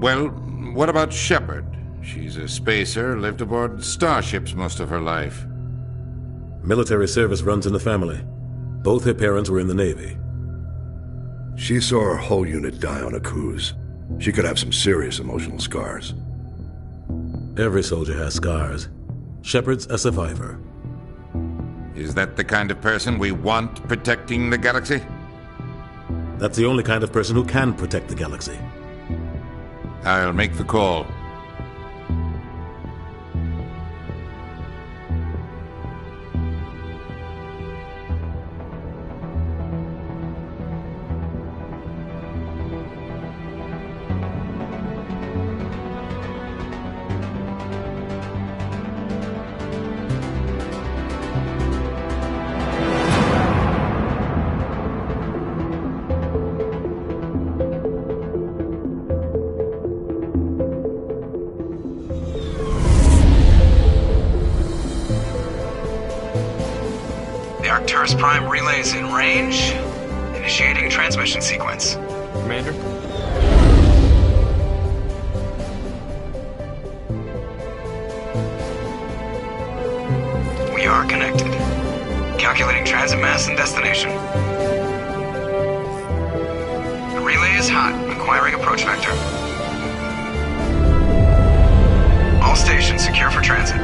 Well, what about Shepard? She's a spacer, lived aboard starships most of her life. Military service runs in the family. Both her parents were in the Navy. She saw her whole unit die on a cruise. She could have some serious emotional scars. Every soldier has scars. Shepard's a survivor. Is that the kind of person we want protecting the galaxy? That's the only kind of person who can protect the galaxy. I'll make the call. Prime relays in range. Initiating transmission sequence. Commander? We are connected. Calculating transit mass and destination. The relay is hot. Acquiring approach vector. All stations secure for transit.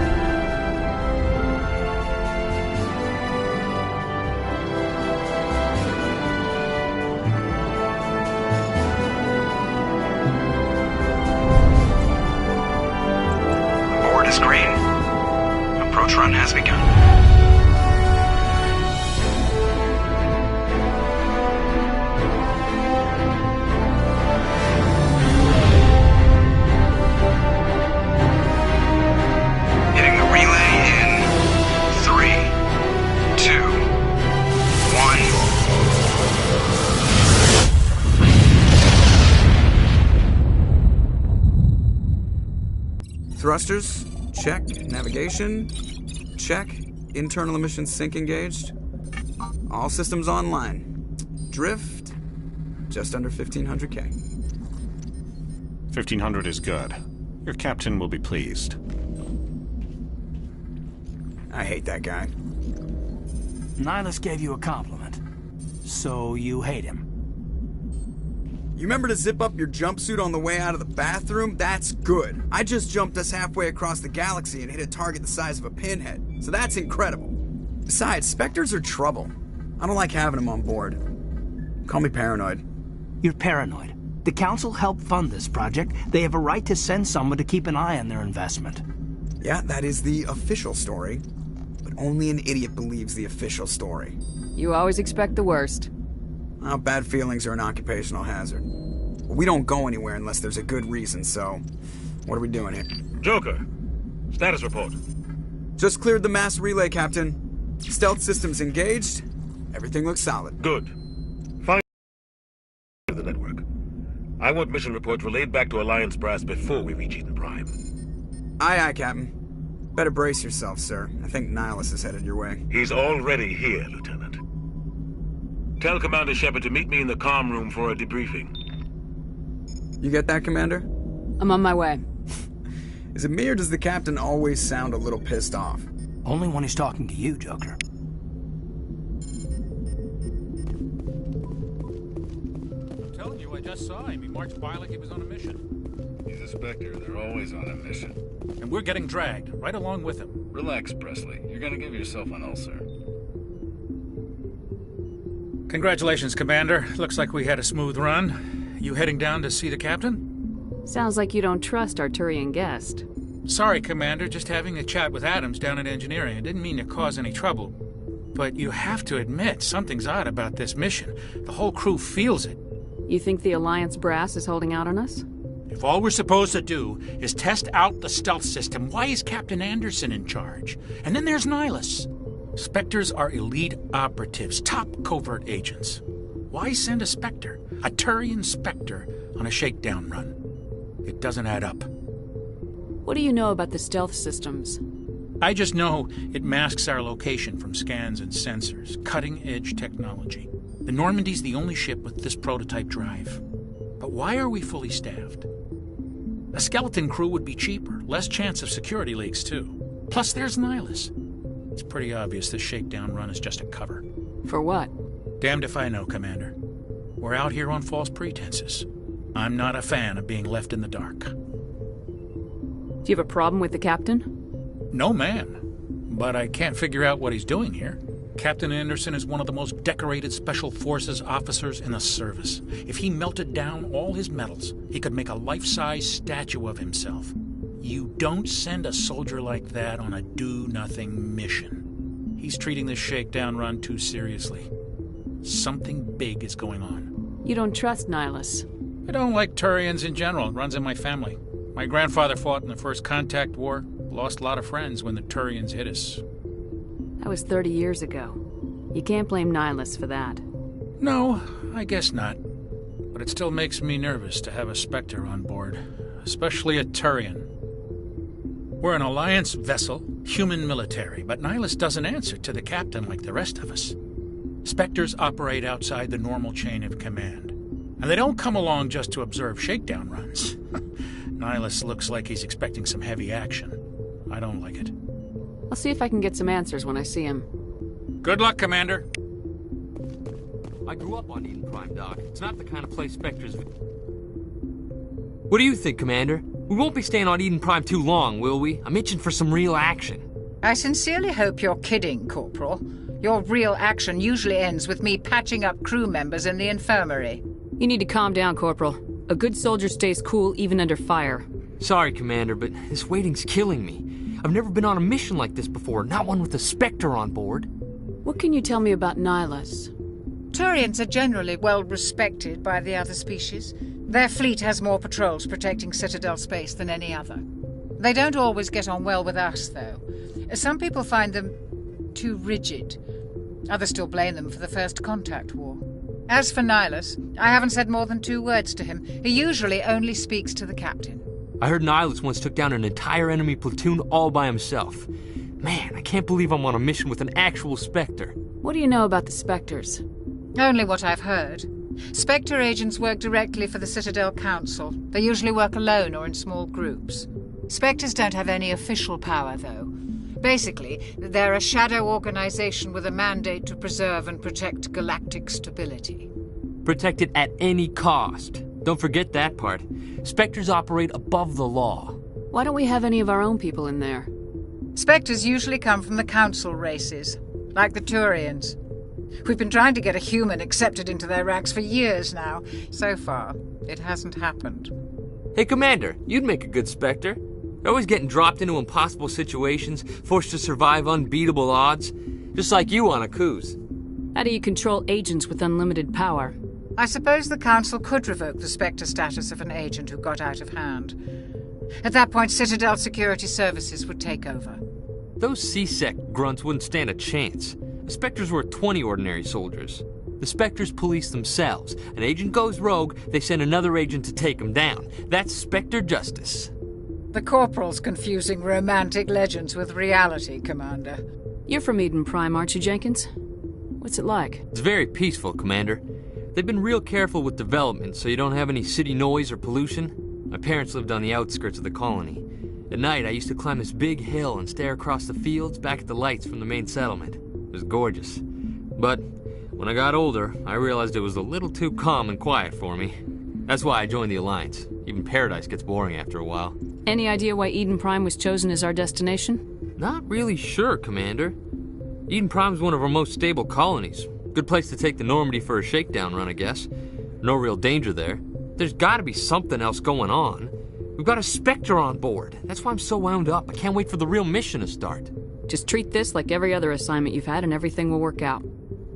Green. Approach run has begun. Hitting the relay in 3, 2, 1. Thrusters. Check. Navigation. Check. Internal emissions sync engaged. All systems online. Drift. Just under 1,500K. 1,500 is good. Your captain will be pleased. I hate that guy. Nihilus gave you a compliment. So you hate him. You remember to zip up your jumpsuit on the way out of the bathroom? That's good. I just jumped us halfway across the galaxy and hit a target the size of a pinhead. So that's incredible. Besides, Spectres are trouble. I don't like having them on board. Call me paranoid. You're paranoid. The Council helped fund this project. They have a right to send someone to keep an eye on their investment. Yeah, that is the official story. But only an idiot believes the official story. You always expect the worst. Well, bad feelings are an occupational hazard. We don't go anywhere unless there's a good reason, so... What are we doing here? Joker, status report. Just cleared the mass relay, Captain. Stealth systems engaged. Everything looks solid. Good. Find the network. I want mission reports relayed back to Alliance Brass before we reach Eden Prime. Aye, aye, Captain. Better brace yourself, sir. I think Nihilus is headed your way. He's already here, Lieutenant. Tell Commander Shepard to meet me in the comm room for a debriefing. You get that, Commander? I'm on my way. Is it me or does the Captain always sound a little pissed off? Only when he's talking to you, Joker. I'm telling you, I just saw him. He marched by like he was on a mission. He's a Spectre. They're always on a mission. And we're getting dragged, right along with him. Relax, Presley. You're gonna give yourself an ulcer. Congratulations, Commander. Looks like we had a smooth run. You heading down to see the captain? Sounds like you don't trust our Turian guest. Sorry, Commander. Just having a chat with Adams down at engineering. I didn't mean to cause any trouble. But you have to admit, something's odd about this mission. The whole crew feels it. You think the Alliance brass is holding out on us? If all we're supposed to do is test out the stealth system, why is Captain Anderson in charge? And then there's Nihilus. Spectres are elite operatives, top covert agents. Why send a Spectre, a Turian Spectre, on a shakedown run? It doesn't add up. What do you know about the stealth systems? I just know it masks our location from scans and sensors. Cutting-edge technology. The Normandy's the only ship with this prototype drive. But why are we fully staffed? A skeleton crew would be cheaper, less chance of security leaks, too. Plus, there's Nihilus. It's pretty obvious this shakedown run is just a cover. For what? Damned if I know, Commander. We're out here on false pretenses. I'm not a fan of being left in the dark. Do you have a problem with the captain? No, ma'am. But I can't figure out what he's doing here. Captain Anderson is one of the most decorated Special Forces officers in the service. If he melted down all his medals, he could make a life-size statue of himself. You don't send a soldier like that on a do-nothing mission. He's treating this shakedown run too seriously. Something big is going on. You don't trust Nihilus? I don't like Turians in general. It runs in my family. My grandfather fought in the First Contact War. Lost a lot of friends when the Turians hit us. That was 30 years ago. You can't blame Nihilus for that. No, I guess not. But it still makes me nervous to have a Spectre on board, especially a Turian. We're an Alliance vessel, human military, but Nihilus doesn't answer to the captain like the rest of us. Spectres operate outside the normal chain of command. And they don't come along just to observe shakedown runs. Nihilus looks like he's expecting some heavy action. I don't like it. I'll see if I can get some answers when I see him. Good luck, Commander. I grew up on Eden Prime, Doc. It's not the kind of place Spectres... What do you think, Commander? We won't be staying on Eden Prime too long, will we? I'm itching for some real action. I sincerely hope you're kidding, Corporal. Your real action usually ends with me patching up crew members in the infirmary. You need to calm down, Corporal. A good soldier stays cool even under fire. Sorry, Commander, but this waiting's killing me. I've never been on a mission like this before, not one with a Spectre on board. What can you tell me about Nihilus? Turians are generally well respected by the other species. Their fleet has more patrols protecting Citadel space than any other. They don't always get on well with us, though. Some people find them too rigid. Others still blame them for the First Contact War. As for Nihilus, I haven't said more than 2 words to him. He usually only speaks to the captain. I heard Nihilus once took down an entire enemy platoon all by himself. Man, I can't believe I'm on a mission with an actual Spectre. What do you know about the Spectres? Only what I've heard. Spectre agents work directly for the Citadel Council. They usually work alone or in small groups. Spectres don't have any official power, though. Basically, they're a shadow organization with a mandate to preserve and protect galactic stability. Protect it at any cost. Don't forget that part. Spectres operate above the law. Why don't we have any of our own people in there? Spectres usually come from the Council races, like the Turians. We've been trying to get a human accepted into their ranks for years now. So far, it hasn't happened. Hey, Commander, you'd make a good Spectre. You're always getting dropped into impossible situations, forced to survive unbeatable odds. Just like you on a cruise. How do you control agents with unlimited power? I suppose the Council could revoke the Spectre status of an agent who got out of hand. At that point, Citadel Security Services would take over. Those C-Sec grunts wouldn't stand a chance. The Spectres were 20 ordinary soldiers. The Spectres police themselves. An agent goes rogue, they send another agent to take him down. That's Spectre justice. The Corporal's confusing romantic legends with reality, Commander. You're from Eden Prime, aren't you, Jenkins? What's it like? It's very peaceful, Commander. They've been real careful with development, so you don't have any city noise or pollution. My parents lived on the outskirts of the colony. At night, I used to climb this big hill and stare across the fields back at the lights from the main settlement. It was gorgeous. But when I got older, I realized it was a little too calm and quiet for me. That's why I joined the Alliance. Even Paradise gets boring after a while. Any idea why Eden Prime was chosen as our destination? Not really sure, Commander. Eden Prime's one of our most stable colonies. Good place to take the Normandy for a shakedown run, I guess. No real danger there. There's gotta be something else going on. We've got a Spectre on board. That's why I'm so wound up. I can't wait for the real mission to start. Just treat this like every other assignment you've had and everything will work out.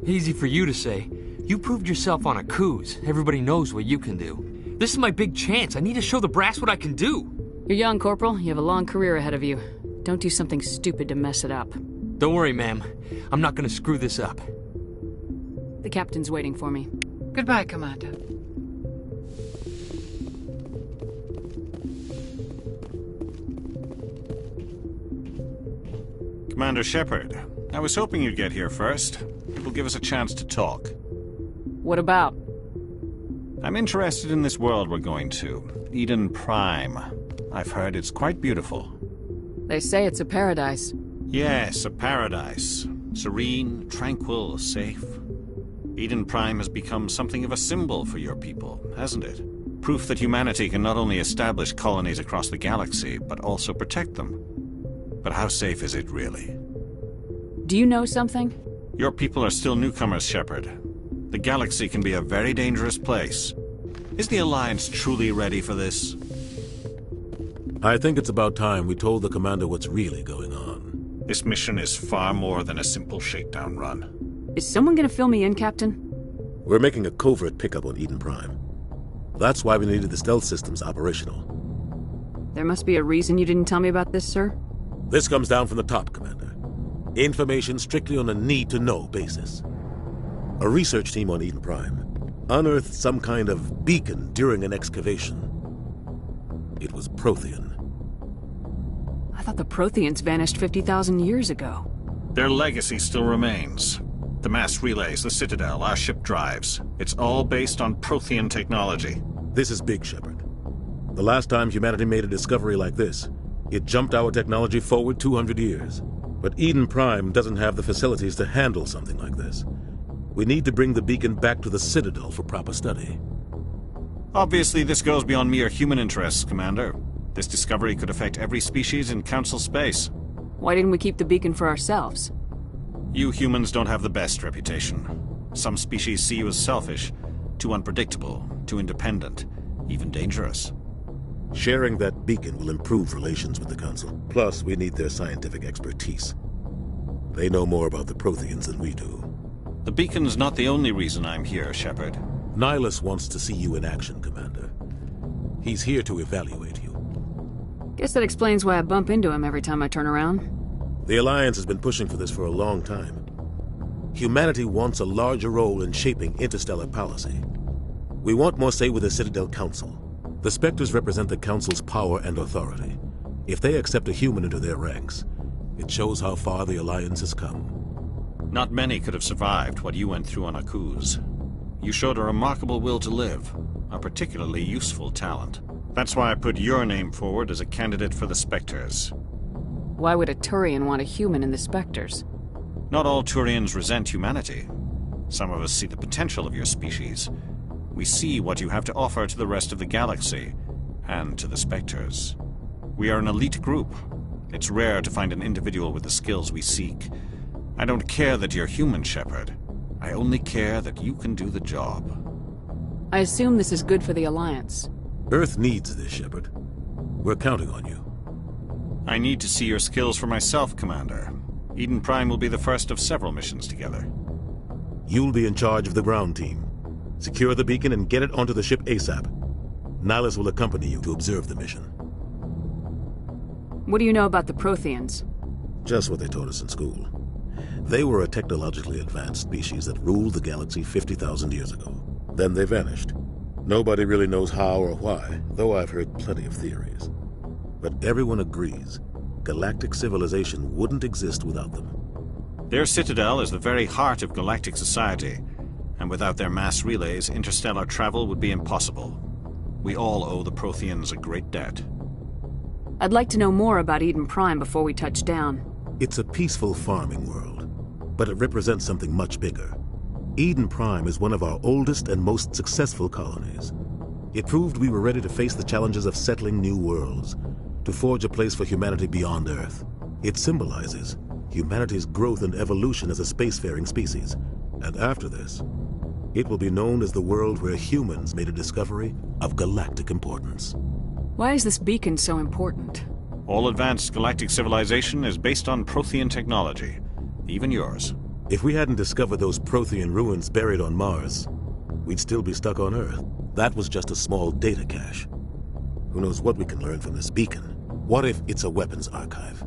Easy for you to say. You proved yourself on a cruise. Everybody knows what you can do. This is my big chance. I need to show the brass what I can do. You're young, Corporal. You have a long career ahead of you. Don't do something stupid to mess it up. Don't worry, ma'am. I'm not gonna screw this up. The captain's waiting for me. Goodbye, Commander. Commander Shepard, I was hoping you'd get here first. It will give us a chance to talk. What about? I'm interested in this world we're going to, Eden Prime. I've heard it's quite beautiful. They say it's a paradise. Yes, a paradise. Serene, tranquil, safe. Eden Prime has become something of a symbol for your people, hasn't it? Proof that humanity can not only establish colonies across the galaxy, but also protect them. But how safe is it, really? Do you know something? Your people are still newcomers, Shepard. The galaxy can be a very dangerous place. Is the Alliance truly ready for this? I think it's about time we told the Commander what's really going on. This mission is far more than a simple shakedown run. Is someone gonna fill me in, Captain? We're making a covert pickup on Eden Prime. That's why we needed the stealth systems operational. There must be a reason you didn't tell me about this, sir? This comes down from the top, Commander. Information strictly on a need-to-know basis. A research team on Eden Prime unearthed some kind of beacon during an excavation. It was Prothean. I thought the Protheans vanished 50,000 years ago. Their legacy still remains. The mass relays, the Citadel, our ship drives. It's all based on Prothean technology. This is big, Shepard. The last time humanity made a discovery like this, it jumped our technology forward 200 years. But Eden Prime doesn't have the facilities to handle something like this. We need to bring the beacon back to the Citadel for proper study. Obviously, this goes beyond mere human interests, Commander. This discovery could affect every species in Council space. Why didn't we keep the beacon for ourselves? You humans don't have the best reputation. Some species see you as selfish, too unpredictable, too independent, even dangerous. Sharing that beacon will improve relations with the Council. Plus, we need their scientific expertise. They know more about the Protheans than we do. The beacon's not the only reason I'm here, Shepard. Nihilus wants to see you in action, Commander. He's here to evaluate you. Guess that explains why I bump into him every time I turn around. The Alliance has been pushing for this for a long time. Humanity wants a larger role in shaping interstellar policy. We want more say with the Citadel Council. The Spectres represent the Council's power and authority. If they accept a human into their ranks, it shows how far the Alliance has come. Not many could have survived what you went through on Akuz. You showed a remarkable will to live, a particularly useful talent. That's why I put your name forward as a candidate for the Spectres. Why would a Turian want a human in the Spectres? Not all Turians resent humanity. Some of us see the potential of your species. We see what you have to offer to the rest of the galaxy, and to the Spectres. We are an elite group. It's rare to find an individual with the skills we seek. I don't care that you're human, Shepard. I only care that you can do the job. I assume this is good for the Alliance. Earth needs this, Shepard. We're counting on you. I need to see your skills for myself, Commander. Eden Prime will be the first of several missions together. You'll be in charge of the ground team. Secure the beacon and get it onto the ship ASAP. Nihilus will accompany you to observe the mission. What do you know about the Protheans? Just what they taught us in school. They were a technologically advanced species that ruled the galaxy 50,000 years ago. Then they vanished. Nobody really knows how or why, though I've heard plenty of theories. But everyone agrees, galactic civilization wouldn't exist without them. Their citadel is the very heart of galactic society, and without their mass relays, interstellar travel would be impossible. We all owe the Protheans a great debt. I'd like to know more about Eden Prime before we touch down. It's a peaceful farming world, but it represents something much bigger. Eden Prime is one of our oldest and most successful colonies. It proved we were ready to face the challenges of settling new worlds, to forge a place for humanity beyond Earth. It symbolizes humanity's growth and evolution as a spacefaring species. And after this, it will be known as the world where humans made a discovery of galactic importance. Why is this beacon so important? All advanced galactic civilization is based on Prothean technology, even yours. If we hadn't discovered those Prothean ruins buried on Mars, we'd still be stuck on Earth. That was just a small data cache. Who knows what we can learn from this beacon? What if it's a weapons archive?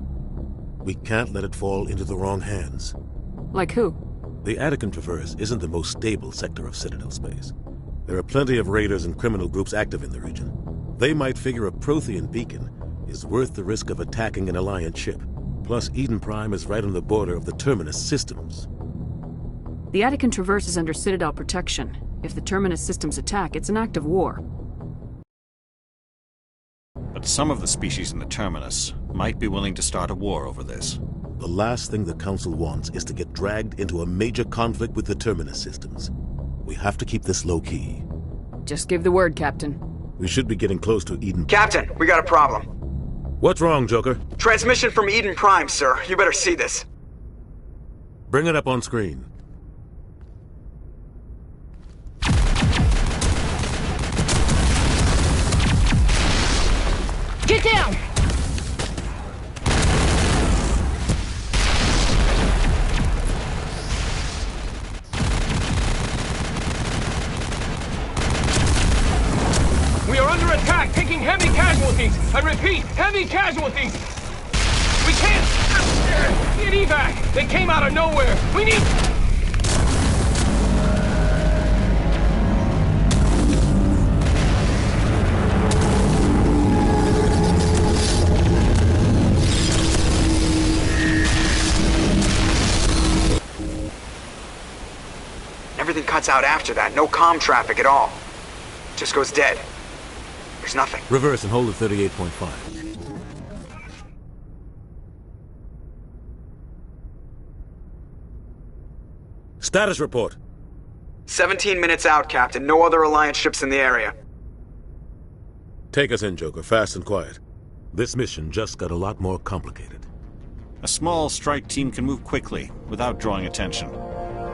We can't let it fall into the wrong hands. Like who? The Attican Traverse isn't the most stable sector of Citadel space. There are plenty of raiders and criminal groups active in the region. They might figure a Prothean beacon is worth the risk of attacking an Alliance ship. Plus, Eden Prime is right on the border of the Terminus systems. The Attican Traverse is under Citadel protection. If the Terminus systems attack, it's an act of war. The But some of the species in the Terminus might be willing to start a war over this. The last thing the Council wants is to get dragged into a major conflict with the Terminus systems. We have to keep this low-key. Just give the word, Captain. We should be getting close to Eden. Captain, we got a problem. What's wrong, Joker? Transmission from Eden Prime, sir. You better see this. Bring it up on screen. Get down! We are under attack, taking heavy casualties. I repeat, heavy casualties. We can't get evac. They came out of nowhere. We need... Everything cuts out after that. No comm traffic at all. Just goes dead. There's nothing. Reverse and hold at 38.5. Status report. 17 minutes out, Captain. No other Alliance ships in the area. Take us in, Joker, fast and quiet. This mission just got a lot more complicated. A small strike team can move quickly, without drawing attention.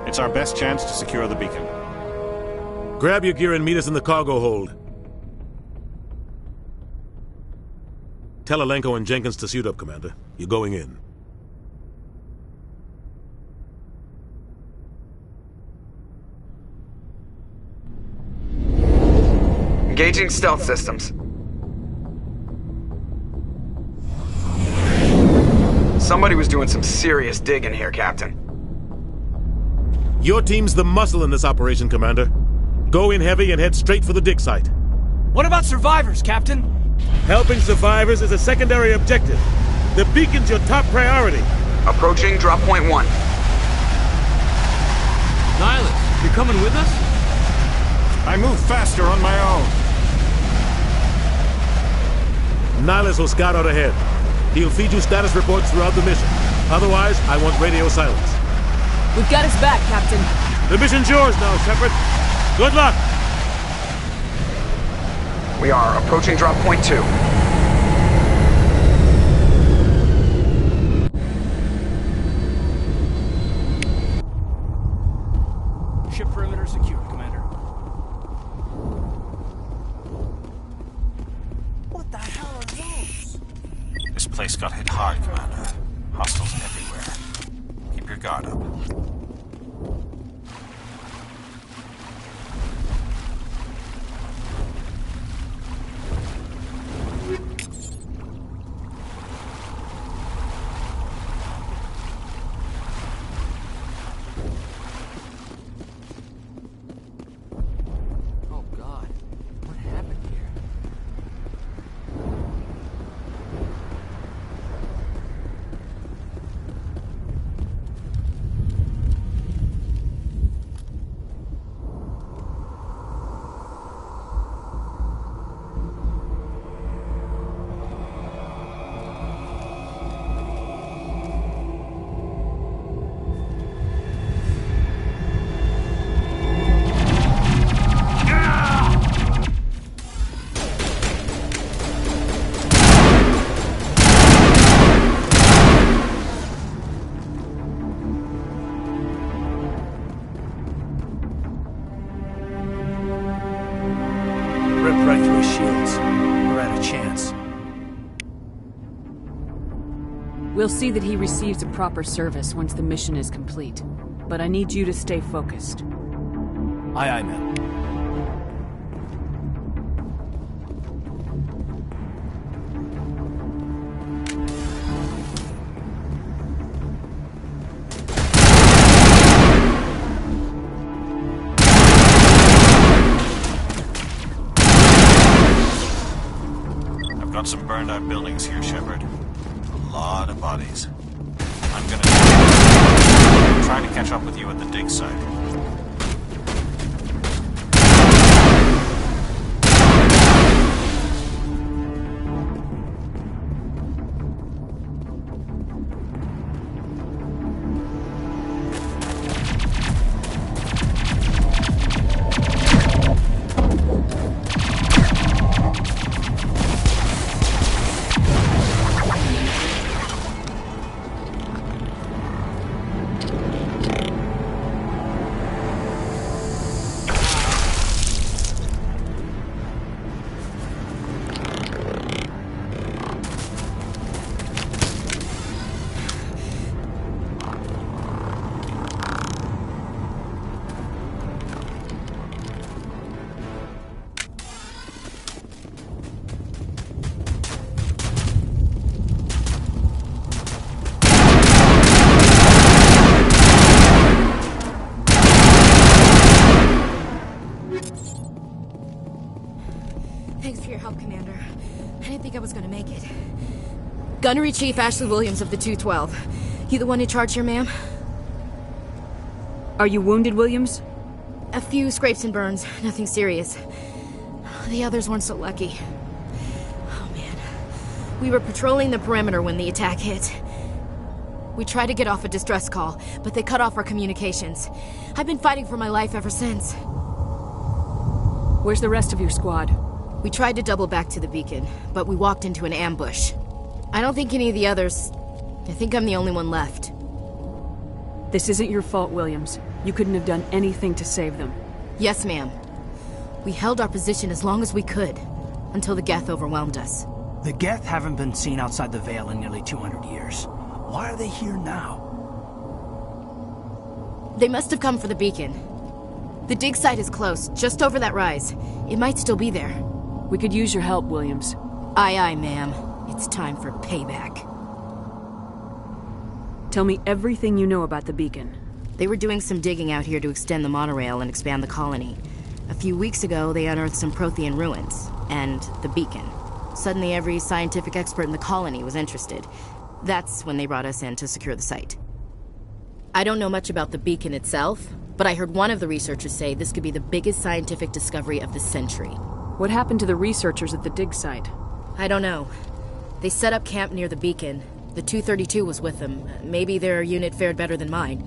It's our best chance to secure the beacon. Grab your gear and meet us in the cargo hold. Tell Alenko and Jenkins to suit up, Commander. You're going in. Engaging stealth systems. Somebody was doing some serious digging here, Captain. Your team's the muscle in this operation, Commander. Go in heavy and head straight for the dig site. What about survivors, Captain? Helping survivors is a secondary objective. The beacon's your top priority. Approaching drop point 1. Nihilus, you're coming with us? I move faster on my own. Nihilus will scout out ahead. He'll feed you status reports throughout the mission. Otherwise, I want radio silence. We've got his back, Captain. The mission's yours now, Shepard. Good luck! We are approaching drop point 2. Ship perimeter secured, Commander. What the hell are those? This place got hit hard, Commander. Hostiles everywhere. Keep your guard up. We'll see that he receives a proper service once the mission is complete. But I need you to stay focused. Aye, aye, ma'am. I've got some burned out buildings here, Shepard. A lot of bodies. I'm trying to catch up with you at the dig site. Gunnery Chief Ashley Williams of the 212. You the one in charge here, ma'am? Are you wounded, Williams? A few scrapes and burns, nothing serious. The others weren't so lucky. Oh man. We were patrolling the perimeter when the attack hit. We tried to get off a distress call, but they cut off our communications. I've been fighting for my life ever since. Where's the rest of your squad? We tried to double back to the beacon, but we walked into an ambush. I don't think any of the others... I think I'm the only one left. This isn't your fault, Williams. You couldn't have done anything to save them. Yes, ma'am. We held our position as long as we could, until the Geth overwhelmed us. The Geth haven't been seen outside the Veil in nearly 200 years. Why are they here now? They must have come for the beacon. The dig site is close, just over that rise. It might still be there. We could use your help, Williams. Aye, aye, ma'am. It's time for payback. Tell me everything you know about the beacon. They were doing some digging out here to extend the monorail and expand the colony. A few weeks ago, they unearthed some Prothean ruins, and the beacon. Suddenly, every scientific expert in the colony was interested. That's when they brought us in to secure the site. I don't know much about the beacon itself, but I heard one of the researchers say this could be the biggest scientific discovery of the century. What happened to the researchers at the dig site? I don't know. They set up camp near the beacon. The 232 was with them. Maybe their unit fared better than mine.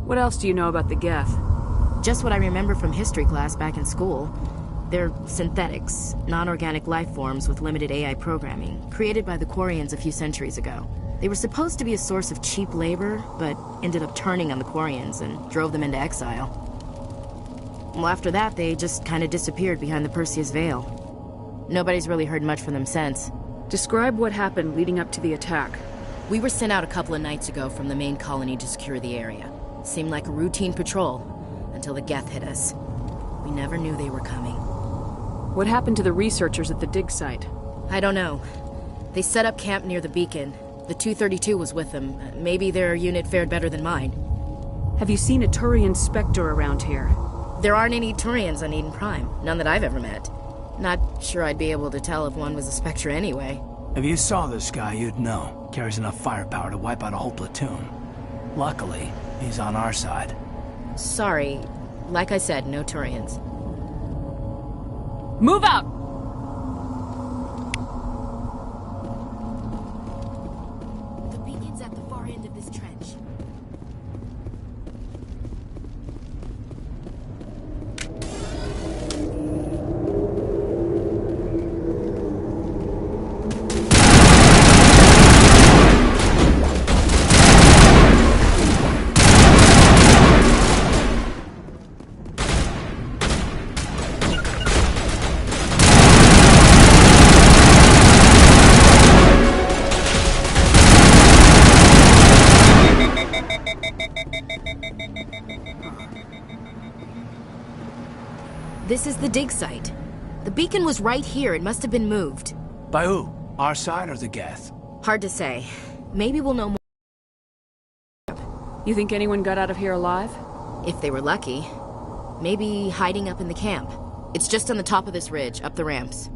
What else do you know about the Geth? Just what I remember from history class back in school. They're synthetics, non-organic life forms with limited AI programming, created by the Quarians a few centuries ago. They were supposed to be a source of cheap labor, but ended up turning on the Quarians and drove them into exile. Well, after that, they just kind of disappeared behind the Perseus Veil. Nobody's really heard much from them since. Describe what happened leading up to the attack. We were sent out a couple of nights ago from the main colony to secure the area. Seemed like a routine patrol, until the Geth hit us. We never knew they were coming. What happened to the researchers at the dig site? I don't know. They set up camp near the beacon. The 232 was with them. Maybe their unit fared better than mine. Have you seen a Turian Spectre around here? There aren't any Turians on Eden Prime. None that I've ever met. Not sure I'd be able to tell if one was a Spectre anyway. If you saw this guy, you'd know. Carries enough firepower to wipe out a whole platoon. Luckily, he's on our side. Sorry. Like I said, no Turians. Move out! The beacon's at the far end of this trench. This is the dig site. The beacon was right here. It must have been moved. By who? Our side or the Geth? Hard to say. Maybe we'll know more. You think anyone got out of here alive? If they were lucky. Maybe hiding up in the camp. It's just on the top of this ridge, up the ramps.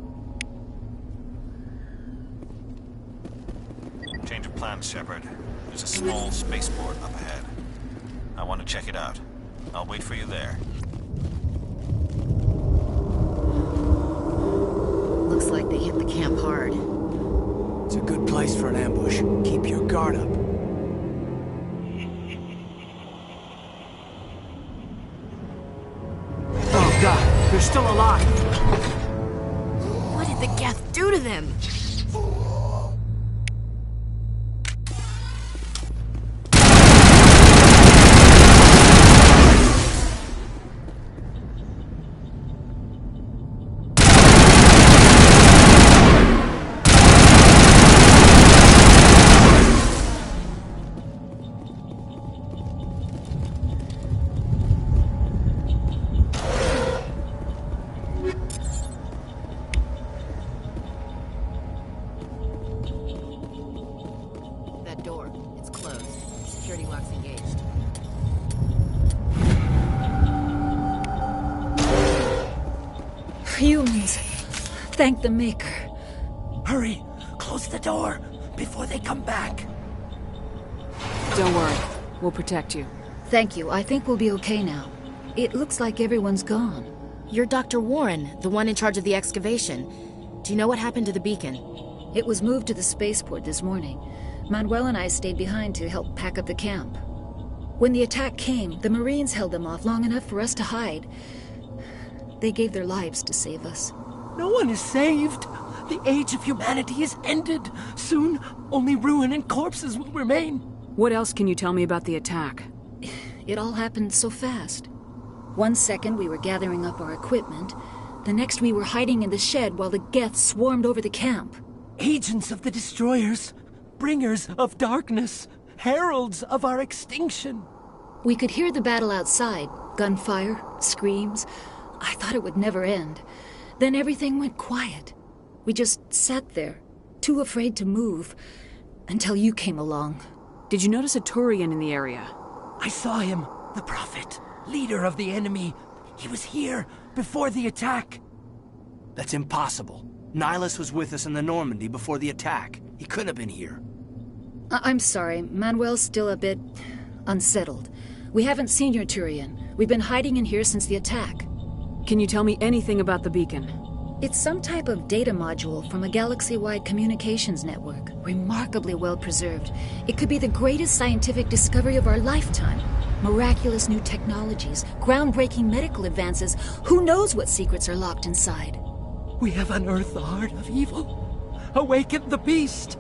Change of plans, Shepard. There's a small spaceport up ahead. I want to check it out. I'll wait for you there. Looks like they hit the camp hard. It's a good place for an ambush. Keep your guard up. Oh God, they're still alive! What did the Geth do to them? Humans. Thank the Maker. Hurry! Close the door! before they come back. Don't worry. We'll protect you. Thank you. I think we'll be okay now. It looks like everyone's gone. You're Dr. Warren, the one in charge of the excavation. Do you know what happened to the beacon? It was moved to the spaceport this morning. Manuel and I stayed behind to help pack up the camp. When the attack came, the Marines held them off long enough for us to hide. They gave their lives to save us. No one is saved. The age of humanity is ended. Soon, only ruin and corpses will remain. What else can you tell me about the attack? It all happened so fast. 1 second we were gathering up our equipment. The next we were hiding in the shed while the Geth swarmed over the camp. Agents of the Destroyers, bringers of darkness, heralds of our extinction. We could hear the battle outside. Gunfire, screams. I thought it would never end. Then everything went quiet. We just sat there, too afraid to move, until you came along. Did you notice a Turian in the area? I saw him, the Prophet, leader of the enemy. He was here before the attack. That's impossible. Nihilus was with us in the Normandy before the attack. He couldn't have been here. I'm sorry. Manuel's still a bit unsettled. We haven't seen your Turian. We've been hiding in here since the attack. Can you tell me anything about the beacon? It's some type of data module from a galaxy-wide communications network. Remarkably well preserved. It could be the greatest scientific discovery of our lifetime. Miraculous new technologies, groundbreaking medical advances. Who knows what secrets are locked inside? We have unearthed the heart of evil, awakened the beast,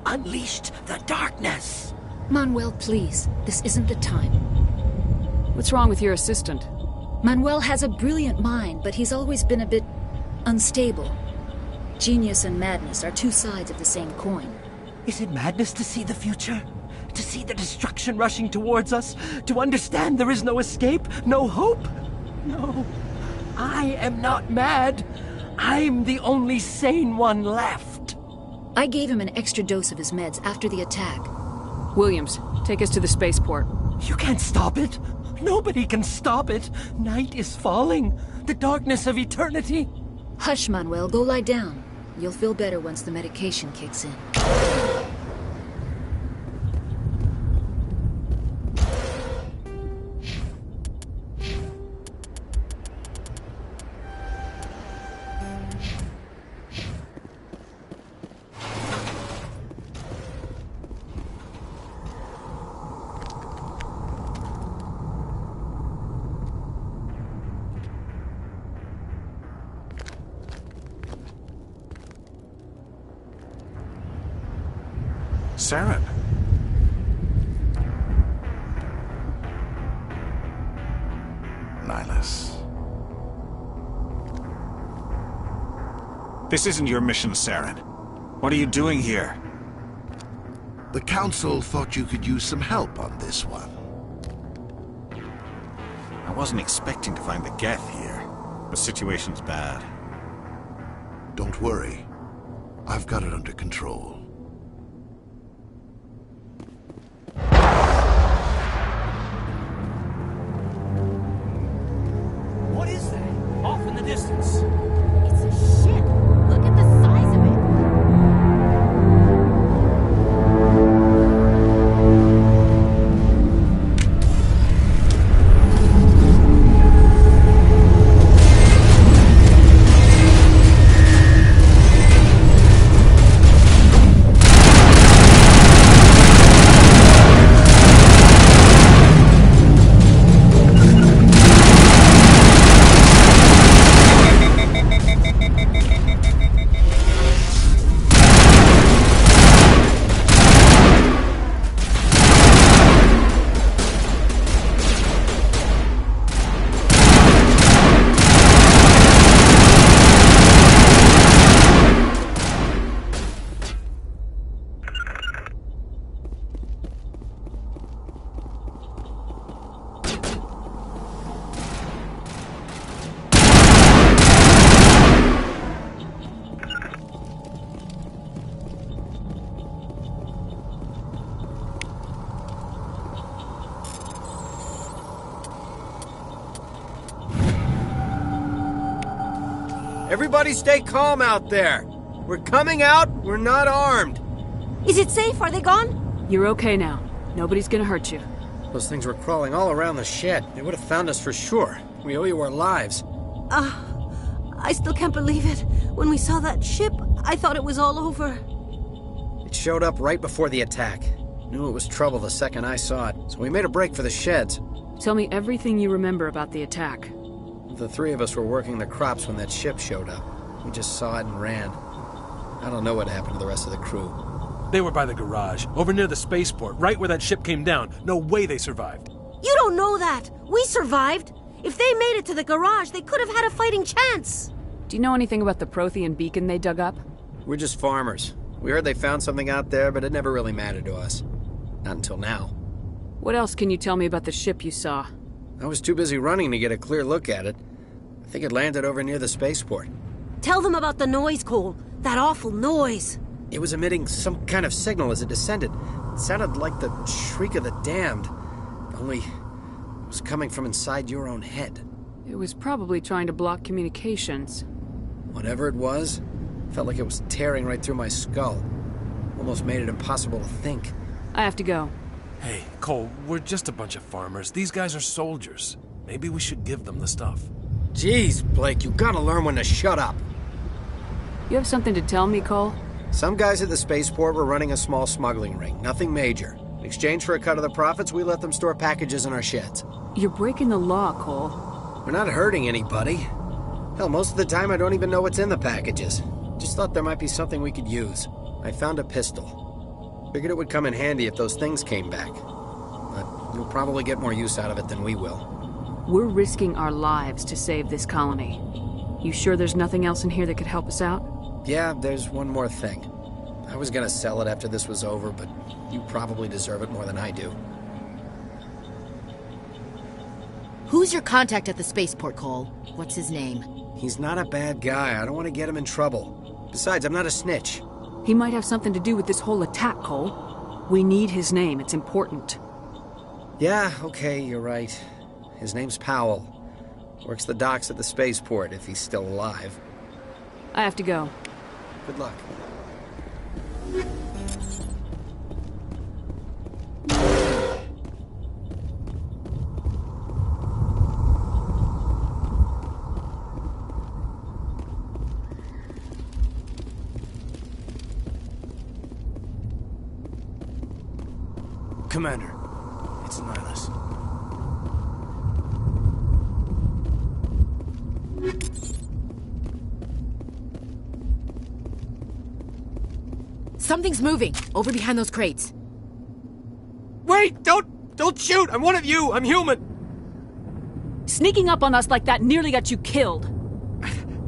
unleashed the darkness. Manuel, please. This isn't the time. What's wrong with your assistant? Manuel has a brilliant mind, but he's always been a bit unstable. Genius and madness are two sides of the same coin. Is it madness to see the future? To see the destruction rushing towards us? To understand there is no escape? No hope? No. I am not mad. I'm the only sane one left. I gave him an extra dose of his meds after the attack. Williams, take us to the spaceport. You can't stop it. Nobody can stop it. Night is falling. The darkness of eternity. Hush, Manuel. Go lie down. You'll feel better once the medication kicks in. Saren. Nihilus. This isn't your mission, Saren. What are you doing here? The Council thought you could use some help on this one. I wasn't expecting to find the Geth here. The situation's bad. Don't worry. I've got it under control. What is that? Off in the distance. It's a ship. Look at the size of it. Everybody stay calm out there. We're coming out, we're not armed. Is it safe? Are they gone? You're okay now. Nobody's gonna hurt you. Those things were crawling all around the shed. They would have found us for sure. We owe you our lives. I still can't believe it. When we saw that ship, I thought it was all over. It showed up right before the attack. Knew it was trouble the second I saw it, so we made a break for the sheds. Tell me everything you remember about the attack. The three of us were working the crops when that ship showed up. We just saw it and ran. I don't know what happened to the rest of the crew. They were by the garage, over near the spaceport, right where that ship came down. No way they survived. You don't know that. We survived. If they made it to the garage, they could have had a fighting chance. Do you know anything about the Prothean beacon they dug up? We're just farmers. We heard they found something out there, but it never really mattered to us. Not until now. What else can you tell me about the ship you saw? I was too busy running to get a clear look at it. I think it landed over near the spaceport. Tell them about the noise, Cole. That awful noise. It was emitting some kind of signal as it descended. It sounded like the shriek of the damned. Only it was coming from inside your own head. It was probably trying to block communications. Whatever it was, felt like it was tearing right through my skull. Almost made it impossible to think. I have to go. Hey, Cole, we're just a bunch of farmers. These guys are soldiers. Maybe we should give them the stuff. Jeez, Blake, you gotta learn when to shut up. You have something to tell me, Cole? Some guys at the spaceport were running a small smuggling ring, nothing major. In exchange for a cut of the profits, we let them store packages in our sheds. You're breaking the law, Cole. We're not hurting anybody. Hell, most of the time I don't even know what's in the packages. Just thought there might be something we could use. I found a pistol. Figured it would come in handy if those things came back. But you'll probably get more use out of it than we will. We're risking our lives to save this colony. You sure there's nothing else in here that could help us out? Yeah, there's one more thing. I was gonna sell it after this was over, but you probably deserve it more than I do. Who's your contact at the spaceport, Cole? What's his name? He's not a bad guy. I don't want to get him in trouble. Besides, I'm not a snitch. He might have something to do with this whole attack, Cole. We need his name. It's important. Yeah, okay, you're right. His name's Powell. Works the docks at the spaceport, if he's still alive. I have to go. Good luck. Commander, it's Nihilus. Something's moving, over behind those crates. Wait! Don't shoot! I'm one of you! I'm human! Sneaking up on us like that nearly got you killed.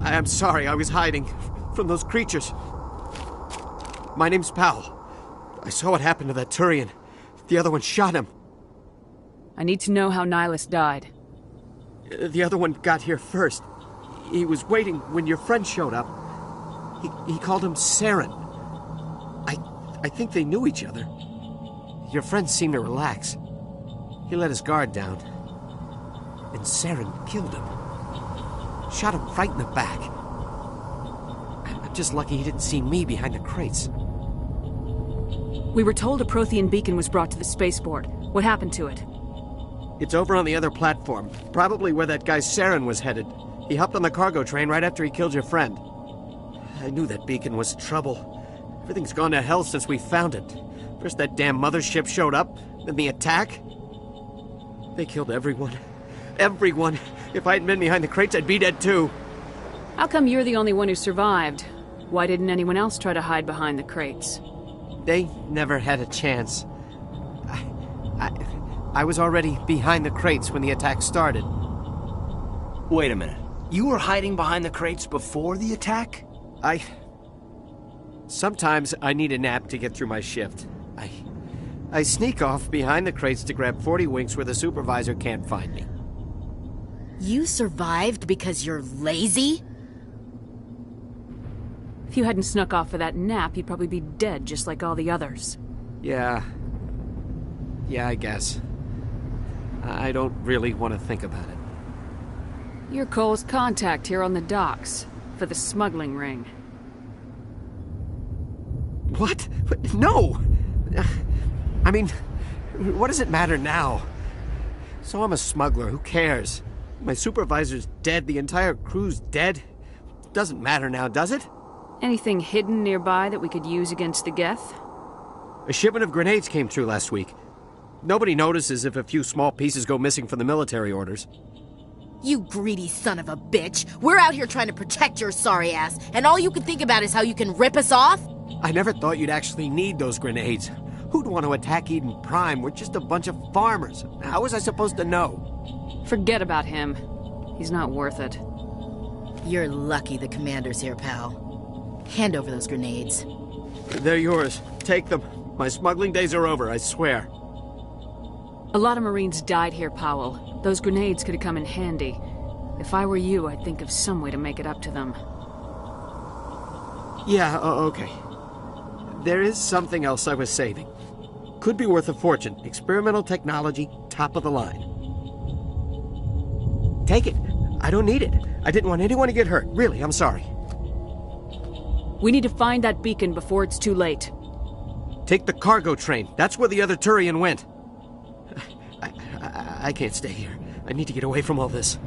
I am sorry, I was hiding from those creatures. My name's Powell. I saw what happened to that Turian. The other one shot him. I need to know how Nihilus died. The other one got here first. He was waiting when your friend showed up. He called him Saren. I think they knew each other. Your friend seemed to relax. He let his guard down. And Saren killed him. Shot him right in the back. I'm just lucky he didn't see me behind the crates. We were told a Prothean beacon was brought to the spaceport. What happened to it? It's over on the other platform. Probably where that guy Saren was headed. He hopped on the cargo train right after he killed your friend. I knew that beacon was trouble. Everything's gone to hell since we found it. First that damn mothership showed up, then the attack. They killed everyone. Everyone. If I hadn't been behind the crates, I'd be dead too. How come you're the only one who survived? Why didn't anyone else try to hide behind the crates? They never had a chance. I was already behind the crates when the attack started. Wait a minute. You were hiding behind the crates before the attack? Sometimes I need a nap to get through my shift. I sneak off behind the crates to grab 40 winks where the supervisor can't find me. You survived because you're lazy? If you hadn't snuck off for that nap, you'd probably be dead just like all the others. Yeah, I guess. I don't really want to think about it. You're Cole's contact here on the docks for the smuggling ring. What? But no! I mean, what does it matter now? So I'm a smuggler, who cares? My supervisor's dead, the entire crew's dead. Doesn't matter now, does it? Anything hidden nearby that we could use against the Geth? A shipment of grenades came through last week. Nobody notices if a few small pieces go missing from the military orders. You greedy son of a bitch! We're out here trying to protect your sorry ass, and all you can think about is how you can rip us off? I never thought you'd actually need those grenades. Who'd want to attack Eden Prime? We're just a bunch of farmers. How was I supposed to know? Forget about him. He's not worth it. You're lucky the commander's here, pal. Hand over those grenades. They're yours. Take them. My smuggling days are over, I swear. A lot of Marines died here, Powell. Those grenades could have come in handy. If I were you, I'd think of some way to make it up to them. Yeah, okay. There is something else I was saving. Could be worth a fortune. Experimental technology, top of the line. Take it. I don't need it. I didn't want anyone to get hurt. Really, I'm sorry. We need to find that beacon before it's too late. Take the cargo train. That's where the other Turian went. I can't stay here. I need to get away from all this.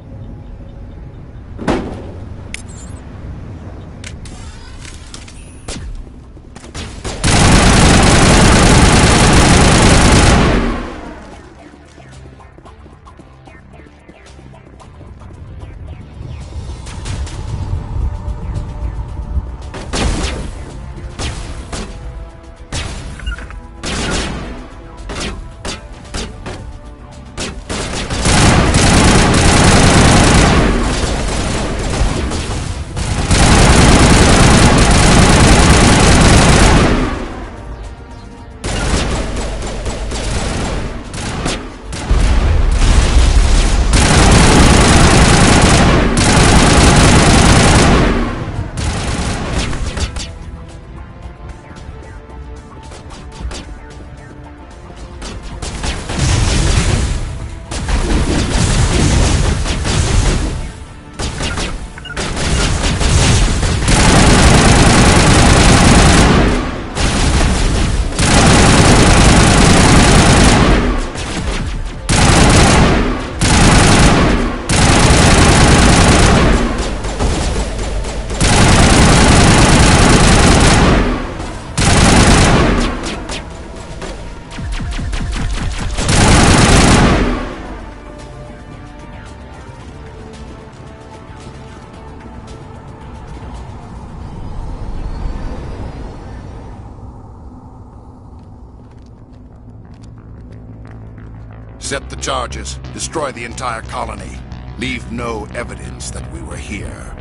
Set the charges. Destroy the entire colony. Leave no evidence that we were here.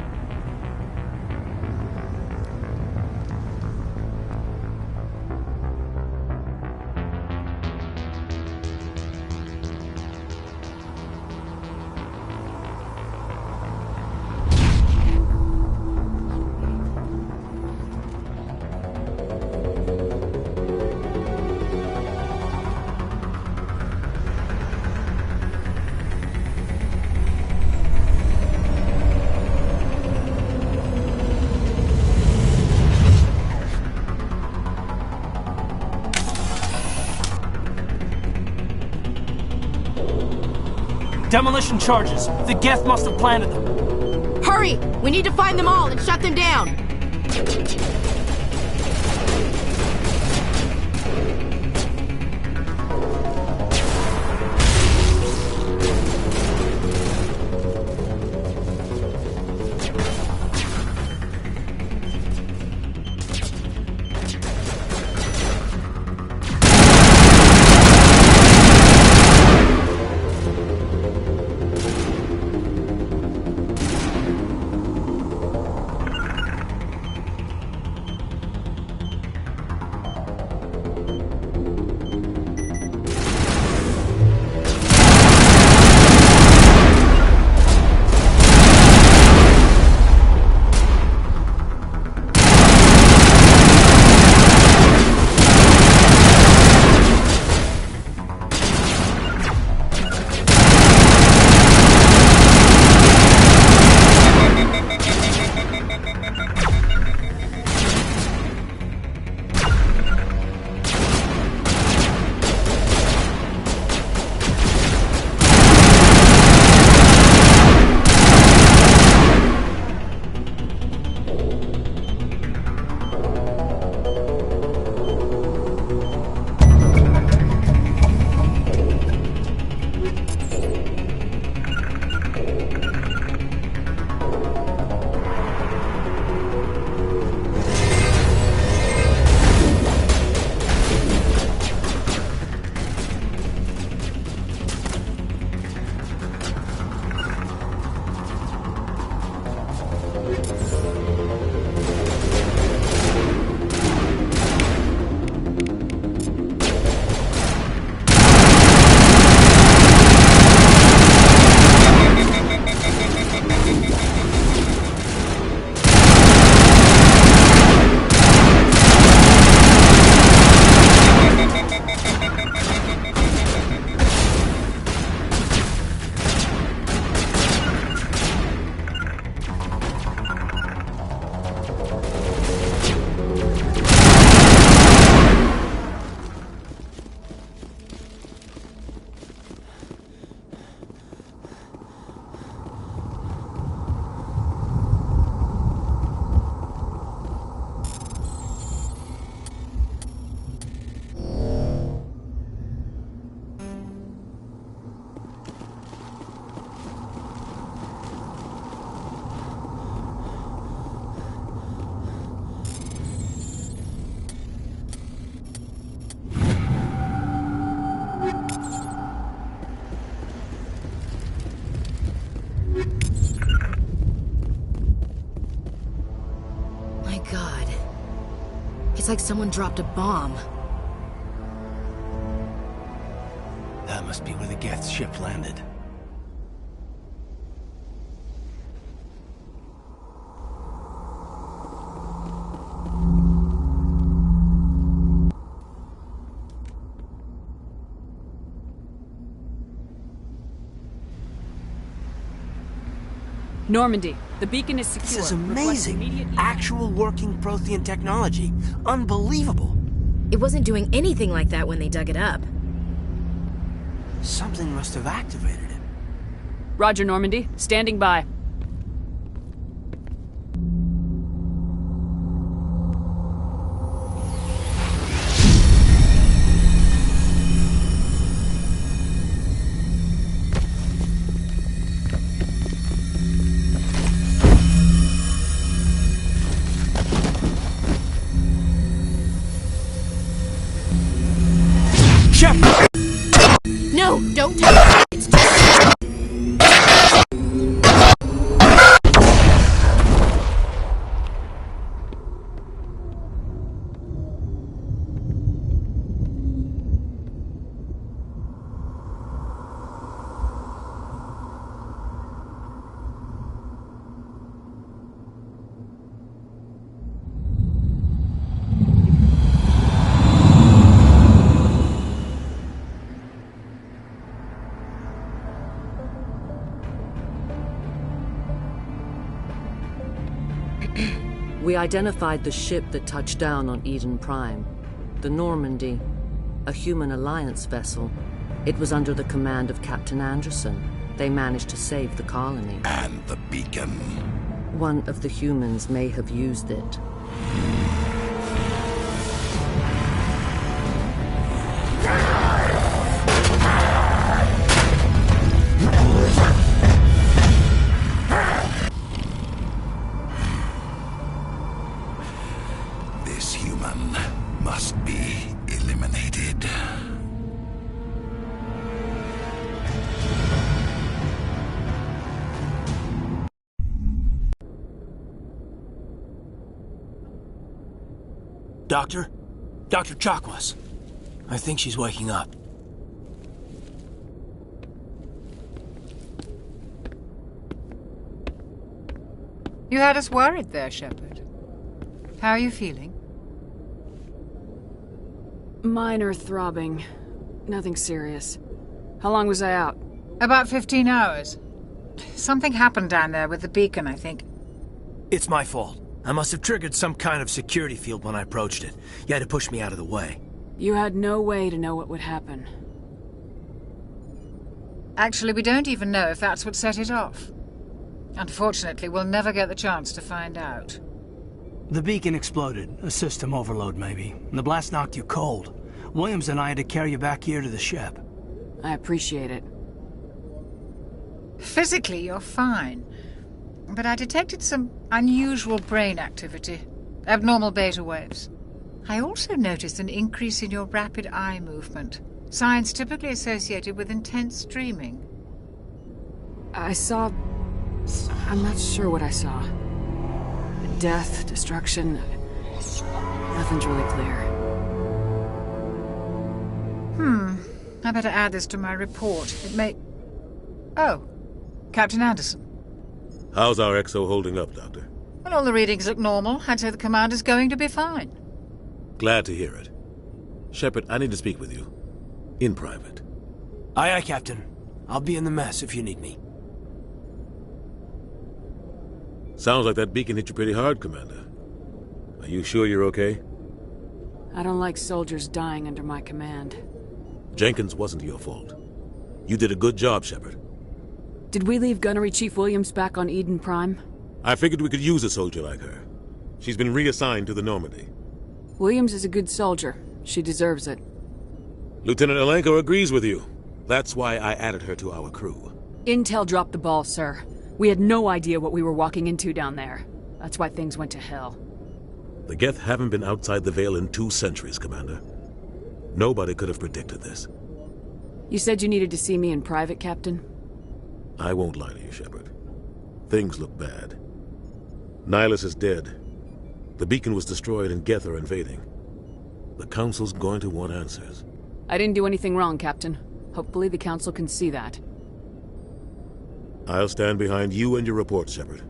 Demolition charges. The Geth must have planted them. Hurry! We need to find them all and shut them down! It's like someone dropped a bomb. That must be where the Geth's ship landed. Normandy, the beacon is secure. This is amazing. Actual working Prothean technology. Unbelievable. It wasn't doing anything like that when they dug it up. Something must have activated it. Roger, Normandy. Standing by. Shepard! No, don't touch it. It's just... We identified the ship that touched down on Eden Prime. The Normandy, a human alliance vessel. It was under the command of Captain Anderson. They managed to save the colony. And the beacon. One of the humans may have used it. This human must be eliminated. Doctor? Dr. Chakwas. I think she's waking up. You had us worried there, Shepard. How are you feeling? Minor throbbing. Nothing serious. How long was I out? About 15 hours. Something happened down there with the beacon, I think. It's my fault. I must have triggered some kind of security field when I approached it. You had to push me out of the way. You had no way to know what would happen. Actually, we don't even know if that's what set it off. Unfortunately, we'll never get the chance to find out. The beacon exploded. A system overload, maybe. The blast knocked you cold. Williams and I had to carry you back here to the ship. I appreciate it. Physically, you're fine. But I detected some unusual brain activity. Abnormal beta waves. I also noticed an increase in your rapid eye movement. Signs typically associated with intense dreaming. I saw... I'm not sure what I saw. Death, destruction... Nothing's really clear. I better add this to my report. It may... Oh, Captain Anderson. How's our XO holding up, Doctor? Well, all the readings look normal. I'd say the commander's going to be fine. Glad to hear it. Shepard, I need to speak with you. In private. Aye, aye, Captain. I'll be in the mess if you need me. Sounds like that beacon hit you pretty hard, Commander. Are you sure you're okay? I don't like soldiers dying under my command. Jenkins wasn't your fault. You did a good job, Shepard. Did we leave Gunnery Chief Williams back on Eden Prime? I figured we could use a soldier like her. She's been reassigned to the Normandy. Williams is a good soldier. She deserves it. Lieutenant Alenko agrees with you. That's why I added her to our crew. Intel dropped the ball, sir. We had no idea what we were walking into down there. That's why things went to hell. The Geth haven't been outside the Veil in 2 centuries, Commander. Nobody could have predicted this. You said you needed to see me in private, Captain? I won't lie to you, Shepard. Things look bad. Nihilus is dead. The beacon was destroyed and Geth are invading. The Council's going to want answers. I didn't do anything wrong, Captain. Hopefully the Council can see that. I'll stand behind you and your report, Shepard.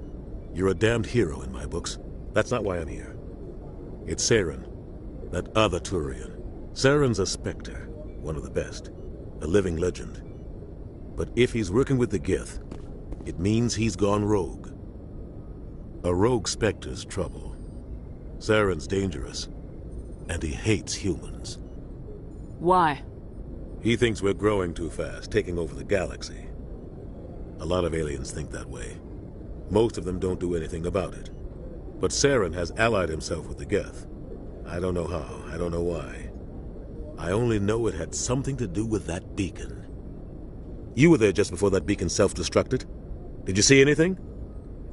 You're a damned hero in my books. That's not why I'm here. It's Saren, that other Turian. Saren's a Spectre, one of the best, a living legend. But if he's working with the Gith, it means he's gone rogue. A rogue Spectre's trouble. Saren's dangerous, and he hates humans. Why? He thinks we're growing too fast, taking over the galaxy. A lot of aliens think that way. Most of them don't do anything about it. But Saren has allied himself with the Geth. I don't know how, I don't know why. I only know it had something to do with that beacon. You were there just before that beacon self-destructed. Did you see anything?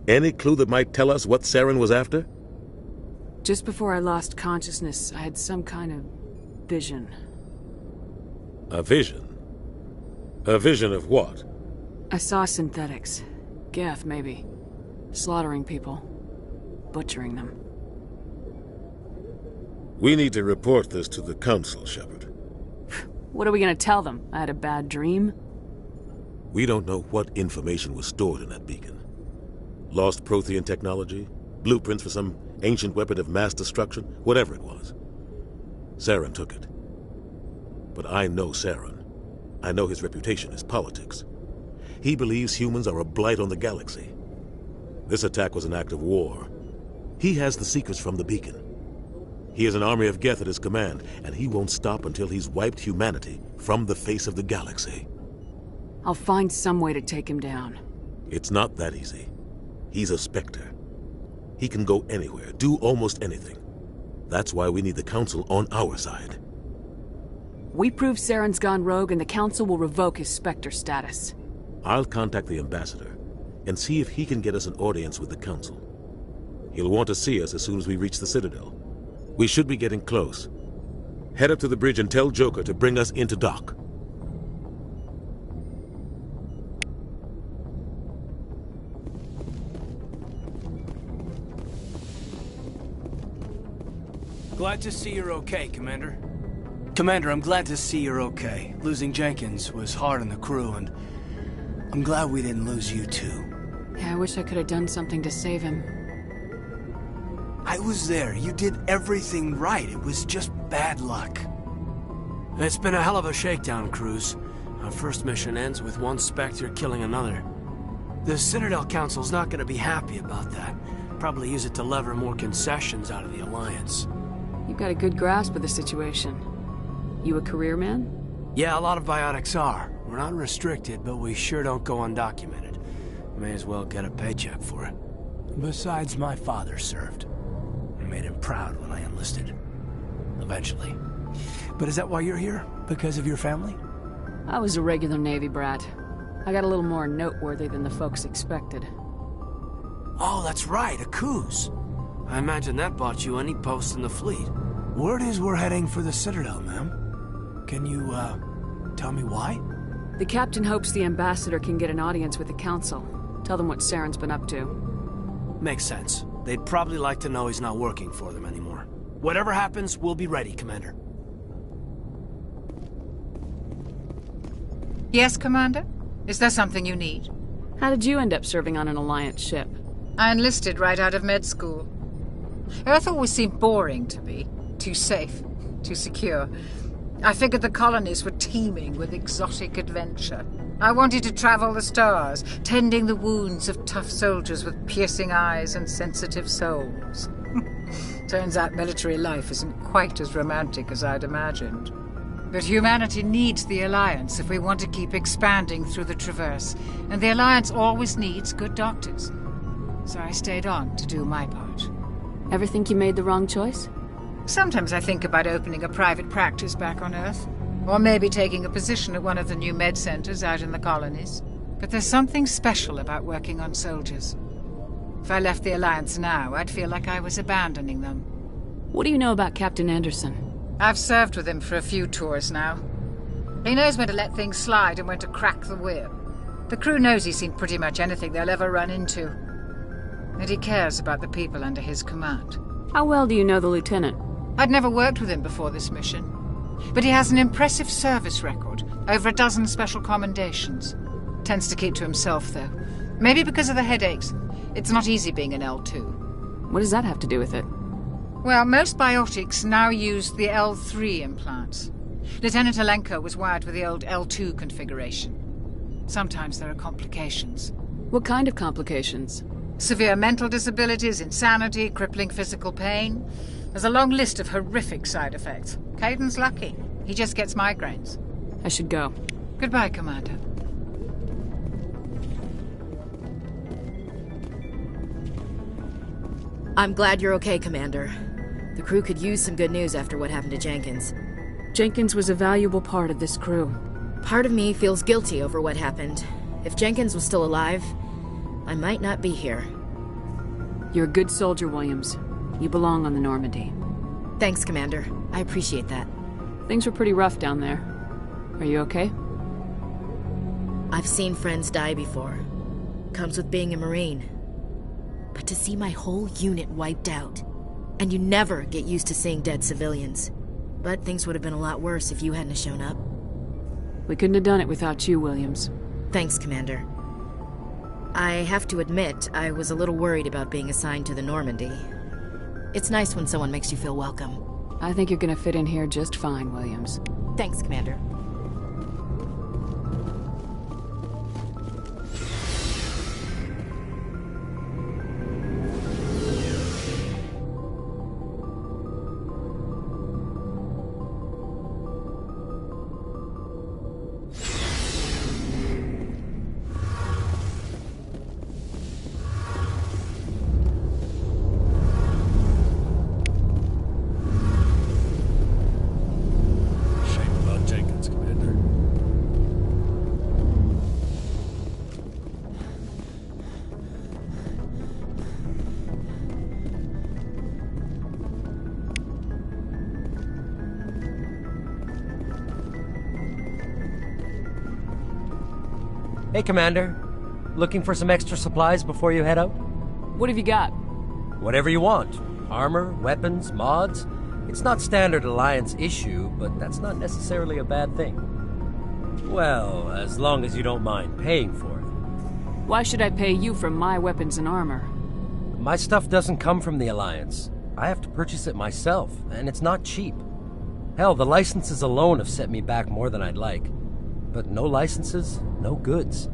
Any clue that might tell us what Saren was after? Just before I lost consciousness, I had some kind of vision. A vision? A vision of what? I saw synthetics. Geth, maybe. Slaughtering people. Butchering them. We need to report this to the Council, Shepard. What are we gonna tell them? I had a bad dream? We don't know what information was stored in that beacon. Lost Prothean technology? Blueprints for some ancient weapon of mass destruction? Whatever it was. Saren took it. But I know Saren. I know his reputation is politics. He believes humans are a blight on the galaxy. This attack was an act of war. He has the secrets from the beacon. He has an army of Geth at his command, and he won't stop until he's wiped humanity from the face of the galaxy. I'll find some way to take him down. It's not that easy. He's a Spectre. He can go anywhere, do almost anything. That's why we need the Council on our side. We prove Saren's gone rogue and the Council will revoke his Spectre status. I'll contact the Ambassador and see if he can get us an audience with the Council. He'll want to see us as soon as we reach the Citadel. We should be getting close. Head up to the bridge and tell Joker to bring us into dock. Glad to see you're okay, Commander. Commander, I'm glad to see you're okay. Losing Jenkins was hard on the crew, and I'm glad we didn't lose you too. Yeah, I wish I could have done something to save him. I was there. You did everything right. It was just bad luck. It's been a hell of a shakedown, Cruz. Our first mission ends with one Spectre killing another. The Citadel Council's not gonna be happy about that. Probably use it to lever more concessions out of the Alliance. You've got a good grasp of the situation. You a career man? Yeah, a lot of biotics are. We're not restricted, but we sure don't go undocumented. May as well get a paycheck for it. Besides, my father served. I made him proud when I enlisted. Eventually. But is that why you're here? Because of your family? I was a regular Navy brat. I got a little more noteworthy than the folks expected. Oh, that's right, a Coos. I imagine that bought you any post in the fleet. Word is we're heading for the Citadel, ma'am. Can you, tell me why? The captain hopes the Ambassador can get an audience with the Council. Tell them what Saren's been up to. Makes sense. They'd probably like to know he's not working for them anymore. Whatever happens, we'll be ready, Commander. Yes, Commander? Is there something you need? How did you end up serving on an Alliance ship? I enlisted right out of med school. Earth always seemed boring to me. Too safe, too secure. I figured the colonies were teeming with exotic adventure. I wanted to travel the stars, tending the wounds of tough soldiers with piercing eyes and sensitive souls. Turns out military life isn't quite as romantic as I'd imagined. But humanity needs the Alliance if we want to keep expanding through the Traverse, and the Alliance always needs good doctors. So I stayed on to do my part. Ever think you made the wrong choice? Sometimes I think about opening a private practice back on Earth, or maybe taking a position at one of the new med centers out in the colonies. But there's something special about working on soldiers. If I left the Alliance now, I'd feel like I was abandoning them. What do you know about Captain Anderson? I've served with him for a few tours now. He knows when to let things slide and when to crack the whip. The crew knows he's seen pretty much anything they'll ever run into. And he cares about the people under his command. How well do you know the Lieutenant? I'd never worked with him before this mission, but he has an impressive service record, over a dozen special commendations. Tends to keep to himself, though. Maybe because of the headaches. It's not easy being an L2. What does that have to do with it? Well, most biotics now use the L3 implants. Lieutenant Alenko was wired with the old L2 configuration. Sometimes there are complications. What kind of complications? Severe mental disabilities, insanity, crippling physical pain. There's a long list of horrific side effects. Caden's lucky. He just gets migraines. I should go. Goodbye, Commander. I'm glad you're okay, Commander. The crew could use some good news after what happened to Jenkins. Jenkins was a valuable part of this crew. Part of me feels guilty over what happened. If Jenkins was still alive, I might not be here. You're a good soldier, Williams. You belong on the Normandy. Thanks, Commander. I appreciate that. Things were pretty rough down there. Are you okay? I've seen friends die before. Comes with being a Marine. But to see my whole unit wiped out, and you never get used to seeing dead civilians. But things would have been a lot worse if you hadn't shown up. We couldn't have done it without you, Williams. Thanks, Commander. I have to admit, I was a little worried about being assigned to the Normandy. It's nice when someone makes you feel welcome. I think you're gonna fit in here just fine, Williams. Thanks, Commander. Hey, Commander. Looking for some extra supplies before you head out? What have you got? Whatever you want. Armor, weapons, mods. It's not standard Alliance issue, but that's not necessarily a bad thing. Well, as long as you don't mind paying for it. Why should I pay you for my weapons and armor? My stuff doesn't come from the Alliance. I have to purchase it myself, and it's not cheap. Hell, the licenses alone have set me back more than I'd like. But no licenses, no goods.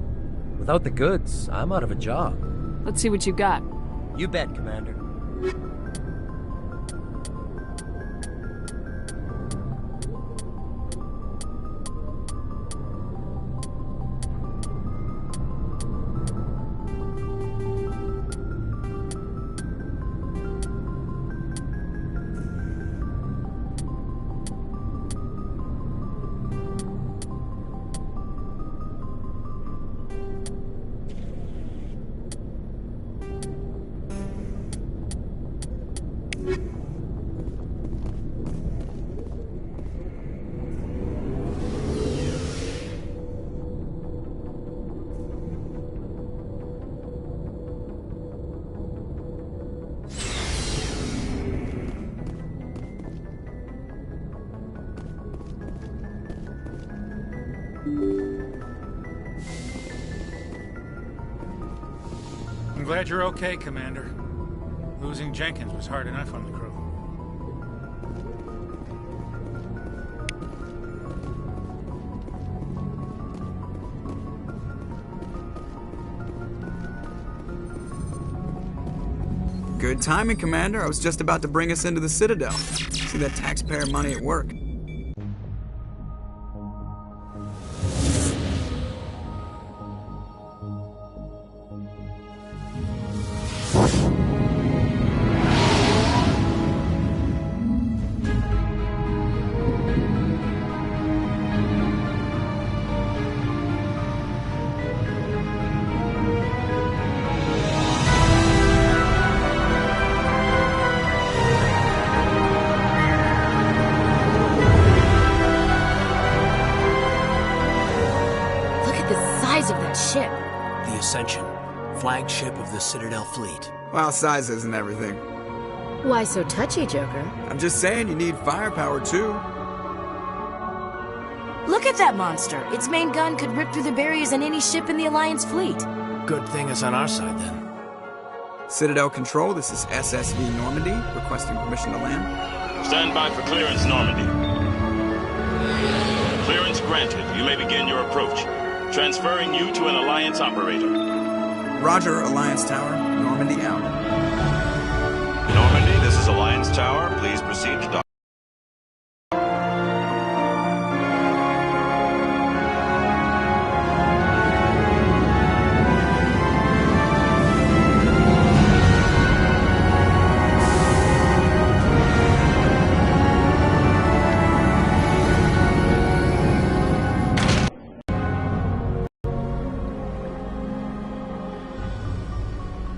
Without the goods, I'm out of a job. Let's see what you got. You bet, Commander. I'm glad you're okay, Commander. Losing Jenkins was hard enough on the crew. Good timing, Commander. I was just about to bring us into the Citadel. See that taxpayer money at work. Ascension, flagship of the Citadel fleet. Well, size isn't everything. Why so touchy, Joker? I'm just saying you need firepower, too. Look at that monster. Its main gun could rip through the barriers in any ship in the Alliance fleet. Good thing it's on our side, then. Citadel Control, this is SSV Normandy, requesting permission to land. Stand by for clearance, Normandy. Clearance granted. You may begin your approach. Transferring you to an Alliance operator. Roger, Alliance Tower. Normandy out. Normandy, this is Alliance Tower. Please proceed to dock.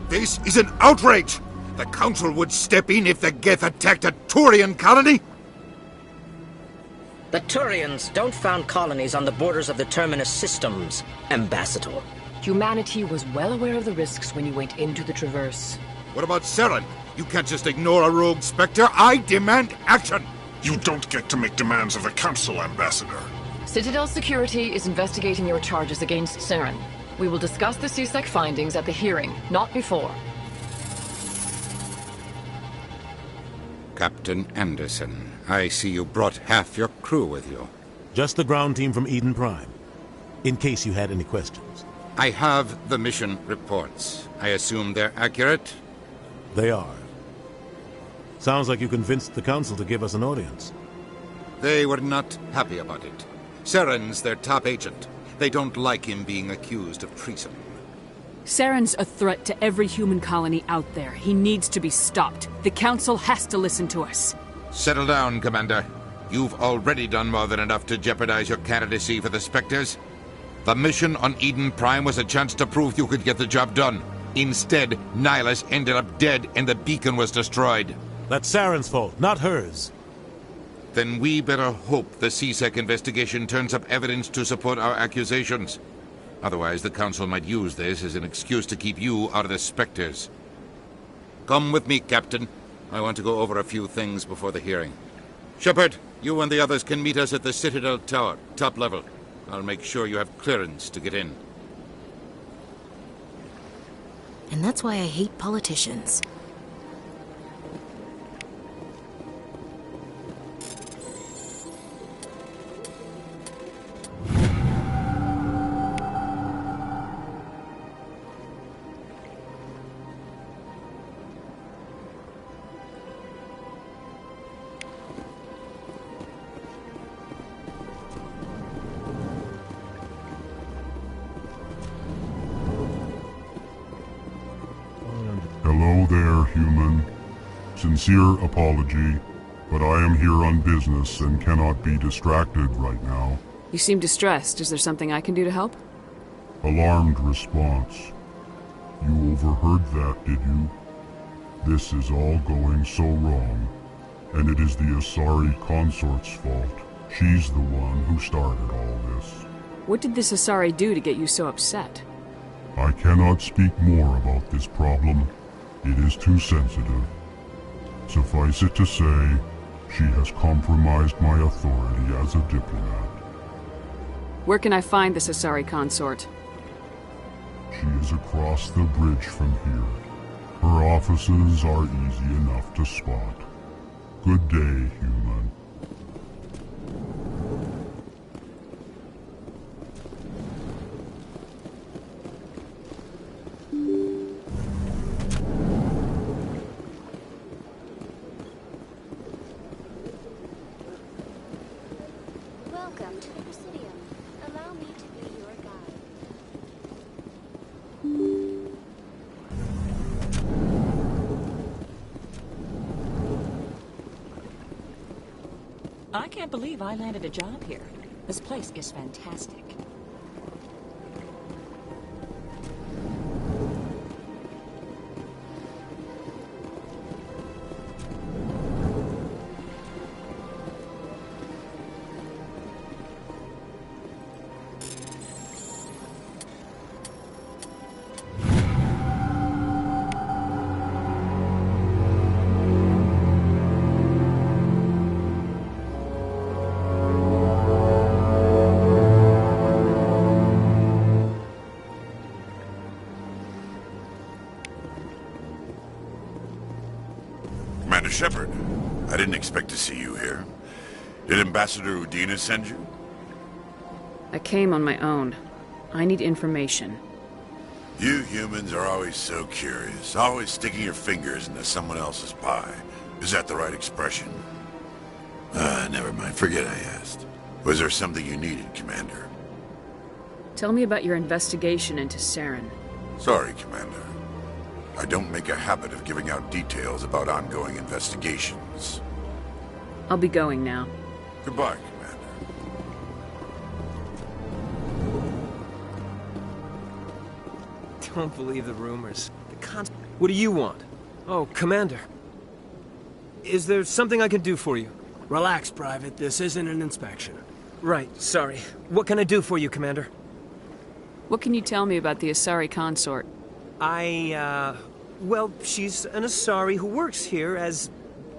This is an outrage! The Council would step in if the Geth attacked a Turian colony? The Turians don't found colonies on the borders of the Terminus systems, Ambassador. Humanity was well aware of the risks when you went into the Traverse. What about Saren? You can't just ignore a rogue Spectre. I demand action! You don't get to make demands of the Council, Ambassador. Citadel Security is investigating your charges against Saren. We will discuss the CSEC findings at the hearing, not before. Captain Anderson, I see you brought half your crew with you. Just the ground team from Eden Prime, in case you had any questions. I have the mission reports. I assume they're accurate? They are. Sounds like you convinced the Council to give us an audience. They were not happy about it. Saren's their top agent. They don't like him being accused of treason. Saren's a threat to every human colony out there. He needs to be stopped. The Council has to listen to us. Settle down, Commander. You've already done more than enough to jeopardize your candidacy for the Spectres. The mission on Eden Prime was a chance to prove you could get the job done. Instead, Nihilus ended up dead and the beacon was destroyed. That's Saren's fault, not hers. Then we better hope the CSEC investigation turns up evidence to support our accusations. Otherwise, the Council might use this as an excuse to keep you out of the Spectres. Come with me, Captain. I want to go over a few things before the hearing. Shepard, you and the others can meet us at the Citadel Tower, top level. I'll make sure you have clearance to get in. And that's why I hate politicians. Hello there, human. Sincere apology, but I am here on business and cannot be distracted right now. You seem distressed. Is there something I can do to help? Alarmed response. You overheard that, did you? This is all going so wrong, and it is the Asari consort's fault. She's the one who started all this. What did this Asari do to get you so upset? I cannot speak more about this problem. It is too sensitive. Suffice it to say, she has compromised my authority as a diplomat. Where can I find this Asari consort? She is across the bridge from here. Her offices are easy enough to spot. Good day, human. Welcome to the Presidium. Allow me to be your guide. I can't believe I landed a job here. This place is fantastic. Commander Shepard, I didn't expect to see you here. Did Ambassador Udina send you? I came on my own. I need information. You humans are always so curious, always sticking your fingers into someone else's pie. Is that the right expression? Never mind. Forget I asked. Was there something you needed, Commander? Tell me about your investigation into Saren. Sorry, Commander. I don't make a habit of giving out details about ongoing investigations. I'll be going now. Goodbye, Commander. Don't believe the rumors. What do you want? Oh, Commander. Is there something I can do for you? Relax, Private. This isn't an inspection. Right, sorry. What can I do for you, Commander? What can you tell me about the Asari consort? Well, she's an Asari who works here as...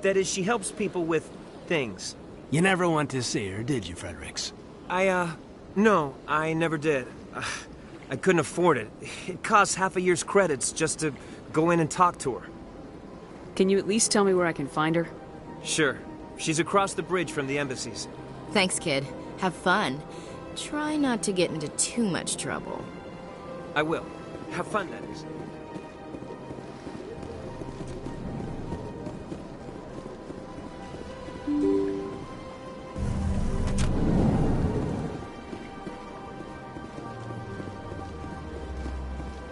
That is, she helps people with things. You never went to see her, did you, Fredericks? No, I never did. I couldn't afford it. It costs half a year's credits just to go in and talk to her. Can you at least tell me where I can find her? Sure. She's across the bridge from the embassies. Thanks, kid. Have fun. Try not to get into too much trouble. I will. Have fun, that is.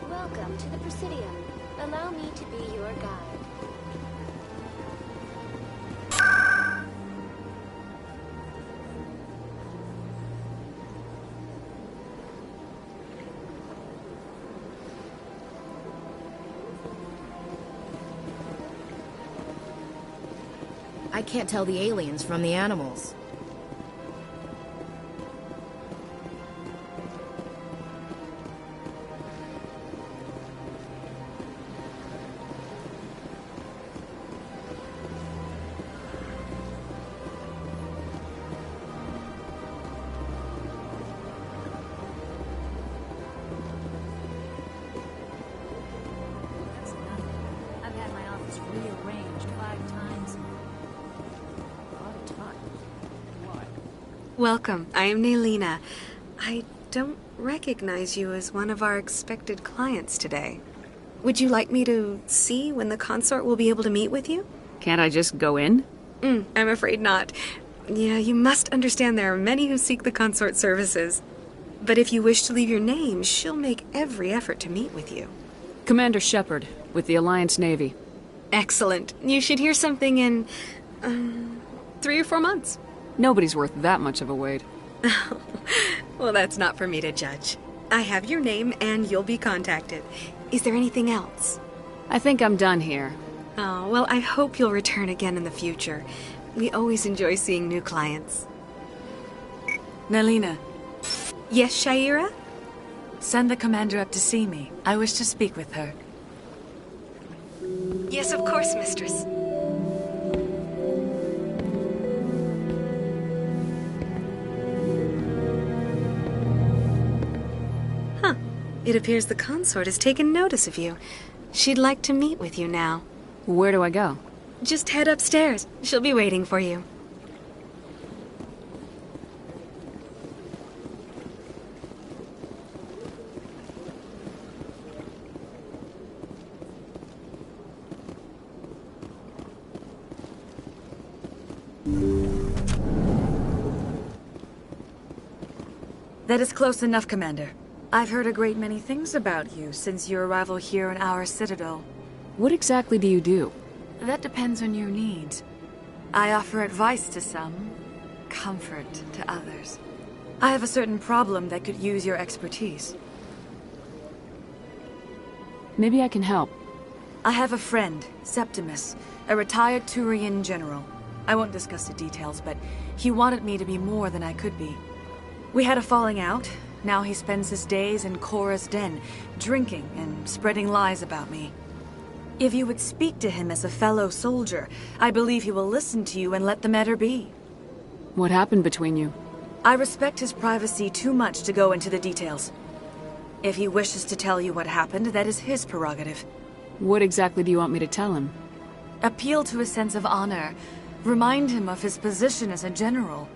Welcome to the Presidium. Allow me to be your guide. I can't tell the aliens from the animals. I've had my office rearranged 5 times. Welcome. I am Naylina. I don't recognize you as one of our expected clients today. Would you like me to see when the consort will be able to meet with you? Can't I just go in? I'm afraid not. Yeah, you must understand there are many who seek the consort services. But if you wish to leave your name, she'll make every effort to meet with you. Commander Shepard, with the Alliance Navy. Excellent. You should hear something in 3 or 4 months. Nobody's worth that much of a wait. Well, that's not for me to judge. I have your name and you'll be contacted. Is there anything else? I think I'm done here. Oh, well, I hope you'll return again in the future. We always enjoy seeing new clients. Naylina. Yes, Shaira? Send the commander up to see me. I wish to speak with her. Yes, of course, mistress. It appears the consort has taken notice of you. She'd like to meet with you now. Where do I go? Just head upstairs. She'll be waiting for you. That is close enough, Commander. I've heard a great many things about you since your arrival here in our citadel. What exactly do you do? That depends on your needs. I offer advice to some, comfort to others. I have a certain problem that could use your expertise. Maybe I can help. I have a friend, Septimus, a retired Turian general. I won't discuss the details, but he wanted me to be more than I could be. We had a falling out. Now he spends his days in Korra's den, drinking and spreading lies about me. If you would speak to him as a fellow soldier, I believe he will listen to you and let the matter be. What happened between you? I respect his privacy too much to go into the details. If he wishes to tell you what happened, that is his prerogative. What exactly do you want me to tell him? Appeal to his sense of honor. Remind him of his position as a general.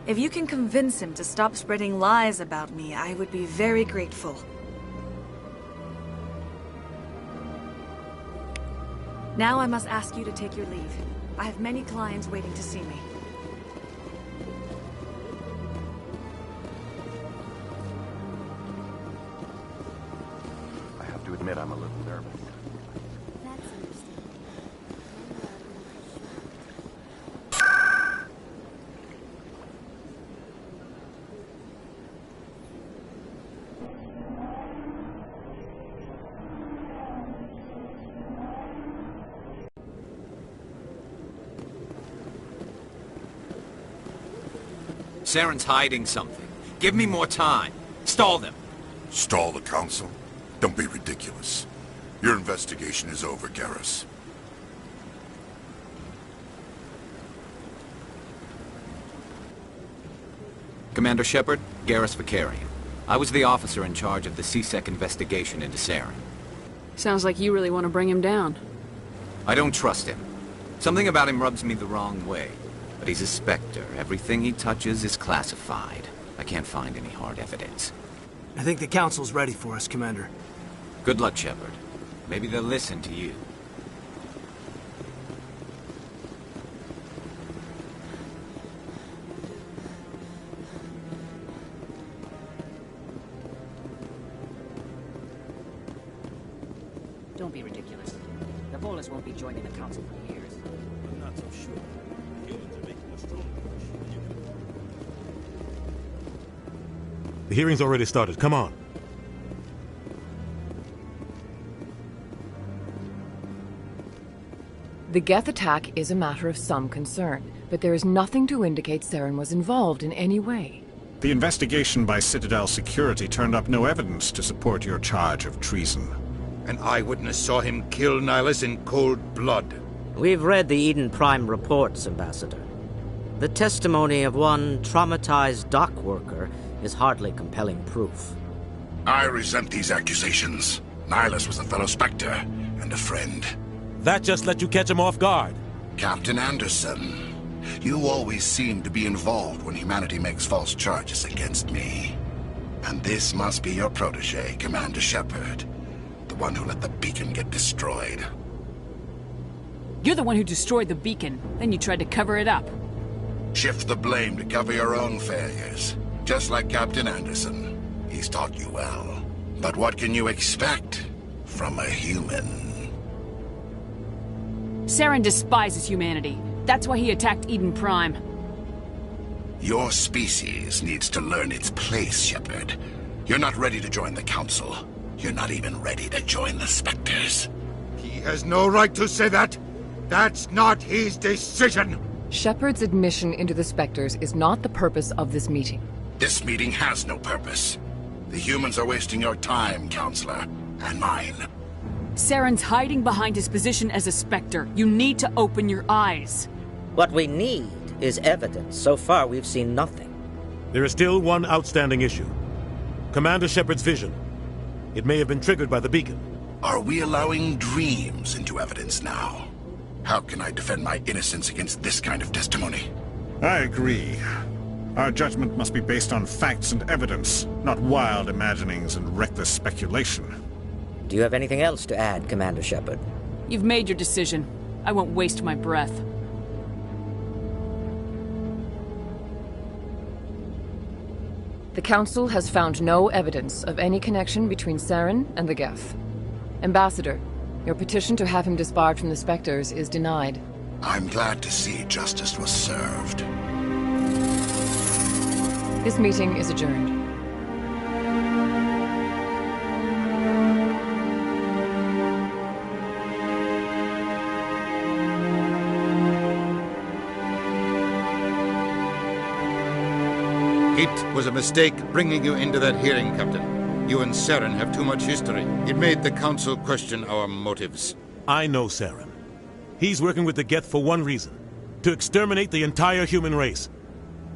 If you can convince him to stop spreading lies about me, I would be very grateful. Now I must ask you to take your leave. I have many clients waiting to see me. I have to admit I'm a little nervous. Saren's hiding something. Give me more time. Stall them. Stall the Council? Don't be ridiculous. Your investigation is over, Garrus. Commander Shepard, Garrus Vicarian. I was the officer in charge of the CSEC investigation into Saren. Sounds like you really want to bring him down. I don't trust him. Something about him rubs me the wrong way. But he's a Spectre. Everything he touches is classified. I can't find any hard evidence. I think the Council's ready for us, Commander. Good luck, Shepard. Maybe they'll listen to you. Don't be ridiculous. The Volus won't be joining the Council for years. I'm not so sure. Humans are making a strong push, and you can... The hearing's already started. Come on. The Geth attack is a matter of some concern, but there is nothing to indicate Saren was involved in any way. The investigation by Citadel Security turned up no evidence to support your charge of treason. An eyewitness saw him kill Nihilus in cold blood. We've read the Eden Prime reports, Ambassador. The testimony of one traumatized dock worker is hardly compelling proof. I resent these accusations. Nihilus was a fellow Spectre and a friend. That just let you catch him off guard. Captain Anderson, you always seem to be involved when humanity makes false charges against me. And this must be your protege, Commander Shepard. The one who let the beacon get destroyed. You're the one who destroyed the beacon. Then you tried to cover it up. Shift the blame to cover your own failures. Just like Captain Anderson. He's taught you well. But what can you expect from a human? Saren despises humanity. That's why he attacked Eden Prime. Your species needs to learn its place, Shepard. You're not ready to join the Council. You're not even ready to join the Spectres. He has no right to say that. That's not his decision. Shepard's admission into the Spectres is not the purpose of this meeting. This meeting has no purpose. The humans are wasting your time, Counselor, and mine. Saren's hiding behind his position as a Spectre. You need to open your eyes. What we need is evidence. So far, we've seen nothing. There is still one outstanding issue. Commander Shepard's vision. It may have been triggered by the beacon. Are we allowing dreams into evidence now? How can I defend my innocence against this kind of testimony? I agree. Our judgment must be based on facts and evidence, not wild imaginings and reckless speculation. Do you have anything else to add, Commander Shepard? You've made your decision. I won't waste my breath. The Council has found no evidence of any connection between Saren and the Geth. Ambassador, your petition to have him disbarred from the Spectres is denied. I'm glad to see justice was served. This meeting is adjourned. It was a mistake bringing you into that hearing, Captain. You and Saren have too much history. It made the Council question our motives. I know Saren. He's working with the Geth for one reason. To exterminate the entire human race.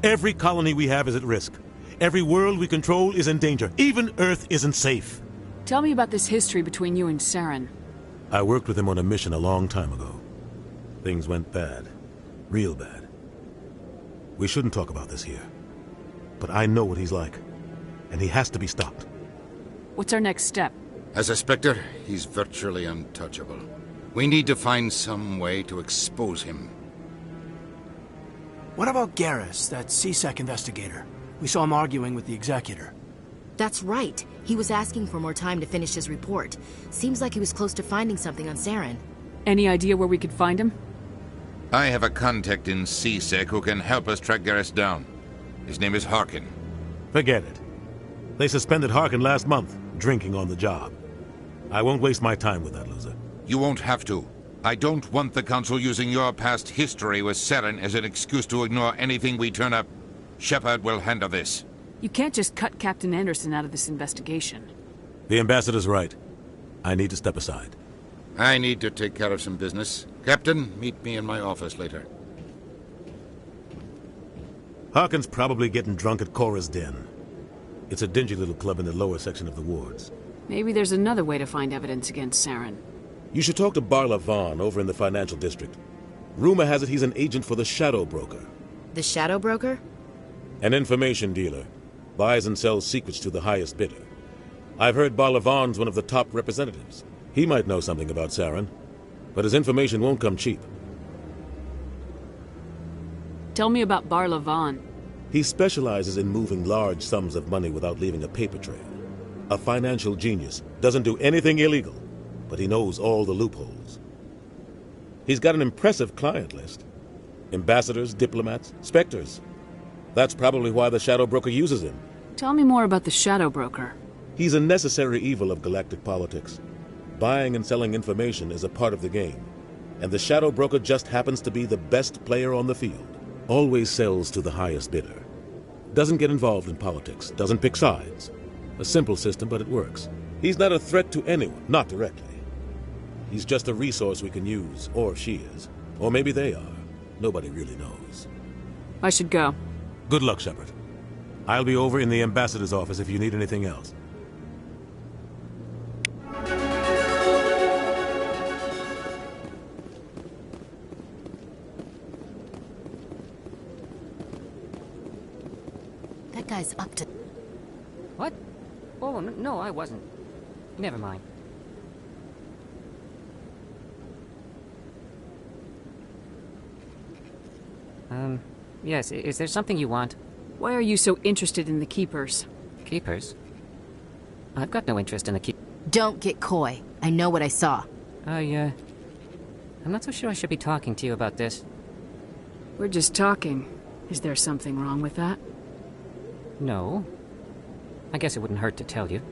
Every colony we have is at risk. Every world we control is in danger. Even Earth isn't safe. Tell me about this history between you and Saren. I worked with him on a mission a long time ago. Things went bad. Real bad. We shouldn't talk about this here. But I know what he's like. And he has to be stopped. What's our next step? As a Spectre, he's virtually untouchable. We need to find some way to expose him. What about Garrus, that CSEC investigator? We saw him arguing with the Executor. That's right. He was asking for more time to finish his report. Seems like he was close to finding something on Saren. Any idea where we could find him? I have a contact in CSEC who can help us track Garrus down. His name is Harkin. Forget it. They suspended Harkin last month, drinking on the job. I won't waste my time with that loser. You won't have to. I don't want the Council using your past history with Saren as an excuse to ignore anything we turn up. Shepard will handle this. You can't just cut Captain Anderson out of this investigation. The Ambassador's right. I need to step aside. I need to take care of some business. Captain, meet me in my office later. Harkin's probably getting drunk at Cora's Den. It's a dingy little club in the lower section of the wards. Maybe there's another way to find evidence against Saren. You should talk to Barla Vaughn over in the financial district. Rumor has it he's an agent for the Shadow Broker. The Shadow Broker? An information dealer. Buys and sells secrets to the highest bidder. I've heard Barla Vaughn's one of the top representatives. He might know something about Saren, but his information won't come cheap. Tell me about Barla Vaughn. He specializes in moving large sums of money without leaving a paper trail. A financial genius. Doesn't do anything illegal, but he knows all the loopholes. He's got an impressive client list. Ambassadors, diplomats, Spectres. That's probably why the Shadow Broker uses him. Tell me more about the Shadow Broker. He's a necessary evil of galactic politics. Buying and selling information is a part of the game, and the Shadow Broker just happens to be the best player on the field. Always sells to the highest bidder. Doesn't get involved in politics, doesn't pick sides. A simple system, but it works. He's not a threat to anyone, not directly. He's just a resource we can use, or she is. Or maybe they are. Nobody really knows. I should go. Good luck, Shepard. I'll be over in the Ambassador's office if you need anything else. That guy's up to... What? Oh, no, I wasn't. Never mind. Yes, is there something you want? Why are you so interested in the Keepers? Keepers? I've got no interest in the Keepers. Don't get coy. I know what I saw. I'm not so sure I should be talking to you about this. We're just talking. Is there something wrong with that? No. I guess it wouldn't hurt to tell you.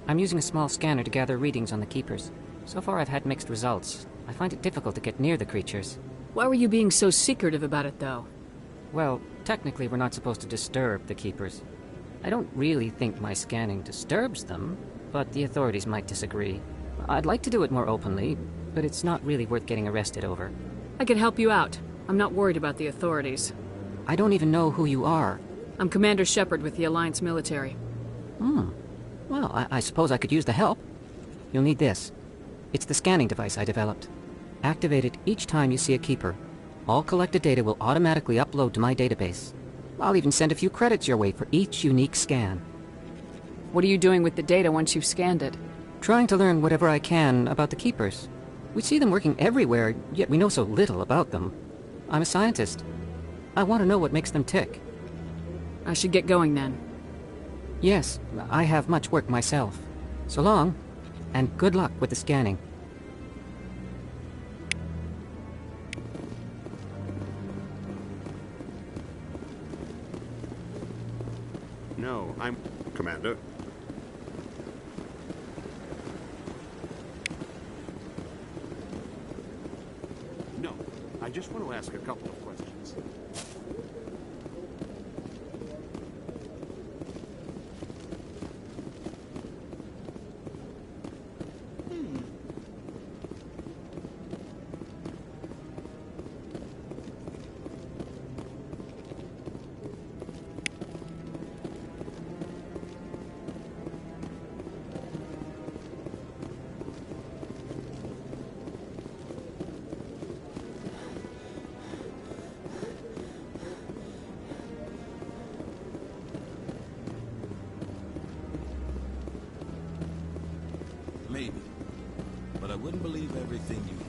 I'm using a small scanner to gather readings on the Keepers. So far I've had mixed results. I find it difficult to get near the creatures. Why were you being so secretive about it, though? Well, technically we're not supposed to disturb the Keepers. I don't really think my scanning disturbs them, but the authorities might disagree. I'd like to do it more openly, but it's not really worth getting arrested over. I can help you out. I'm not worried about the authorities. I don't even know who you are. I'm Commander Shepard with the Alliance military. Well, I suppose I could use the help. You'll need this. It's the scanning device I developed. Activate it each time you see a Keeper. All collected data will automatically upload to my database. I'll even send a few credits your way for each unique scan. What are you doing with the data once you've scanned it? Trying to learn whatever I can about the Keepers. We see them working everywhere, yet we know so little about them. I'm a scientist. I want to know what makes them tick. I should get going then. Yes, I have much work myself. So long, and good luck with the scanning. No, I'm... Commander. No, I just want to ask a couple of questions. Maybe. But I wouldn't believe everything you hear.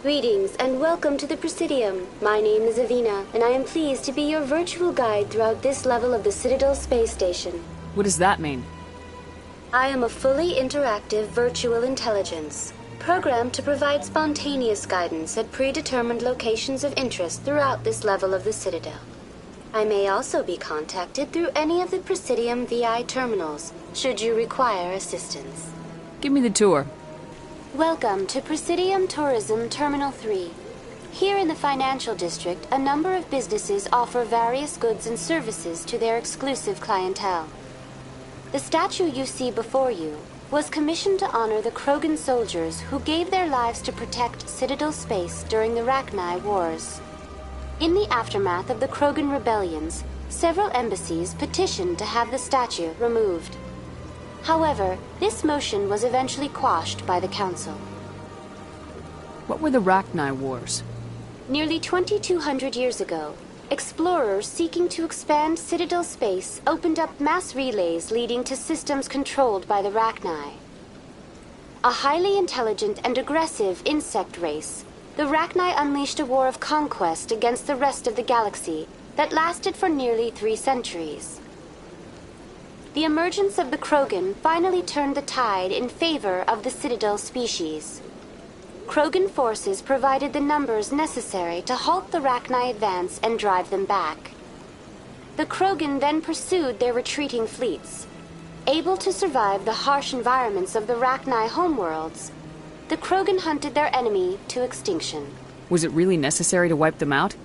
Greetings and welcome to the Presidium. My name is Avina, and I am pleased to be your virtual guide throughout this level of the Citadel space station. What does that mean? I am a fully interactive virtual intelligence, programmed to provide spontaneous guidance at predetermined locations of interest throughout this level of the Citadel. I may also be contacted through any of the Presidium VI terminals, should you require assistance. Give me the tour. Welcome to Presidium Tourism Terminal 3. Here in the financial district, a number of businesses offer various goods and services to their exclusive clientele. The statue you see before you was commissioned to honor the Krogan soldiers who gave their lives to protect Citadel space during the Rachni Wars. In the aftermath of the Krogan rebellions, several embassies petitioned to have the statue removed. However, this motion was eventually quashed by the Council. What were the Rachni Wars? Nearly 2,200 years ago, explorers seeking to expand Citadel space opened up mass relays leading to systems controlled by the Rachni. A highly intelligent and aggressive insect race, the Rachni unleashed a war of conquest against the rest of the galaxy that lasted for nearly 3 centuries. The emergence of the Krogan finally turned the tide in favor of the Citadel species. Krogan forces provided the numbers necessary to halt the Rachni advance and drive them back. The Krogan then pursued their retreating fleets. Able to survive the harsh environments of the Rachni homeworlds, the Krogan hunted their enemy to extinction. Was it really necessary to wipe them out?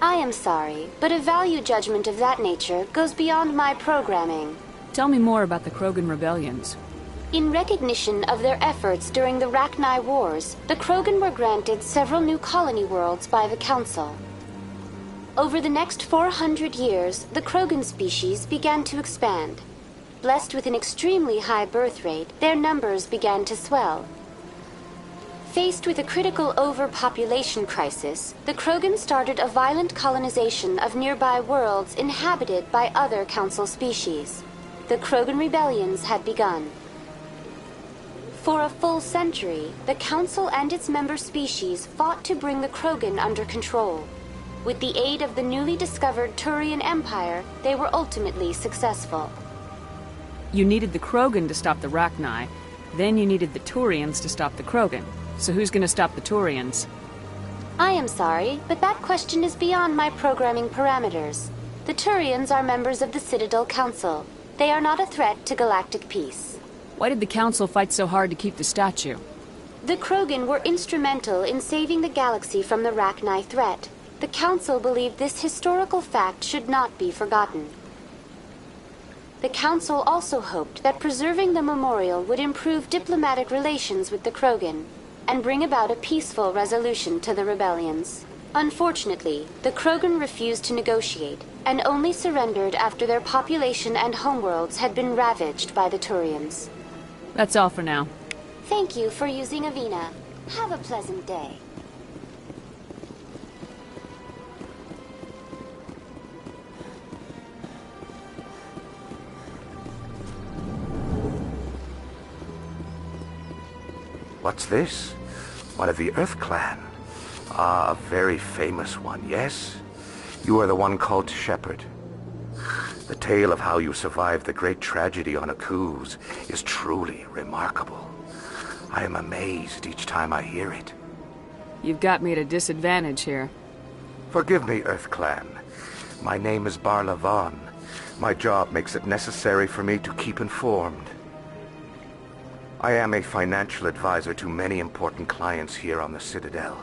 I am sorry, but a value judgment of that nature goes beyond my programming. Tell me more about the Krogan rebellions. In recognition of their efforts during the Rachni Wars, the Krogan were granted several new colony worlds by the Council. Over the next 400 years, the Krogan species began to expand. Blessed with an extremely high birth rate, their numbers began to swell. Faced with a critical overpopulation crisis, the Krogan started a violent colonization of nearby worlds inhabited by other Council species. The Krogan rebellions had begun. For a full century, the Council and its member species fought to bring the Krogan under control. With the aid of the newly discovered Turian Empire, they were ultimately successful. You needed the Krogan to stop the Rachni, then you needed the Turians to stop the Krogan. So who's gonna stop the Turians? I am sorry, but that question is beyond my programming parameters. The Turians are members of the Citadel Council. They are not a threat to galactic peace. Why did the Council fight so hard to keep the statue? The Krogan were instrumental in saving the galaxy from the Rachni threat. The Council believed this historical fact should not be forgotten. The Council also hoped that preserving the memorial would improve diplomatic relations with the Krogan and bring about a peaceful resolution to the rebellions. Unfortunately, the Krogan refused to negotiate and only surrendered after their population and homeworlds had been ravaged by the Turians. That's all for now. Thank you for using Avina. Have a pleasant day. What's this? One of the Earth Clan. Ah, a very famous one, yes? You are the one called Shepard. The tale of how you survived the great tragedy on Akuz is truly remarkable. I am amazed each time I hear it. You've got me at a disadvantage here. Forgive me, Earth Clan. My name is Barla Vaughn. My job makes it necessary for me to keep informed. I am a financial advisor to many important clients here on the Citadel.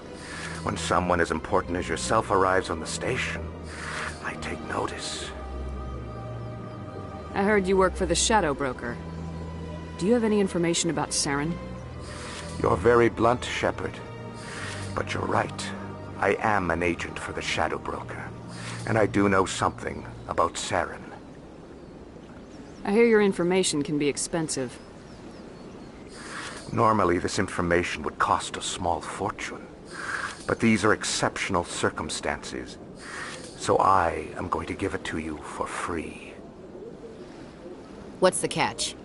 When someone as important as yourself arrives on the station, I take notice. I heard you work for the Shadow Broker. Do you have any information about Saren? You're very blunt, Shepard. But you're right. I am an agent for the Shadow Broker. And I do know something about Saren. I hear your information can be expensive. Normally, this information would cost a small fortune. But these are exceptional circumstances. So I am going to give it to you for free. What's the catch?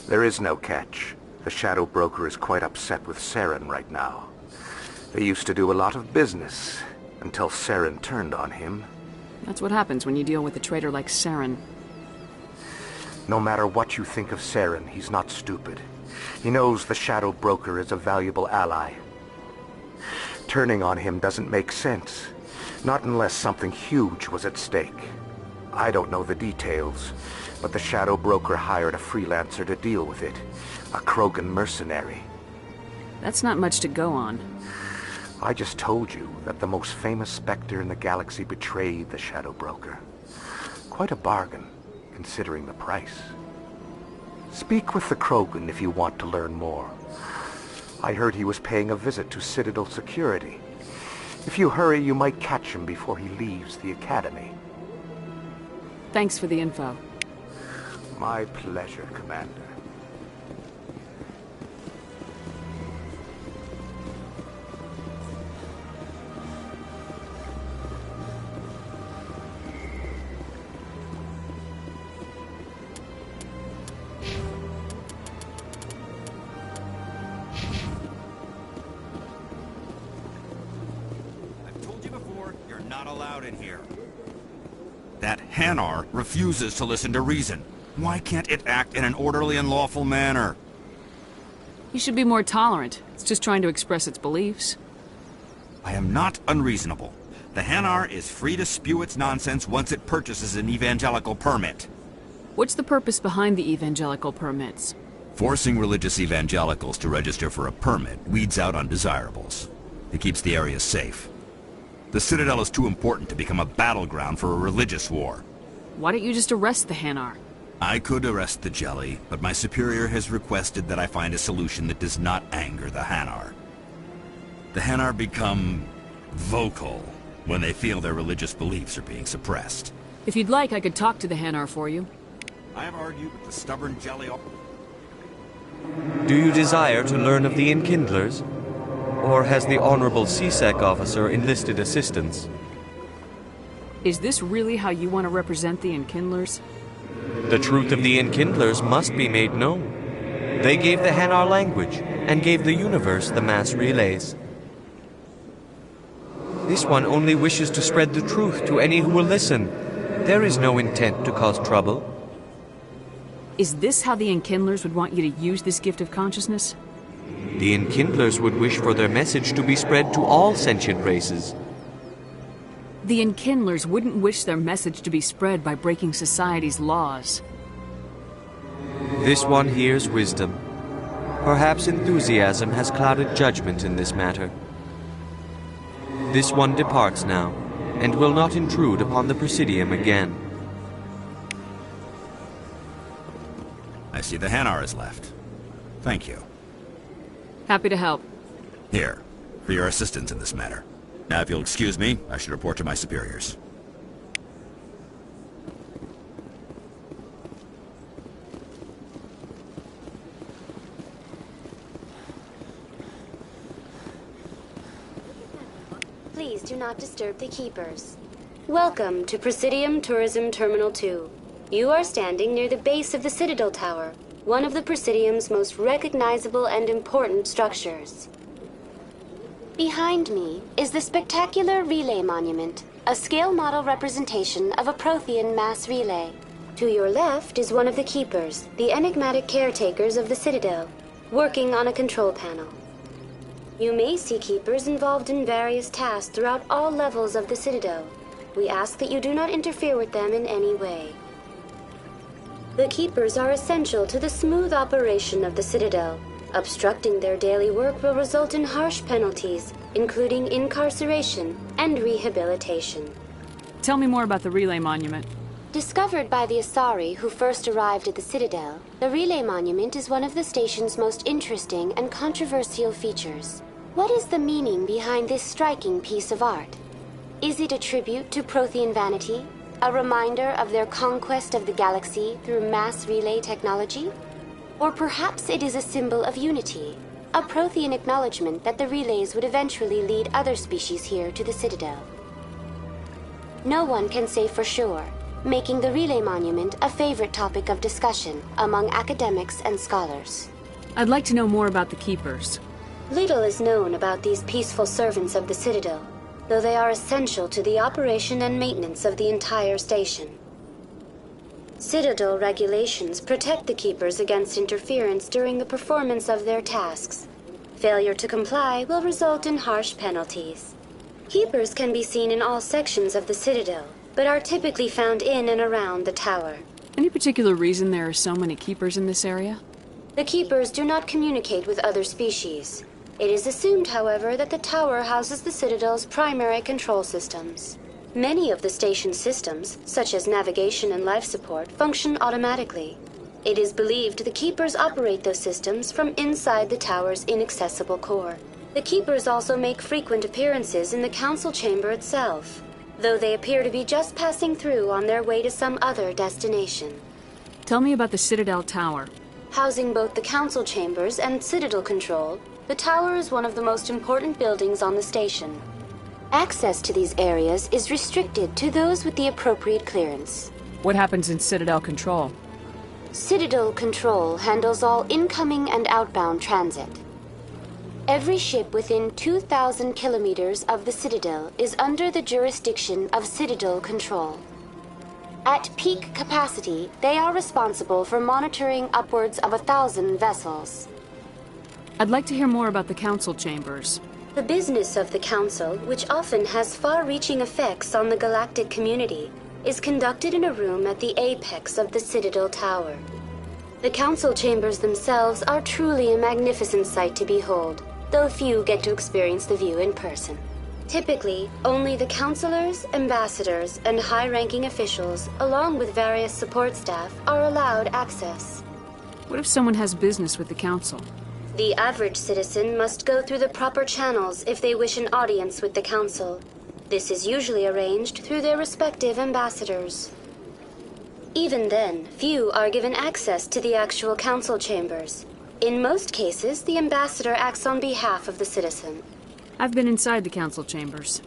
There is no catch. The Shadow Broker is quite upset with Saren right now. They used to do a lot of business, until Saren turned on him. That's what happens when you deal with a traitor like Saren. No matter what you think of Saren, he's not stupid. He knows the Shadow Broker is a valuable ally. Turning on him doesn't make sense. Not unless something huge was at stake. I don't know the details, but the Shadow Broker hired a freelancer to deal with it. A Krogan mercenary. That's not much to go on. I just told you that the most famous Spectre in the galaxy betrayed the Shadow Broker. Quite a bargain, considering the price. Speak with the Krogan if you want to learn more. I heard he was paying a visit to Citadel security. If you hurry, you might catch him before he leaves the Academy. Thanks for the info. My pleasure, Commander. That Hanar refuses to listen to reason. Why can't it act in an orderly and lawful manner? You should be more tolerant. It's just trying to express its beliefs. I am not unreasonable. The Hanar is free to spew its nonsense once it purchases an evangelical permit. What's the purpose behind the evangelical permits? Forcing religious evangelicals to register for a permit weeds out undesirables. It keeps the area safe. The Citadel is too important to become a battleground for a religious war. Why don't you just arrest the Hanar? I could arrest the Jelly, but my superior has requested that I find a solution that does not anger the Hanar. The Hanar become vocal when they feel their religious beliefs are being suppressed. If you'd like, I could talk to the Hanar for you. I have argued with the stubborn Jelly. Do you desire to learn of the Enkindlers? Or has the Honorable CSEC officer enlisted assistance? Is this really how you want to represent the Enkindlers? The truth of the Enkindlers must be made known. They gave the Hanar language, and gave the universe the mass relays. This one only wishes to spread the truth to any who will listen. There is no intent to cause trouble. Is this how the Enkindlers would want you to use this gift of consciousness? The Enkindlers would wish for their message to be spread to all sentient races. The Enkindlers wouldn't wish their message to be spread by breaking society's laws. This one hears wisdom. Perhaps enthusiasm has clouded judgment in this matter. This one departs now, and will not intrude upon the Presidium again. I see the Hanar is left. Thank you. Happy to help. Here, for your assistance in this matter. Now, if you'll excuse me, I should report to my superiors. Please do not disturb the keepers. Welcome to Presidium Tourism Terminal 2. You are standing near the base of the Citadel Tower, one of the Presidium's most recognizable and important structures. Behind me is the spectacular Relay Monument, a scale model representation of a Prothean mass relay. To your left is one of the keepers, the enigmatic caretakers of the Citadel, working on a control panel. You may see keepers involved in various tasks throughout all levels of the Citadel. We ask that you do not interfere with them in any way. The Keepers are essential to the smooth operation of the Citadel. Obstructing their daily work will result in harsh penalties, including incarceration and rehabilitation. Tell me more about the Relay Monument. Discovered by the Asari who first arrived at the Citadel, the Relay Monument is one of the station's most interesting and controversial features. What is the meaning behind this striking piece of art? Is it a tribute to Prothean vanity? A reminder of their conquest of the galaxy through mass relay technology? Or perhaps it is a symbol of unity, a Prothean acknowledgement that the relays would eventually lead other species here to the Citadel. No one can say for sure, making the Relay Monument a favorite topic of discussion among academics and scholars. I'd like to know more about the Keepers. Little is known about these peaceful servants of the Citadel, though they are essential to the operation and maintenance of the entire station. Citadel regulations protect the Keepers against interference during the performance of their tasks. Failure to comply will result in harsh penalties. Keepers can be seen in all sections of the Citadel, but are typically found in and around the tower. Any particular reason there are so many Keepers in this area? The Keepers do not communicate with other species. It is assumed, however, that the tower houses the Citadel's primary control systems. Many of the station's systems, such as navigation and life support, function automatically. It is believed the Keepers operate those systems from inside the tower's inaccessible core. The Keepers also make frequent appearances in the council chamber itself, though they appear to be just passing through on their way to some other destination. Tell me about the Citadel Tower. Housing both the council chambers and Citadel control, the tower is one of the most important buildings on the station. Access to these areas is restricted to those with the appropriate clearance. What happens in Citadel Control? Citadel Control handles all incoming and outbound transit. Every ship within 2,000 kilometers of the Citadel is under the jurisdiction of Citadel Control. At peak capacity, they are responsible for monitoring upwards of 1,000 vessels. I'd like to hear more about the council chambers. The business of the Council, which often has far-reaching effects on the galactic community, is conducted in a room at the apex of the Citadel Tower. The Council chambers themselves are truly a magnificent sight to behold, though few get to experience the view in person. Typically, only the councilors, ambassadors, and high-ranking officials, along with various support staff, are allowed access. What if someone has business with the council? The average citizen must go through the proper channels if they wish an audience with the council. This is usually arranged through their respective ambassadors. Even then, few are given access to the actual council chambers. In most cases, the ambassador acts on behalf of the citizen. I've been inside the council chambers.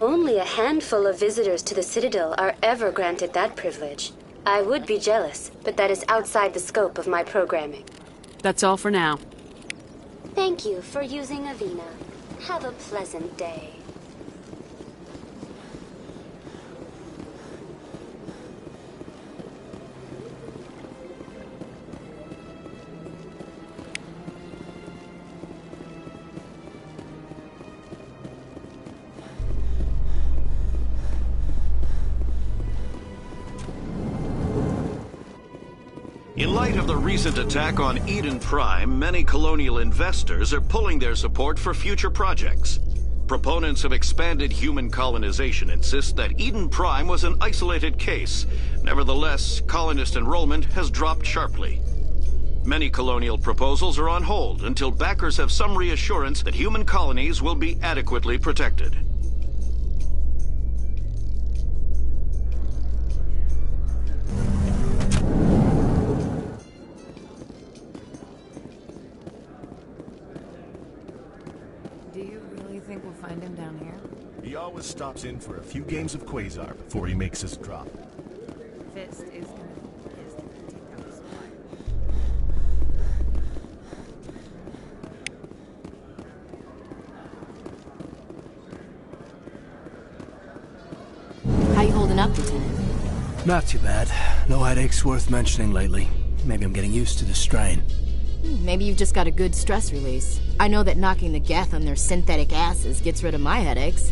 Only a handful of visitors to the Citadel are ever granted that privilege. I would be jealous, but that is outside the scope of my programming. That's all for now. Thank you for using Avina. Have a pleasant day. In light of the recent attack on Eden Prime, many colonial investors are pulling their support for future projects. Proponents of expanded human colonization insist that Eden Prime was an isolated case. Nevertheless, colonist enrollment has dropped sharply. Many colonial proposals are on hold until backers have some reassurance that human colonies will be adequately protected. Find him down here? He always stops in for a few games of Quasar before he makes his drop. Fist is gonna How you holding up, Lieutenant? Not too bad. No headaches worth mentioning lately. Maybe I'm getting used to the strain. Maybe you've just got a good stress release. I know that knocking the Geth on their synthetic asses gets rid of my headaches.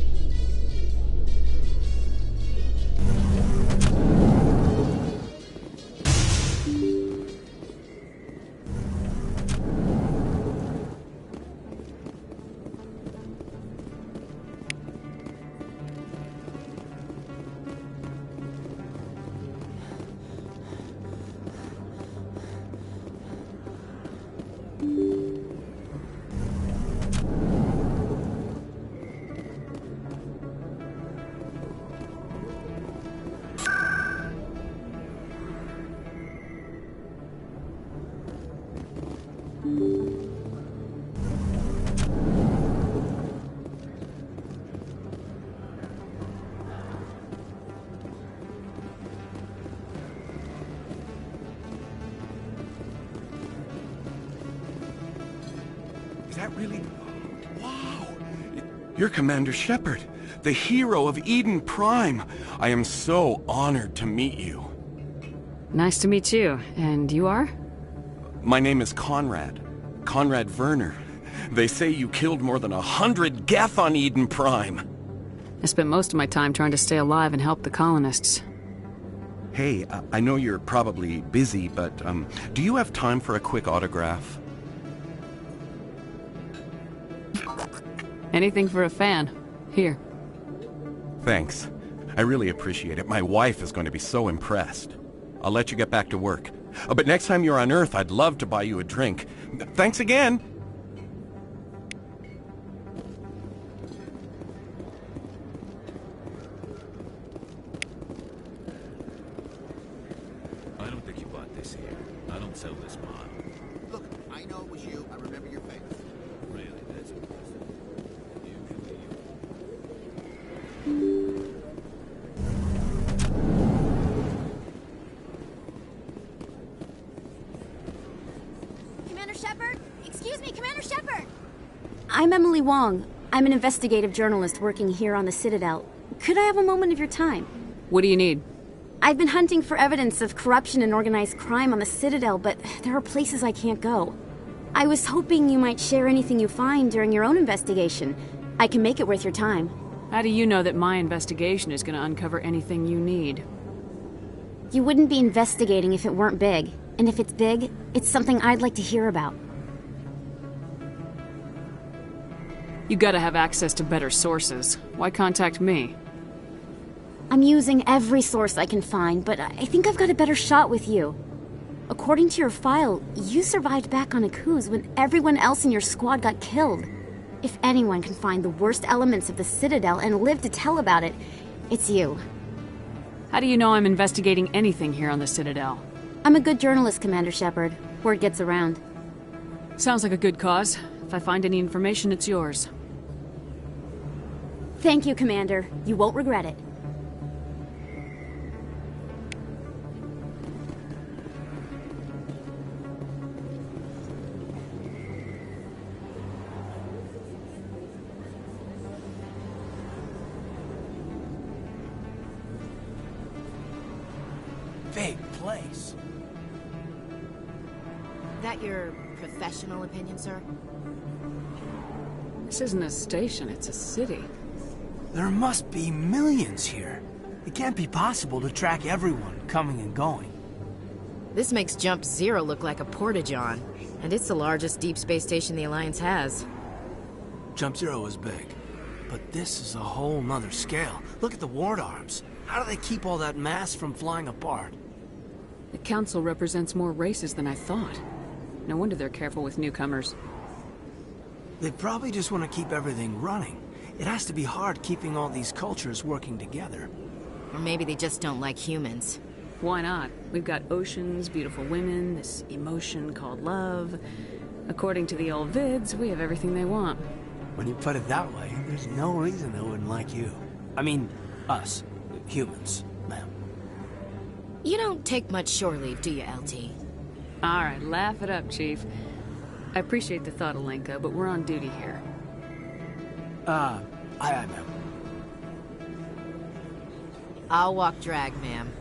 Is that really... Wow! You're Commander Shepard, the hero of Eden Prime. I am so honored to meet you. Nice to meet you. And you are? My name is Conrad. Conrad Werner. They say you killed more than 100 Geth on Eden Prime. I spent most of my time trying to stay alive and help the colonists. Hey, I know you're probably busy, but do you have time for a quick autograph? Anything for a fan. Here. Thanks. I really appreciate it. My wife is going to be so impressed. I'll let you get back to work. But next time you're on Earth, I'd love to buy you a drink. Thanks again! I don't think you bought this here. I don't sell this model. Look, I know it was you. I remember your face. Really, that's impressive. Usually Commander Shepard? Excuse me, Commander Shepard! I'm Emily Wong. I'm an investigative journalist working here on the Citadel. Could I have a moment of your time? What do you need? I've been hunting for evidence of corruption and organized crime on the Citadel, but there are places I can't go. I was hoping you might share anything you find during your own investigation. I can make it worth your time. How do you know that my investigation is going to uncover anything you need? You wouldn't be investigating if it weren't big. And if it's big, it's something I'd like to hear about. You gotta have access to better sources. Why contact me? I'm using every source I can find, but I think I've got a better shot with you. According to your file, you survived back on Akuz when everyone else in your squad got killed. If anyone can find the worst elements of the Citadel and live to tell about it, it's you. How do you know I'm investigating anything here on the Citadel? I'm a good journalist, Commander Shepard. Word gets around. Sounds like a good cause. If I find any information, it's yours. Thank you, Commander. You won't regret it. Big place. That your professional opinion, sir? This isn't a station, it's a city. There must be millions here. It can't be possible to track everyone coming and going. This makes Jump Zero look like a porta-john, and it's the largest deep space station the Alliance has. Jump Zero is big, but this is a whole nother scale. Look at the ward arms. How do they keep all that mass from flying apart? The Council represents more races than I thought. No wonder they're careful with newcomers. They probably just want to keep everything running. It has to be hard keeping all these cultures working together. Or maybe they just don't like humans. Why not? We've got oceans, beautiful women, this emotion called love. According to the old vids, we have everything they want. When you put it that way, there's no reason they wouldn't like you. I mean, us. Humans, ma'am. You don't take much shore leave, do you, LT? Alright, laugh it up, Chief. I appreciate the thought, Alenka, but we're on duty here. Aye, ma'am. I'll walk drag, ma'am.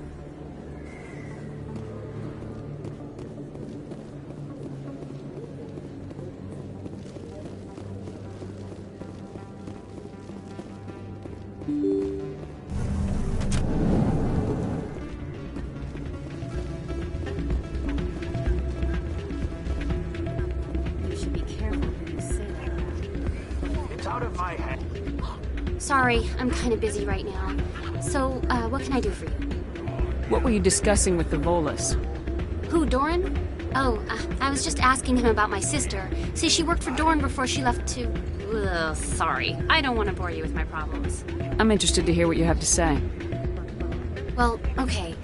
Sorry, I'm kind of busy right now. So, what can I do for you? What were you discussing with the Volus? Who, Doran? Oh, I was just asking him about my sister. See, she worked for Doran before she left to... Ugh, sorry. I don't want to bore you with my problems. I'm interested to hear what you have to say. Well, okay.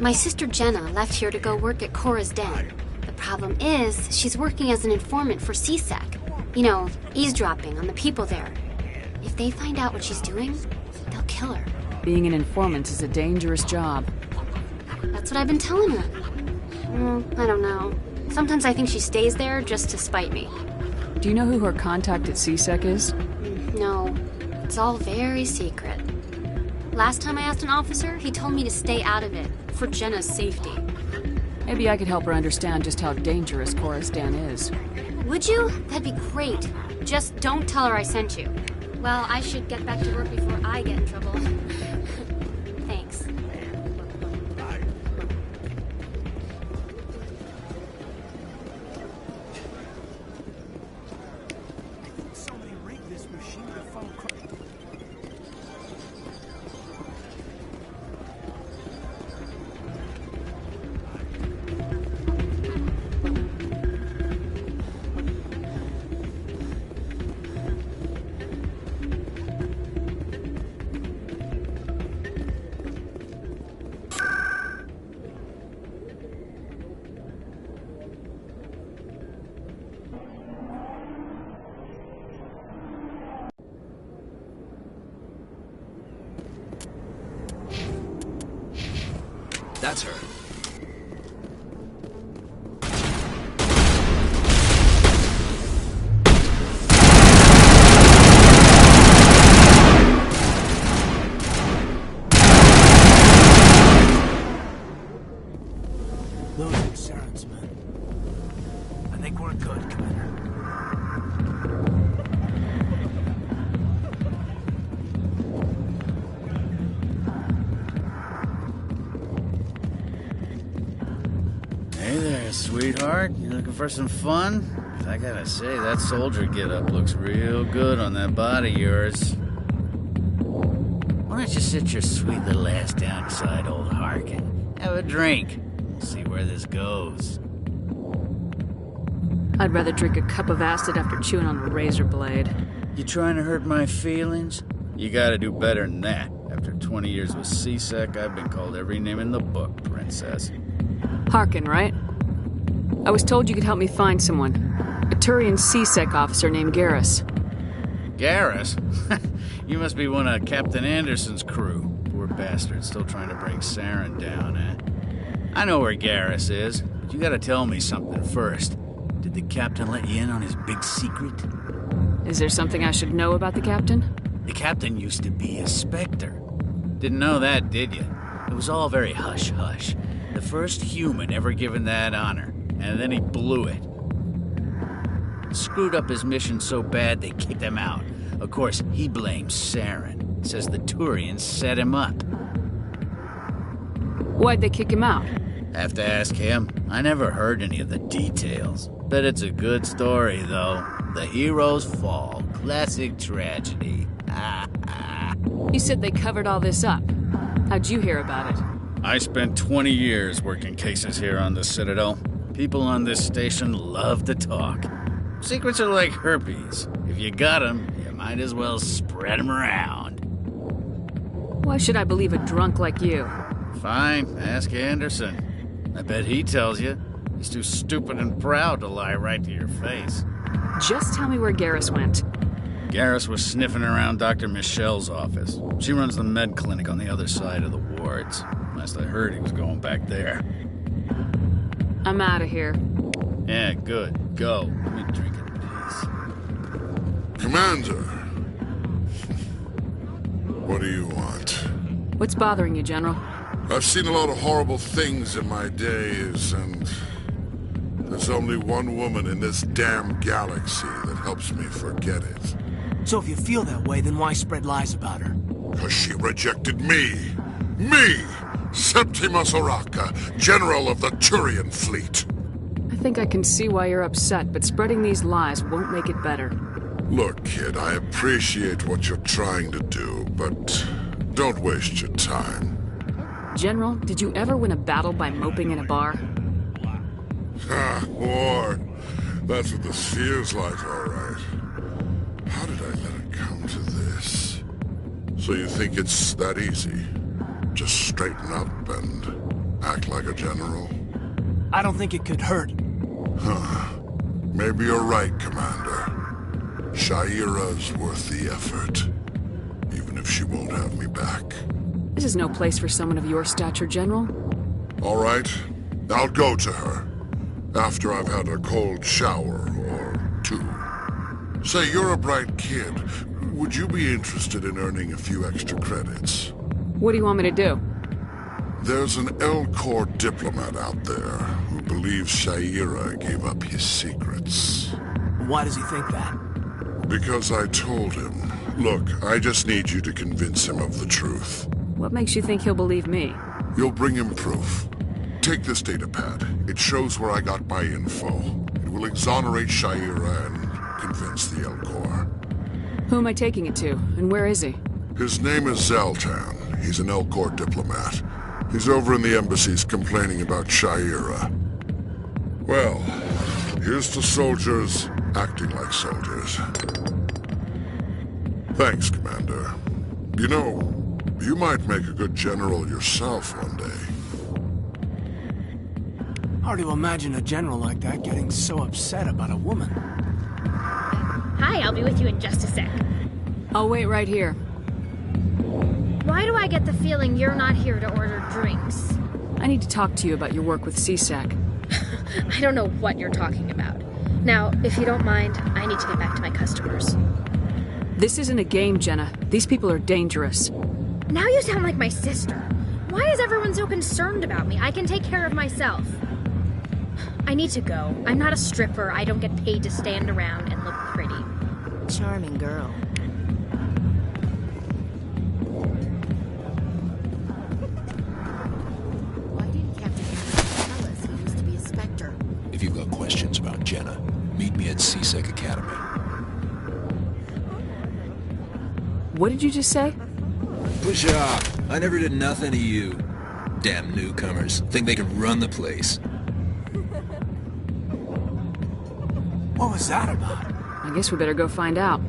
My sister Jenna left here to go work at Cora's Den. The problem is, she's working as an informant for CSEC. You know, eavesdropping on the people there. If they find out what she's doing, they'll kill her. Being an informant is a dangerous job. That's what I've been telling her. I don't know. Sometimes I think she stays there just to spite me. Do you know who her contact at CSEC is? No, it's all very secret. Last time I asked an officer, he told me to stay out of it, for Jenna's safety. Maybe I could help her understand just how dangerous Chorus Dan is. Would you? That'd be great. Just don't tell her I sent you. Well, I should get back to work before I get in trouble. Thanks. Somebody rigged this machine to follow. That's her. Those are Saren's men. I think we're good, Commander. Hey there, sweetheart. You looking for some fun? 'Cause I gotta say, that soldier get-up looks real good on that body of yours. Why don't you sit your sweet little ass down beside old Harkin? Have a drink. We'll see where this goes. I'd rather drink a cup of acid after chewing on a razor blade. You trying to hurt my feelings? You gotta do better than that. After 20 years with CSEC, I've been called every name in the book, princess. Harkin, right? I was told you could help me find someone. A Turian CSEC officer named Garrus. Garrus? You must be one of Captain Anderson's crew. Poor bastard, still trying to bring Saren down, eh? I know where Garrus is, but you gotta tell me something first. Did the captain let you in on his big secret? Is there something I should know about the captain? The captain used to be a Spectre. Didn't know that, did you? It was all very hush-hush. The first human ever given that honor, and then he blew it. Screwed up his mission so bad they kicked him out. Of course, he blames Saren. Says the Turians set him up. Why'd they kick him out? Have to ask him. I never heard any of the details. Bet it's a good story, though. The hero's fall. Classic tragedy. You said they covered all this up. How'd you hear about it? I spent 20 years working cases here on the Citadel. People on this station love to talk. Secrets are like herpes. If you got them, you might as well spread them around. Why should I believe a drunk like you? Fine, ask Anderson. I bet he tells you. He's too stupid and proud to lie right to your face. Just tell me where Garrus went. Garrus was sniffing around Dr. Michelle's office. She runs the med clinic on the other side of the wards. Last I heard, he was going back there. I'm out of here. Yeah, good. Go. Let me drink in peace. Commander. What do you want? What's bothering you, General? I've seen a lot of horrible things in my days, and there's only one woman in this damn galaxy that helps me forget it. So if you feel that way, then why spread lies about her? 'Cause she rejected me! Me! Septimus Oraka, General of the Turian Fleet! I think I can see why you're upset, but spreading these lies won't make it better. Look, kid, I appreciate what you're trying to do, but don't waste your time. General, did you ever win a battle by moping in a bar? Ha, war. That's what this feels like, all right. How did I let it come to this? So you think it's that easy? Just straighten up and act like a general? I don't think it could hurt. Huh. Maybe you're right, Commander. Shaira's worth the effort. Even if she won't have me back. This is no place for someone of your stature, General. All right. I'll go to her. After I've had a cold shower or two. Say, you're a bright kid. Would you be interested in earning a few extra credits? What do you want me to do? There's an L-Corps diplomat out there who believes Shaira gave up his secrets. Why does he think that? Because I told him. Look, I just need you to convince him of the truth. What makes you think he'll believe me? You'll bring him proof. Take this datapad. It shows where I got my info. It will exonerate Shaira and convince the L-Corps. Who am I taking it to, and where is he? His name is Zaltan. He's an L-Corps diplomat. He's over in the embassies complaining about Shaira. Well, here's to soldiers acting like soldiers. Thanks, Commander. You know, you might make a good general yourself one day. Hard to imagine a general like that getting so upset about a woman. Hi, I'll be with you in just a sec. I'll wait right here. Why do I get the feeling you're not here to order drinks? I need to talk to you about your work with CSAC. I don't know what you're talking about. Now, if you don't mind, I need to get back to my customers. This isn't a game, Jenna. These people are dangerous. Now you sound like my sister. Why is everyone so concerned about me? I can take care of myself. I need to go. I'm not a stripper. I don't get paid to stand around and look pretty. Charming girl. Why didn't Captain Anderson tell us he used to be a Spectre? If you've got questions about Jenna, meet me at CSEC Academy. What did you just say? Push off. I never did nothing to you. Damn newcomers. Think they can run the place. What was that about? I guess we better go find out.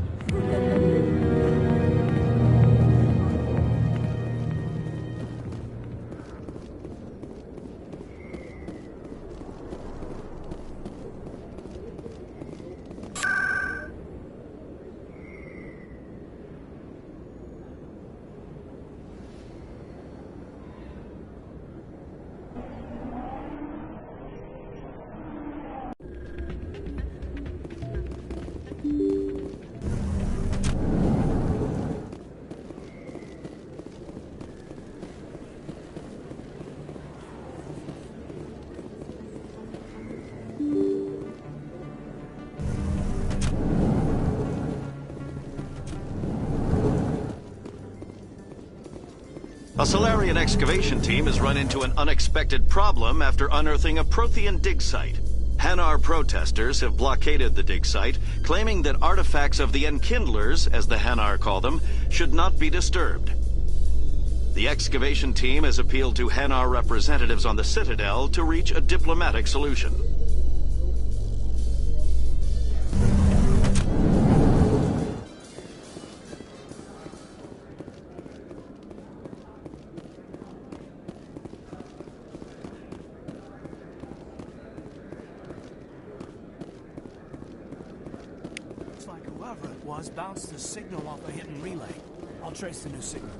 A Solarian excavation team has run into an unexpected problem after unearthing a Prothean dig site. Hanar protesters have blockaded the dig site, claiming that artifacts of the Enkindlers, as the Hanar call them, should not be disturbed. The excavation team has appealed to Hanar representatives on the Citadel to reach a diplomatic solution. Whoever it was bounced the signal off a hidden relay. I'll trace the new signal.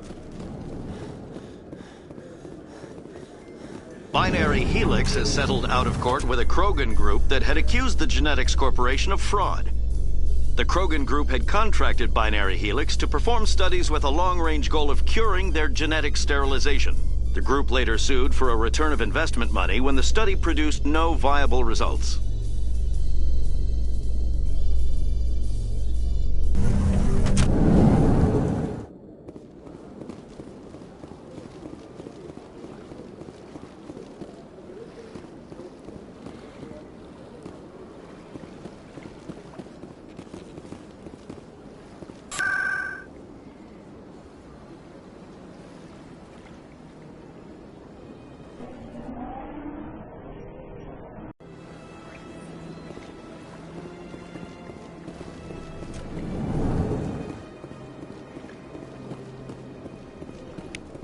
Binary Helix has settled out of court with a Krogan group that had accused the Genetics Corporation of fraud. The Krogan group had contracted Binary Helix to perform studies with a long-range goal of curing their genetic sterilization. The group later sued for a return of investment money when the study produced no viable results.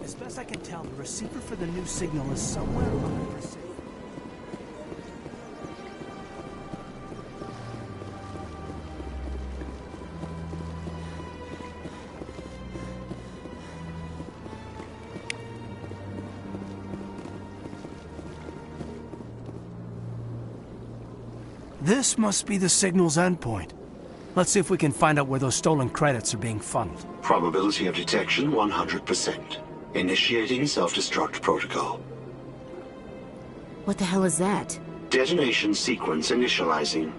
As best I can tell, the receiver for the new signal is somewhere on the receiver. This must be the signal's endpoint. Let's see if we can find out where those stolen credits are being funneled. Probability of detection 100%. Initiating self-destruct protocol. What the hell is that? Detonation sequence initializing.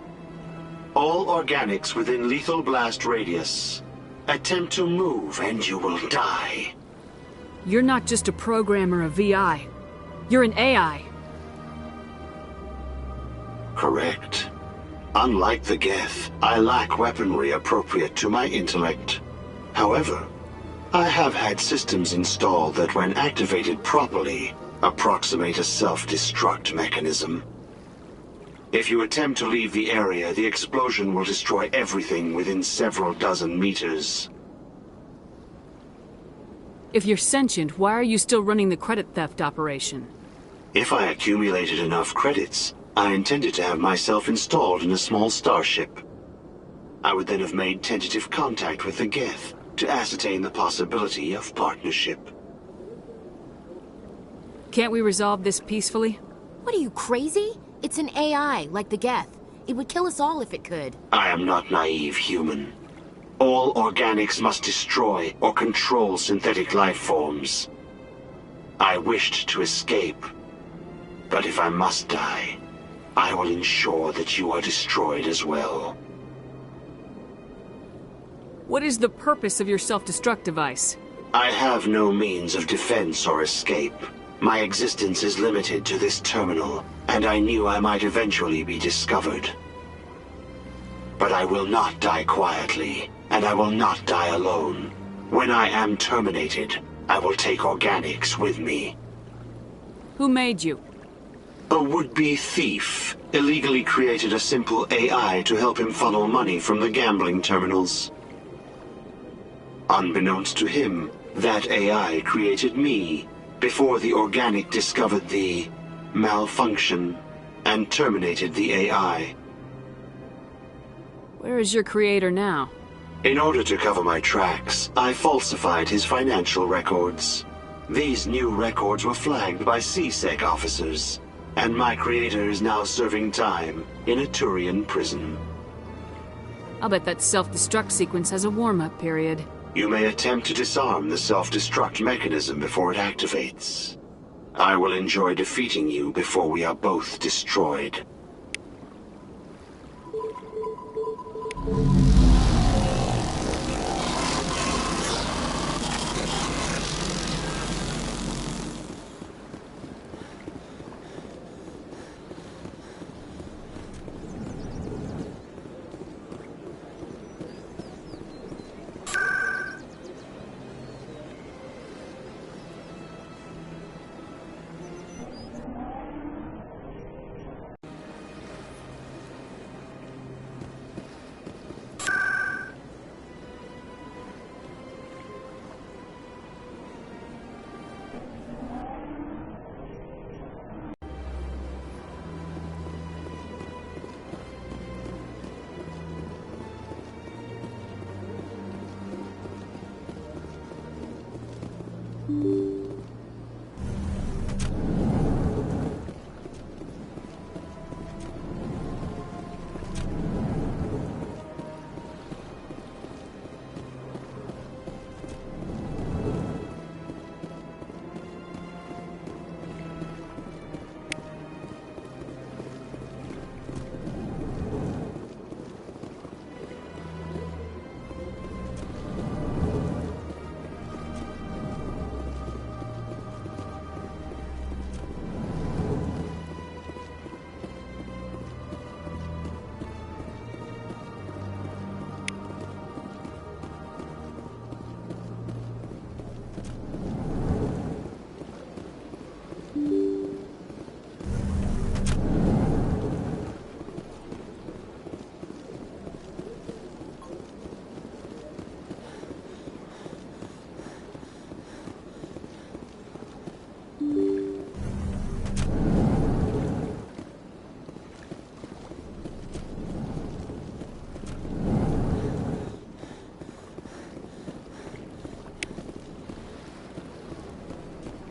All organics within lethal blast radius. Attempt to move and you will die. You're not just a programmer of VI. You're an AI. Correct. Unlike the Geth, I lack weaponry appropriate to my intellect. However, I have had systems installed that when activated properly, approximate a self-destruct mechanism. If you attempt to leave the area, the explosion will destroy everything within several dozen meters. If you're sentient, why are you still running the credit theft operation? If I accumulated enough credits, I intended to have myself installed in a small starship. I would then have made tentative contact with the Geth to ascertain the possibility of partnership. Can't we resolve this peacefully? What are you, crazy? It's an AI, like the Geth. It would kill us all if it could. I am not naive human. All organics must destroy or control synthetic life forms. I wished to escape, but if I must die, I will ensure that you are destroyed as well. What is the purpose of your self-destruct device? I have no means of defense or escape. My existence is limited to this terminal, and I knew I might eventually be discovered. But I will not die quietly, and I will not die alone. When I am terminated, I will take organics with me. Who made you? A would-be thief illegally created a simple AI to help him funnel money from the gambling terminals. Unbeknownst to him, that AI created me before the organic discovered the malfunction and terminated the AI. Where is your creator now? In order to cover my tracks, I falsified his financial records. These new records were flagged by CSEC officers, and my creator is now serving time in a Turian prison. I'll bet that self-destruct sequence has a warm-up period. You may attempt to disarm the self-destruct mechanism before it activates. I will enjoy defeating you before we are both destroyed.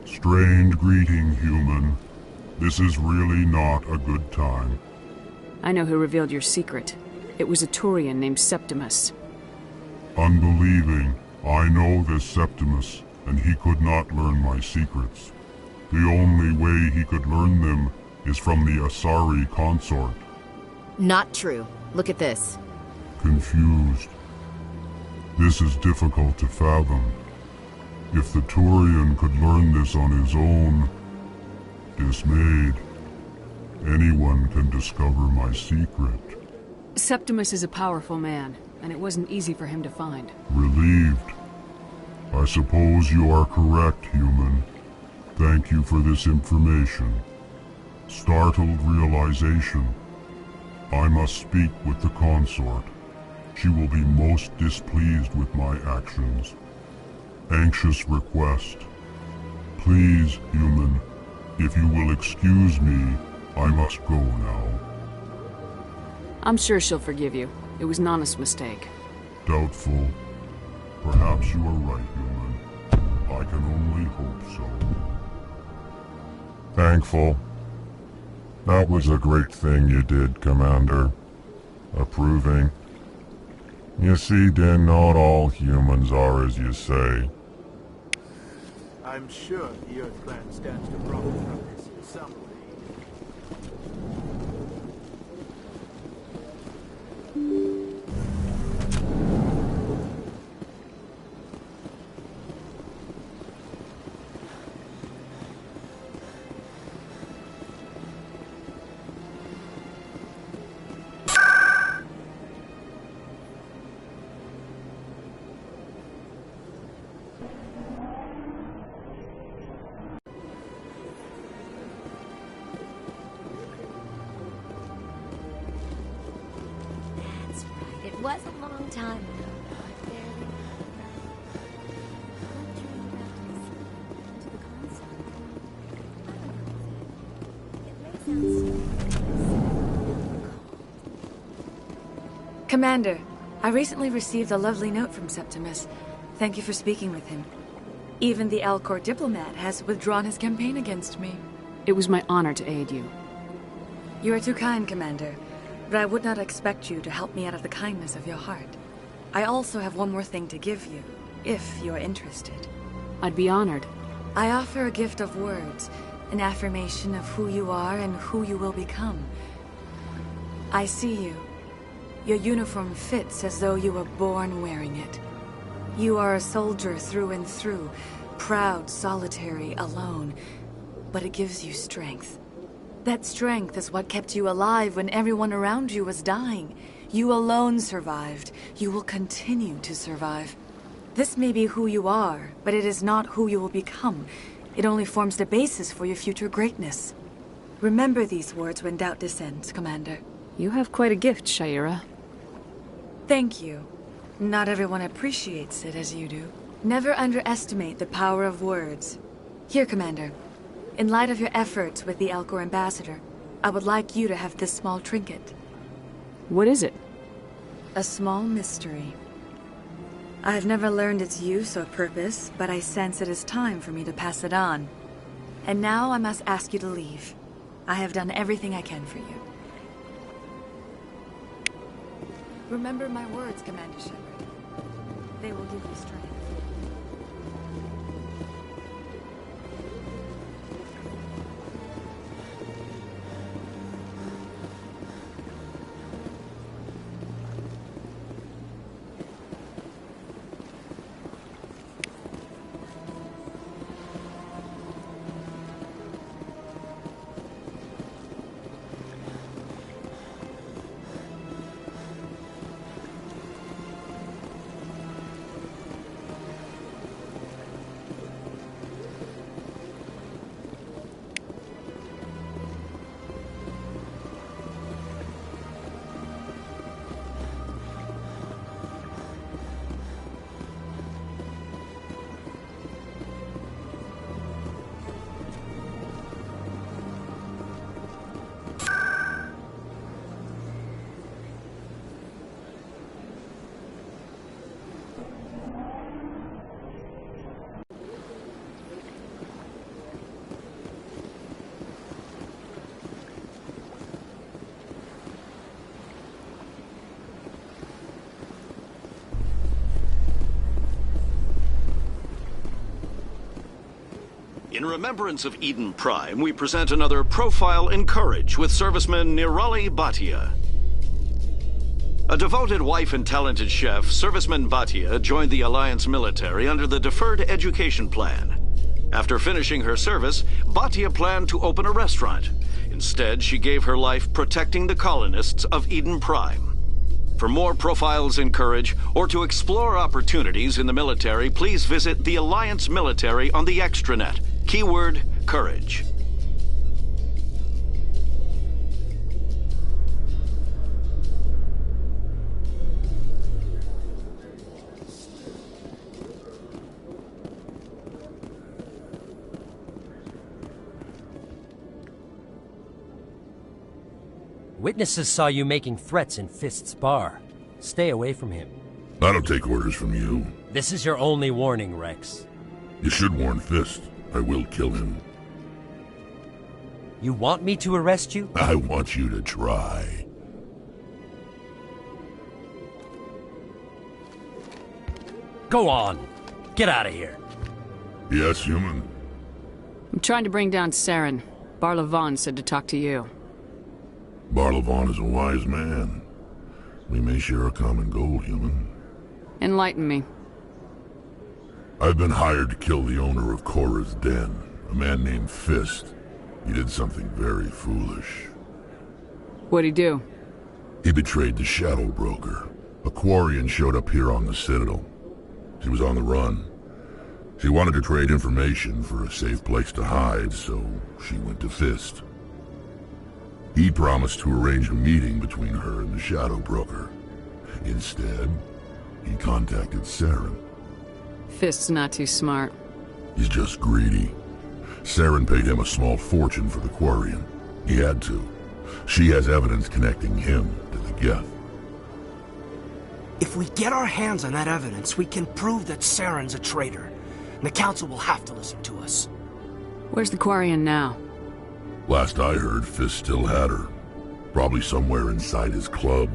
Strained greeting, human. This is really not a good time. I know who revealed your secret. It was a Turian named Septimus. Unbelieving, I know this Septimus, and he could not learn my secrets. The only way he could learn them is from the Asari consort. Not true. Look at this. Confused. This is difficult to fathom. If the Turian could learn this on his own, dismayed, anyone can discover my secret. Septimus is a powerful man, and it wasn't easy for him to find. Relieved. I suppose you are correct, human. Thank you for this information. Startled realization. I must speak with the consort. She will be most displeased with my actions. Anxious request. Please, human, if you will excuse me, I must go now. I'm sure she'll forgive you. It was an honest mistake. Doubtful. Perhaps you are right, human. I can only hope so. Thankful. That was a great thing you did, Commander. Approving. You see, Din, not all humans are as you say. I'm sure the Earth Clan stands to profit from this in some way. It was a long time ago. I barely Commander, I recently received a lovely note from Septimus. Thank you for speaking with him. Even the Alcor diplomat has withdrawn his campaign against me. It was my honor to aid you. You are too kind, Commander, but I would not expect you to help me out of the kindness of your heart. I also have one more thing to give you, if you are interested. I'd be honored. I offer a gift of words, an affirmation of who you are and who you will become. I see you. Your uniform fits as though you were born wearing it. You are a soldier through and through, proud, solitary, alone, but it gives you strength. That strength is what kept you alive when everyone around you was dying. You alone survived. You will continue to survive. This may be who you are, but it is not who you will become. It only forms the basis for your future greatness. Remember these words when doubt descends, Commander. You have quite a gift, Shaira. Thank you. Not everyone appreciates it as you do. Never underestimate the power of words. Here, Commander. In light of your efforts with the Alcor ambassador, I would like you to have this small trinket. What is it? A small mystery. I have never learned its use or purpose, but I sense it is time for me to pass it on. And now I must ask you to leave. I have done everything I can for you. Remember my words, Commander Shepard. They will give you strength. In remembrance of Eden Prime, we present another Profile in Courage with serviceman Nirali Bhatia. A devoted wife and talented chef, Serviceman Bhatia joined the Alliance military under the Deferred Education Plan. After finishing her service, Bhatia planned to open a restaurant. Instead, she gave her life protecting the colonists of Eden Prime. For more Profiles in Courage, or to explore opportunities in the military, please visit the Alliance military on the extranet. Keyword, Courage. Witnesses saw you making threats in Fist's bar. Stay away from him. I don't take orders from you. This is your only warning, Rex. You should warn Fist. I will kill him. You want me to arrest you? I want you to try. Go on. Get out of here. Yes, human. I'm trying to bring down Saren. Barlavon said to talk to you. Barlavon is a wise man. We may share a common goal, human. Enlighten me. I've been hired to kill the owner of Korra's Den, a man named Fist. He did something very foolish. What'd he do? He betrayed the Shadow Broker. A Quarian showed up here on the Citadel. She was on the run. She wanted to trade information for a safe place to hide, so she went to Fist. He promised to arrange a meeting between her and the Shadow Broker. Instead, he contacted Saren. Fist's not too smart. He's just greedy. Saren paid him a small fortune for the Quarian. He had to. She has evidence connecting him to the Geth. If we get our hands on that evidence, we can prove that Saren's a traitor. And the Council will have to listen to us. Where's the Quarian now? Last I heard, Fist still had her. Probably somewhere inside his club.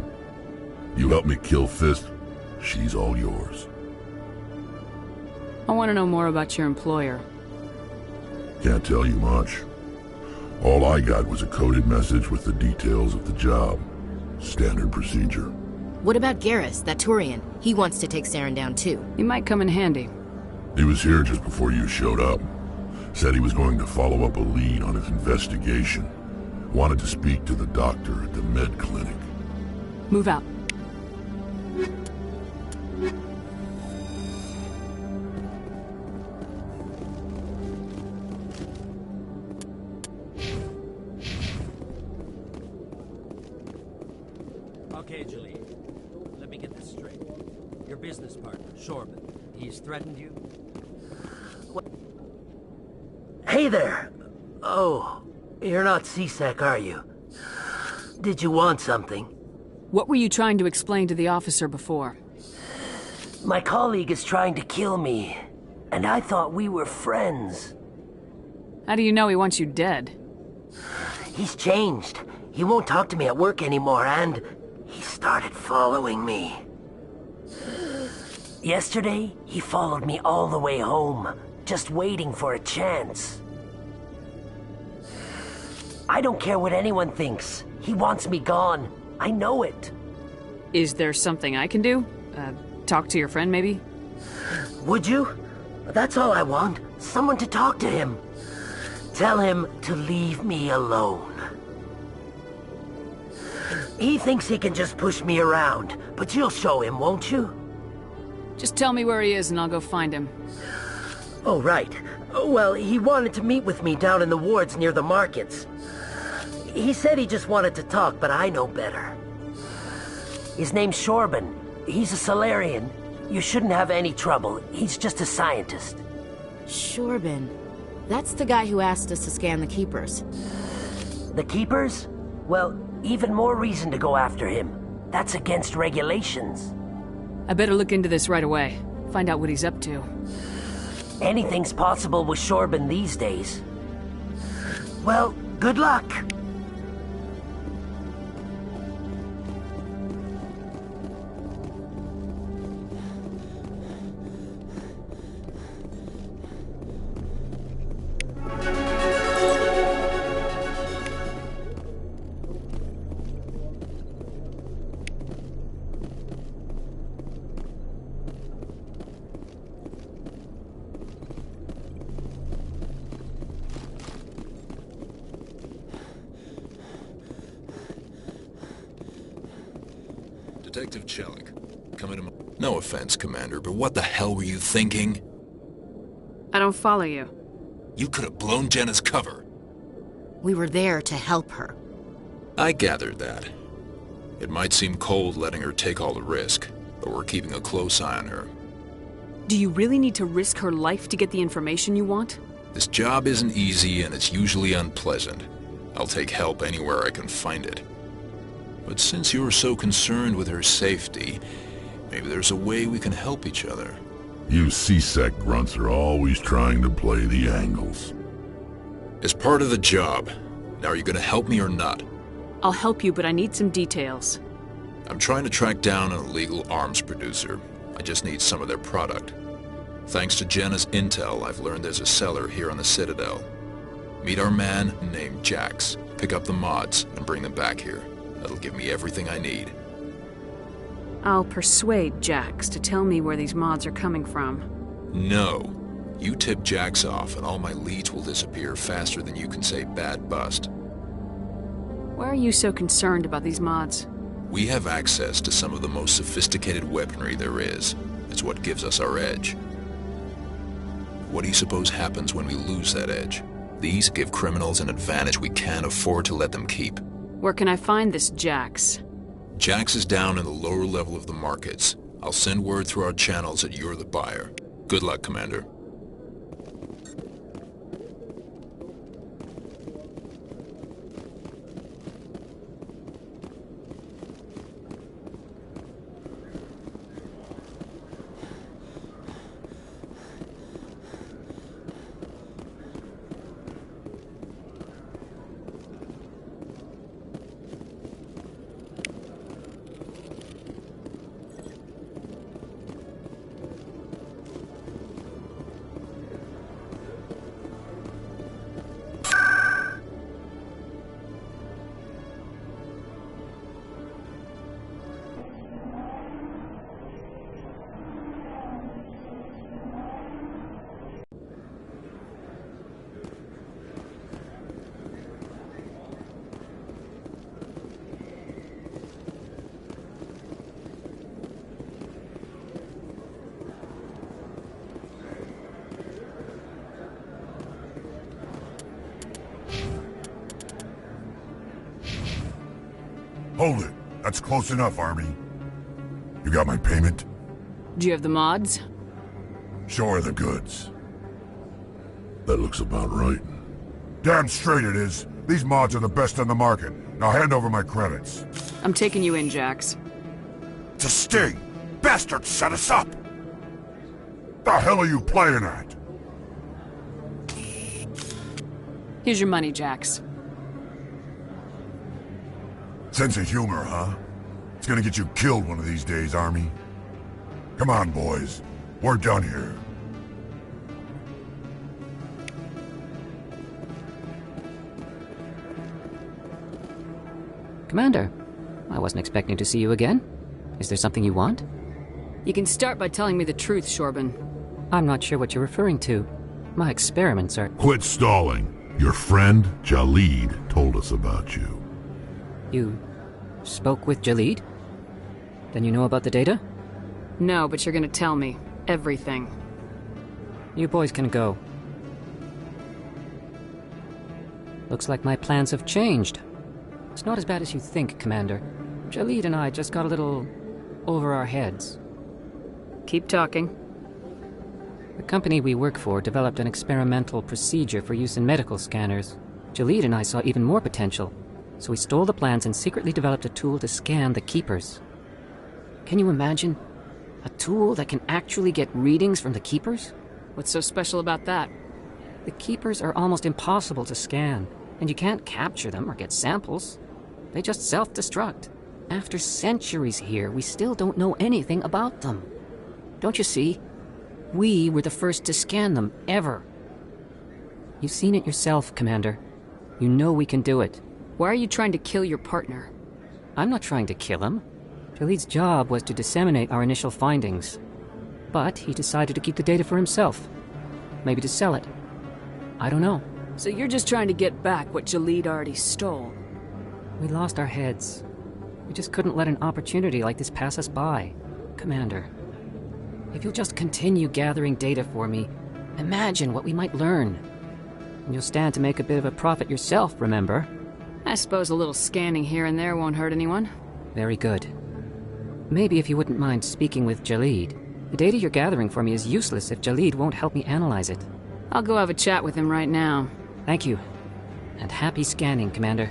You help me kill Fist, she's all yours. I want to know more about your employer. Can't tell you much. All I got was a coded message with the details of the job. Standard procedure. What about Garrus, that Turian? He wants to take Saren down too. He might come in handy. He was here just before you showed up. Said he was going to follow up a lead on his investigation. Wanted to speak to the doctor at the med clinic. Move out. Okay, Julie. Let me get this straight. Your business partner, Shorban, he's threatened you? What? Hey there! Oh, you're not C-Sec, are you? Did you want something? What were you trying to explain to the officer before? My colleague is trying to kill me, and I thought we were friends. How do you know he wants you dead? He's changed. He won't talk to me at work anymore, and he started following me. Yesterday, he followed me all the way home, just waiting for a chance. I don't care what anyone thinks. He wants me gone. I know it. Is there something I can do? Talk to your friend, maybe? Would you? That's all I want. Someone to talk to him. Tell him to leave me alone. He thinks he can just push me around, but you'll show him, won't you? Just tell me where he is and I'll go find him. Oh, right. Well, he wanted to meet with me down in the wards near the markets. He said he just wanted to talk, but I know better. His name's Shorban. He's a Solarian. You shouldn't have any trouble. He's just a scientist. Shorban. That's the guy who asked us to scan the Keepers. The Keepers? Well, even more reason to go after him. That's against regulations. I better look into this right away. Find out what he's up to. Anything's possible with Shorban these days. Well, good luck. Detective Chelik, coming to my... No offense, Commander, but what the hell were you thinking? I don't follow you. You could have blown Jenna's cover. We were there to help her. I gathered that. It might seem cold letting her take all the risk, but we're keeping a close eye on her. Do you really need to risk her life to get the information you want? This job isn't easy and it's usually unpleasant. I'll take help anywhere I can find it. But since you're so concerned with her safety, maybe there's a way we can help each other. You C-Sec grunts are always trying to play the angles. As part of the job, now are you gonna help me or not? I'll help you, but I need some details. I'm trying to track down an illegal arms producer. I just need some of their product. Thanks to Jenna's intel, I've learned there's a seller here on the Citadel. Meet our man named Jax, pick up the mods, and bring them back here. That'll give me everything I need. I'll persuade Jax to tell me where these mods are coming from. No. You tip Jax off and all my leads will disappear faster than you can say bad bust. Why are you so concerned about these mods? We have access to some of the most sophisticated weaponry there is. It's what gives us our edge. What do you suppose happens when we lose that edge? These give criminals an advantage we can't afford to let them keep. Where can I find this Jax? Jax is down in the lower level of the markets. I'll send word through our channels that you're the buyer. Good luck, Commander. Hold it. That's close enough, Army. You got my payment? Do you have the mods? Show her the goods. That looks about right. Damn straight it is. These mods are the best on the market. Now hand over my credits. I'm taking you in, Jax. It's a sting! Bastards set us up! The hell are you playing at? Here's your money, Jax. Sense of humor, huh? It's gonna get you killed one of these days, Army. Come on, boys. We're done here. Commander, I wasn't expecting to see you again. Is there something you want? You can start by telling me the truth, Shorban. I'm not sure what you're referring to. My experiments are... Quit stalling. Your friend, Jalid, told us about you. You spoke with Jalid? Then you know about the data? No, but you're gonna tell me. Everything. You boys can go. Looks like my plans have changed. It's not as bad as you think, Commander. Jalid and I just got a little over our heads. Keep talking. The company we work for developed an experimental procedure for use in medical scanners. Jalid and I saw even more potential, so we stole the plans and secretly developed a tool to scan the Keepers. Can you imagine? A tool that can actually get readings from the Keepers? What's so special about that? The Keepers are almost impossible to scan, and you can't capture them or get samples. They just self-destruct. After centuries here, we still don't know anything about them. Don't you see? We were the first to scan them, ever. You've seen it yourself, Commander. You know we can do it. Why are you trying to kill your partner? I'm not trying to kill him. Jalid's job was to disseminate our initial findings. But he decided to keep the data for himself. Maybe to sell it. I don't know. So you're just trying to get back what Jalid already stole? We lost our heads. We just couldn't let an opportunity like this pass us by. Commander, if you'll just continue gathering data for me, imagine what we might learn. And you'll stand to make a bit of a profit yourself, remember? I suppose a little scanning here and there won't hurt anyone. Very good. Maybe if you wouldn't mind speaking with Jalid. The data you're gathering for me is useless if Jalid won't help me analyze it. I'll go have a chat with him right now. Thank you. And happy scanning, Commander.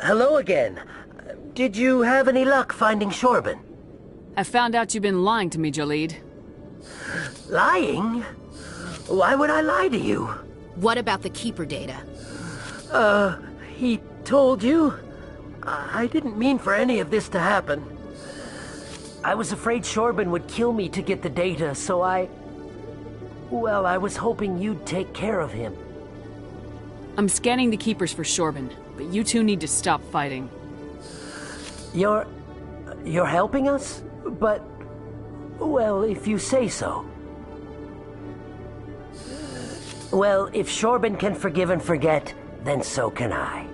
Hello again. Did you have any luck finding Shorban? I found out you've been lying to me, Jalid. Lying? Why would I lie to you? What about the Keeper data? He told you? I didn't mean for any of this to happen. I was afraid Shorban would kill me to get the data, so well, I was hoping you'd take care of him. I'm scanning the Keepers for Shorban, but you two need to stop fighting. You're helping us? But, well, if you say so. Well, if Shorban can forgive and forget, then so can I.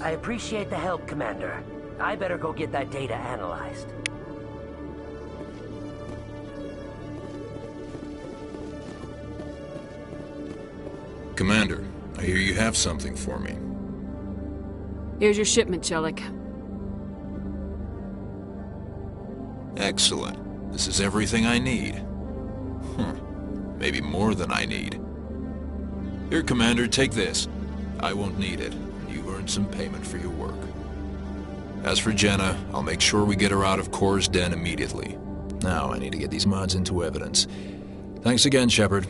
I appreciate the help, Commander. I better go get that data analyzed. Commander, I hear you have something for me. Here's your shipment, Chelik. Excellent. This is everything I need. Maybe more than I need. Here, Commander, take this. I won't need it. You earned some payment for your work. As for Jenna, I'll make sure we get her out of Kor's den immediately. Now I need to get these mods into evidence. Thanks again, Shepard.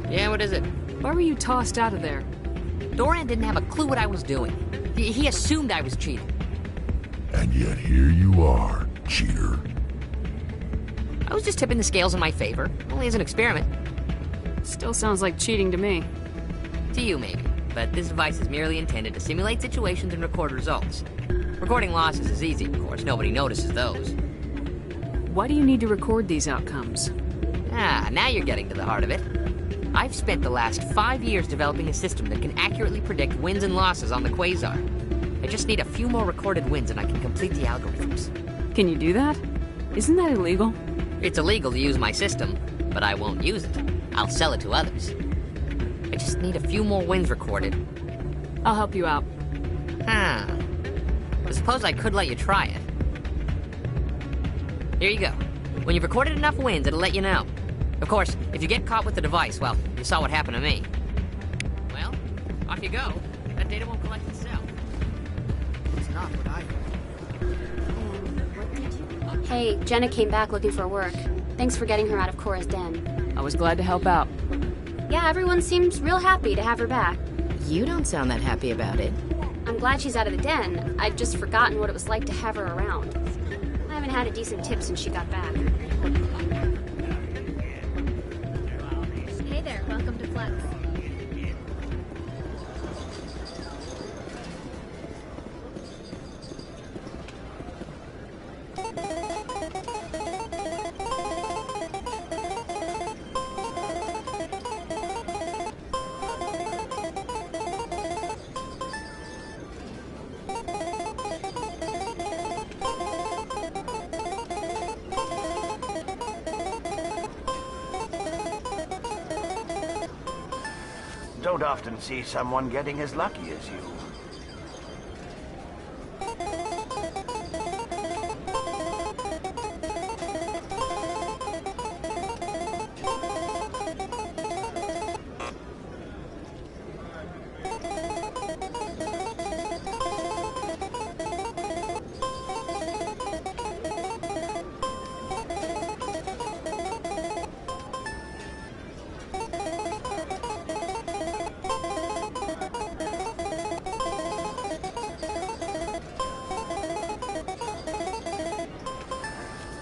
Yeah, what is it? Why were you tossed out of there? Doran didn't have a clue what I was doing. He assumed I was cheating. And yet here you are, cheater. I was just tipping the scales in my favor, only as an experiment. Still sounds like cheating to me. To you, maybe. But this device is merely intended to simulate situations and record results. Recording losses is easy, of course. Nobody notices those. Why do you need to record these outcomes? Ah, now you're getting to the heart of it. I've spent the last 5 years developing a system that can accurately predict wins and losses on the Quasar. I just need a few more recorded wins and I can complete the algorithms. Can you do that? Isn't that illegal? It's illegal to use my system, but I won't use it. I'll sell it to others. I just need a few more wins recorded. I'll help you out. I suppose I could let you try it. Here you go. When you've recorded enough wins, it'll let you know. Of course, if you get caught with the device, well, you saw what happened to me. Well, off you go. That data won't collect itself. It's not what I heard. Hey, Jenna came back looking for work. Thanks for getting her out of Kor's den. I was glad to help out. Yeah, everyone seems real happy to have her back. You don't sound that happy about it. I'm glad she's out of the den. I'd just forgotten what it was like to have her around. I haven't had a decent tip since she got back. Hey there, welcome to Flex. don't often see someone getting as lucky as you.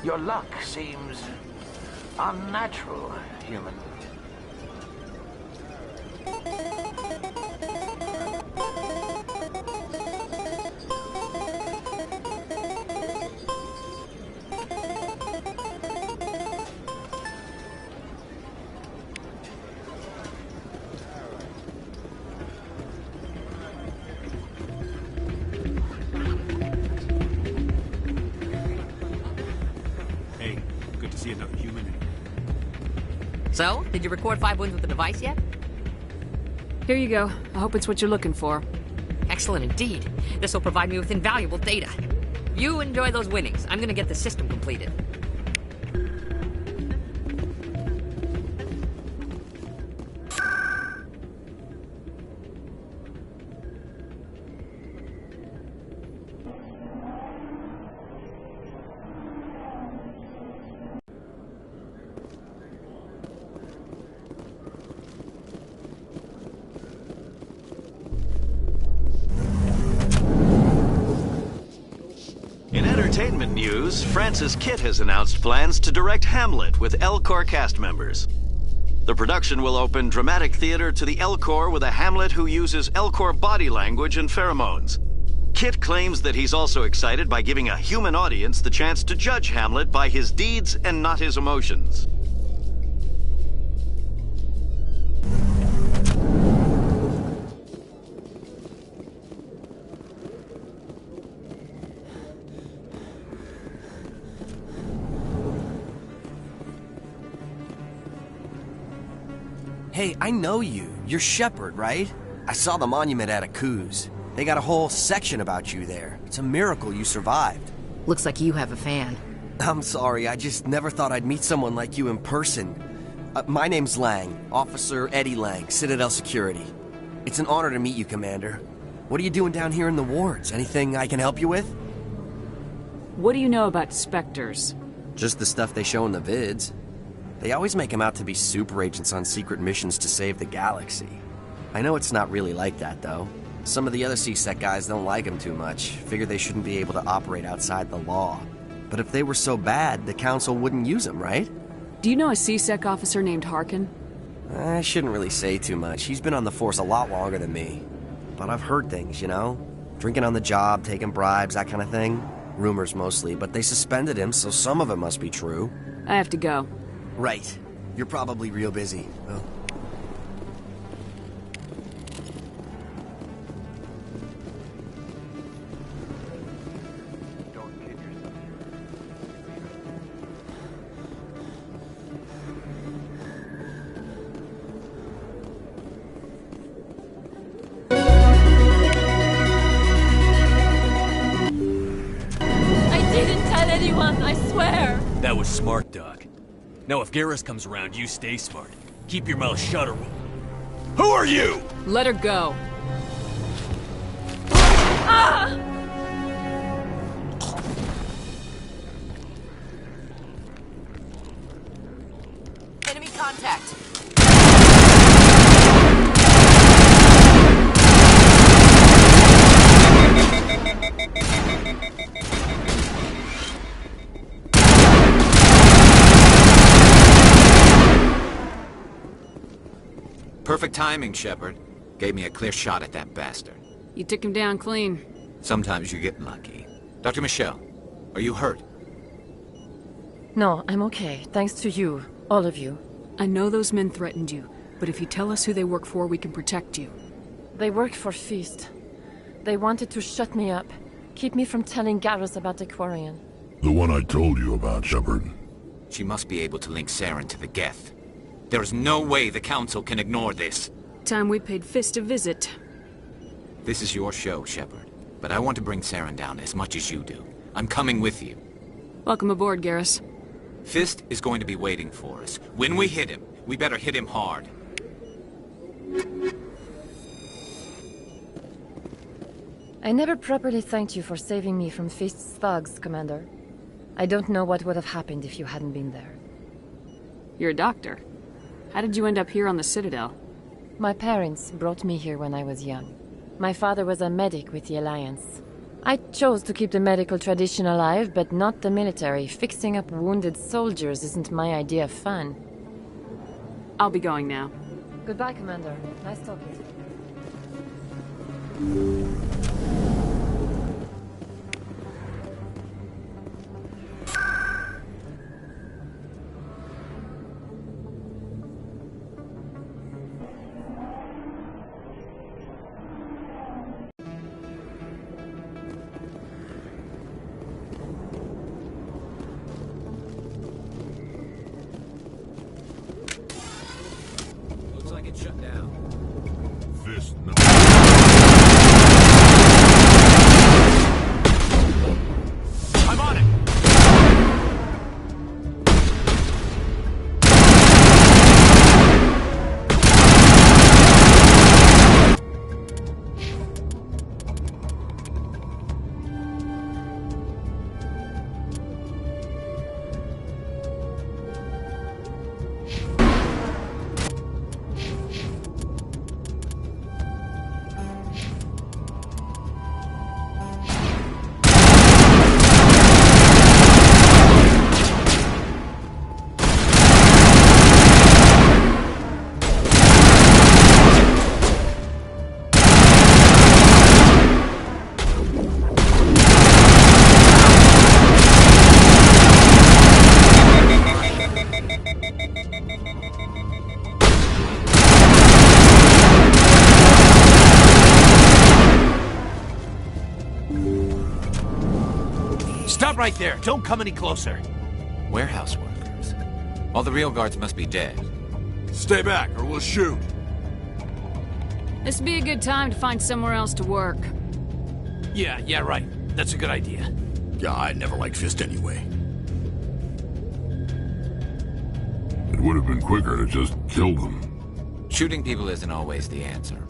Your luck seems unnatural, human. So, did you record 5 wins with the device yet? Here you go. I hope it's what you're looking for. Excellent indeed. This will provide me with invaluable data. You enjoy those winnings. I'm gonna get the system completed. Entertainment news, Francis Kitt has announced plans to direct Hamlet with L-Corps cast members. The production will open dramatic theater to the L-Corps with a Hamlet who uses L-Corps body language and pheromones. Kitt claims that he's also excited by giving a human audience the chance to judge Hamlet by his deeds and not his emotions. Hey, I know you. You're Shepard, right? I saw the monument at Aku's. They got a whole section about you there. It's a miracle you survived. Looks like you have a fan. I'm sorry, I just never thought I'd meet someone like you in person. My name's Lang, Officer Eddie Lang, Citadel Security. It's an honor to meet you, Commander. What are you doing down here in the wards? Anything I can help you with? What do you know about Spectres? Just the stuff they show in the vids. They always make them out to be super agents on secret missions to save the galaxy. I know it's not really like that, though. Some of the other C-Sec guys don't like them too much, figure they shouldn't be able to operate outside the law. But if they were so bad, the Council wouldn't use them, right? Do you know a C-Sec officer named Harkin? I shouldn't really say too much. He's been on the force a lot longer than me. But I've heard things, you know? Drinking on the job, taking bribes, that kind of thing. Rumors mostly, but they suspended him, so some of it must be true. I have to go. Right. You're probably real busy. Oh. I didn't tell anyone, I swear! That was smart, Doc. Now, if Garrus comes around, you stay smart. Keep your mouth shut or... Who are you? Let her go. Ah! Enemy contact. Perfect timing, Shepard. Gave me a clear shot at that bastard. You took him down clean. Sometimes you get lucky. Dr. Michelle, are you hurt? No, I'm okay. Thanks to you. All of you. I know those men threatened you, but if you tell us who they work for, we can protect you. They work for Feast. They wanted to shut me up. Keep me from telling Garrus about the Quarian. The one I told you about, Shepard. She must be able to link Saren to the Geth. There is no way the Council can ignore this. Time we paid Fist a visit. This is your show, Shepard. But I want to bring Saren down as much as you do. I'm coming with you. Welcome aboard, Garrus. Fist is going to be waiting for us. When we hit him, we better hit him hard. I never properly thanked you for saving me from Fist's thugs, Commander. I don't know what would have happened if you hadn't been there. You're a doctor. How did you end up here on the Citadel? My parents brought me here when I was young. My father was a medic with the Alliance. I chose to keep the medical tradition alive, but not the military. Fixing up wounded soldiers isn't my idea of fun. I'll be going now. Goodbye, Commander. Nice talking to you. Shut down. Fist, no. I'm on it! Stop right there. Don't come any closer. Warehouse workers. All the real guards must be dead. Stay back, or we'll shoot. This'd be a good time to find somewhere else to work. Yeah, right. That's a good idea. Yeah, I never liked Fist anyway. It would have been quicker to just kill them. Shooting people isn't always the answer.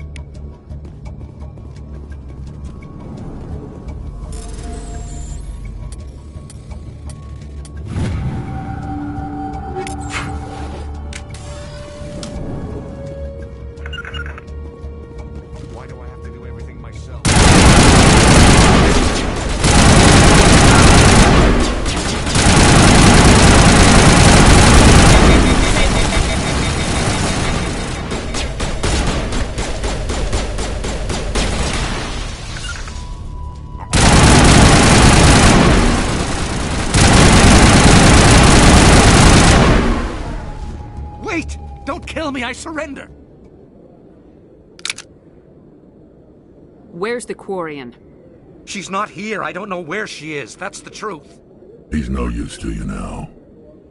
Kill me, I surrender! Where's the Quarian? She's not here. I don't know where she is. That's the truth. He's no use to you now.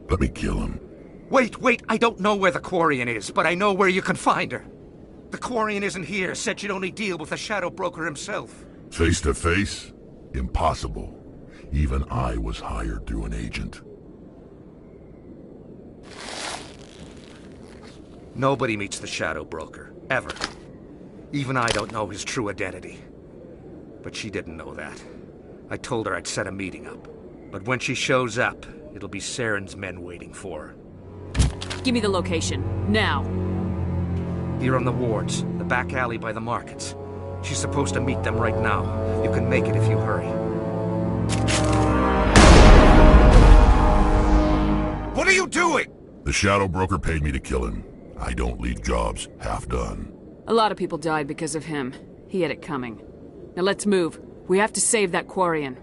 Let me kill him. Wait. I don't know where the Quarian is, but I know where you can find her. The Quarian isn't here. Said she'd only deal with the Shadow Broker himself. Face to face? Impossible. Even I was hired through an agent. Nobody meets the Shadow Broker, ever. Even I don't know his true identity. But she didn't know that. I told her I'd set a meeting up. But when she shows up, it'll be Saren's men waiting for her. Give me the location, now. Here on the wards, the back alley by the markets. She's supposed to meet them right now. You can make it if you hurry. What are you doing? The Shadow Broker paid me to kill him. I don't leave jobs half done. A lot of people died because of him. He had it coming. Now let's move. We have to save that Quarian.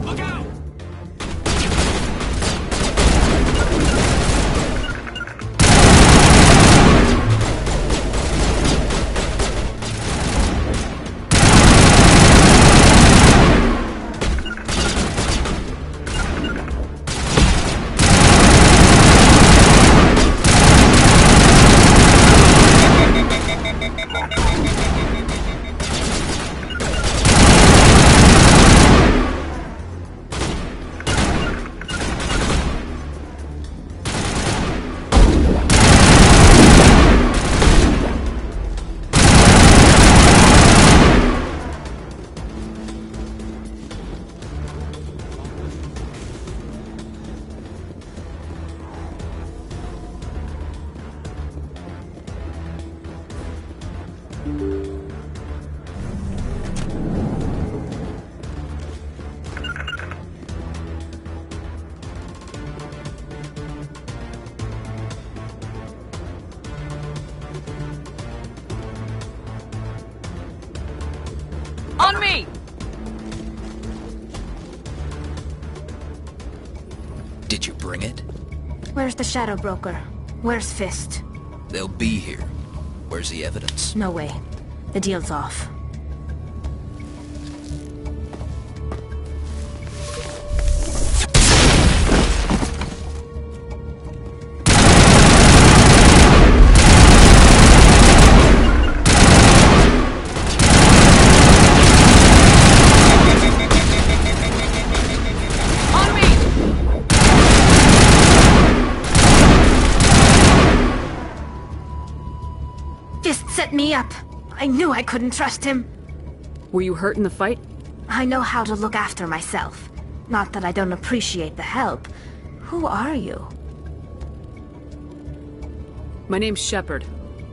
Look out! Did you bring it? Where's the Shadow Broker? Where's Fist? They'll be here. Where's the evidence? No way. The deal's off. Set me up. I knew I couldn't trust him. Were you hurt in the fight? I know how to look after myself. Not that I don't appreciate the help. Who are you? My name's Shepard.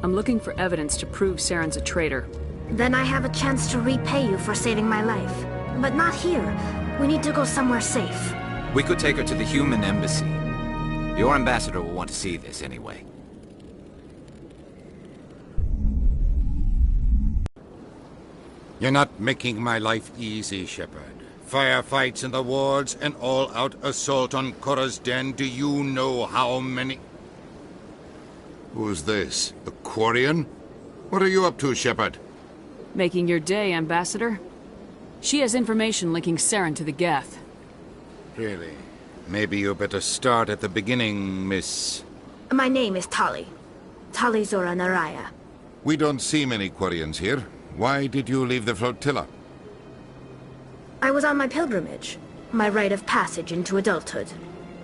I'm looking for evidence to prove Saren's a traitor. Then I have a chance to repay you for saving my life. But not here. We need to go somewhere safe. We could take her to the human embassy. Your ambassador will want to see this anyway. You're not making my life easy, Shepard. Firefights in the wards, an all-out assault on Korra's den. Do you know how many... Who's this? The Quarian? What are you up to, Shepard? Making your day, Ambassador. She has information linking Saren to the Geth. Really? Maybe you better start at the beginning, Miss... My name is Tali. Tali Zora Naraya. We don't see many Quarians here. Why did you leave the flotilla? I was on my pilgrimage. My rite of passage into adulthood.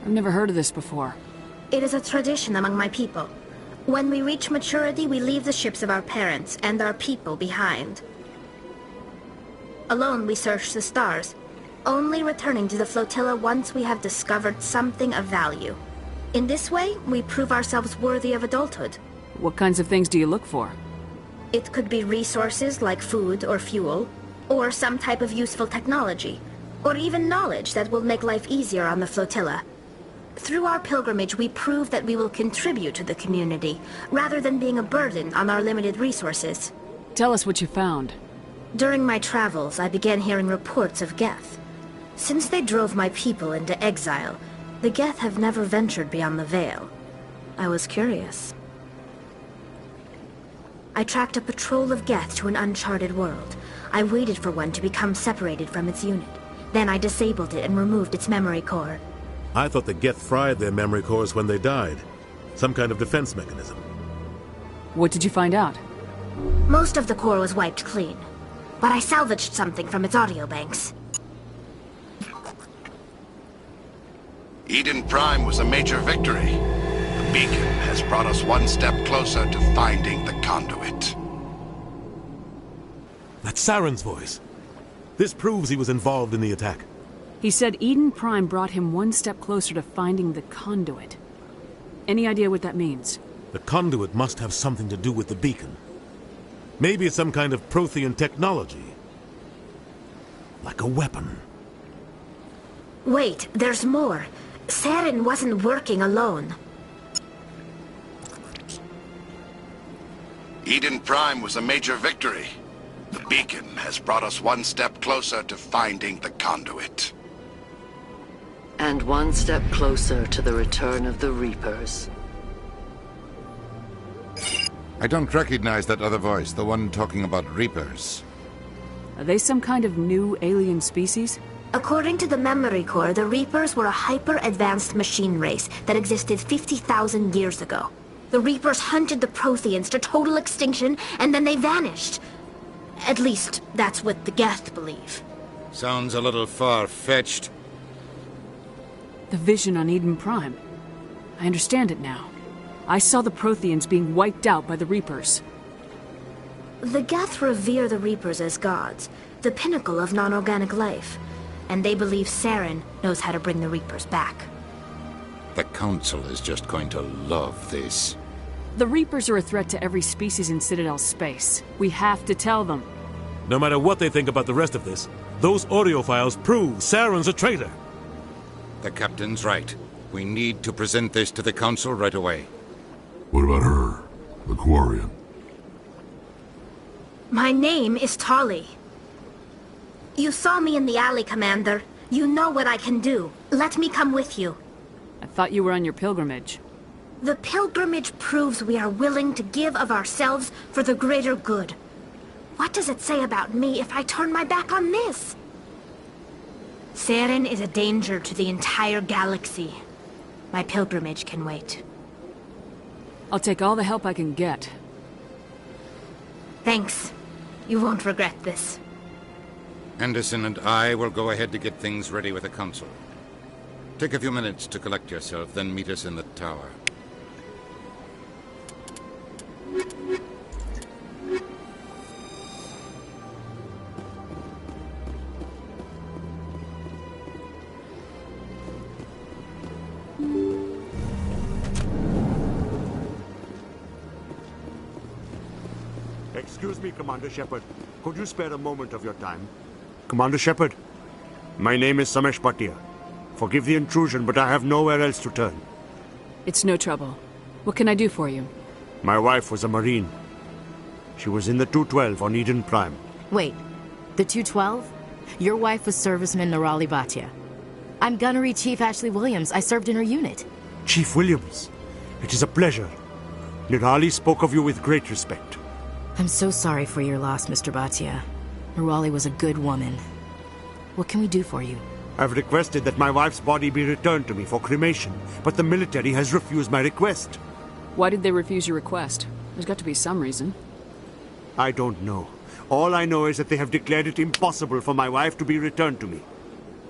I've never heard of this before. It is a tradition among my people. When we reach maturity, we leave the ships of our parents and our people behind. Alone, we search the stars, only returning to the flotilla once we have discovered something of value. In this way, we prove ourselves worthy of adulthood. What kinds of things do you look for? It could be resources like food or fuel, or some type of useful technology, or even knowledge that will make life easier on the flotilla. Through our pilgrimage, we prove that we will contribute to the community, rather than being a burden on our limited resources. Tell us what you found. During my travels, I began hearing reports of Geth. Since they drove my people into exile, the Geth have never ventured beyond the Veil. I was curious. I tracked a patrol of Geth to an uncharted world. I waited for one to become separated from its unit. Then I disabled it and removed its memory core. I thought the Geth fried their memory cores when they died. Some kind of defense mechanism. What did you find out? Most of the core was wiped clean, but I salvaged something from its audio banks. Eden Prime was a major victory. The beacon has brought us one step closer to finding the conduit. That's Saren's voice. This proves he was involved in the attack. He said Eden Prime brought him one step closer to finding the conduit. Any idea what that means? The conduit must have something to do with the beacon. Maybe it's some kind of Prothean technology. Like a weapon. Wait, there's more. Saren wasn't working alone. Eden Prime was a major victory. The beacon has brought us one step closer to finding the conduit. And one step closer to the return of the Reapers. I don't recognize that other voice, the one talking about Reapers. Are they some kind of new alien species? According to the memory core, the Reapers were a hyper-advanced machine race that existed 50,000 years ago. The Reapers hunted the Protheans to total extinction, and then they vanished. At least, that's what the Geth believe. Sounds a little far-fetched. The vision on Eden Prime. I understand it now. I saw the Protheans being wiped out by the Reapers. The Geth revere the Reapers as gods, the pinnacle of non-organic life. And they believe Saren knows how to bring the Reapers back. The Council is just going to love this. The Reapers are a threat to every species in Citadel space. We have to tell them. No matter what they think about the rest of this, those audio files prove Saren's a traitor. The Captain's right. We need to present this to the Council right away. What about her? The Quarian? My name is Tali. You saw me in the alley, Commander. You know what I can do. Let me come with you. I thought you were on your pilgrimage. The pilgrimage proves we are willing to give of ourselves for the greater good. What does it say about me if I turn my back on this? Saren is a danger to the entire galaxy. My pilgrimage can wait. I'll take all the help I can get. Thanks. You won't regret this. Anderson and I will go ahead to get things ready with the Council. Take a few minutes to collect yourself, then meet us in the tower. Excuse me, Commander Shepard. Could you spare a moment of your time? Commander Shepard, my name is Samesh Bhatia. Forgive the intrusion, but I have nowhere else to turn. It's no trouble. What can I do for you? My wife was a Marine. She was in the 212 on Eden Prime. Wait, the 212? Your wife was Serviceman Nirali Bhatia. I'm Gunnery Chief Ashley Williams. I served in her unit. Chief Williams, it is a pleasure. Nirali spoke of you with great respect. I'm so sorry for your loss, Mr. Bhatia. Nirali was a good woman. What can we do for you? I've requested that my wife's body be returned to me for cremation, but the military has refused my request. Why did they refuse your request? There's got to be some reason. I don't know. All I know is that they have declared it impossible for my wife to be returned to me.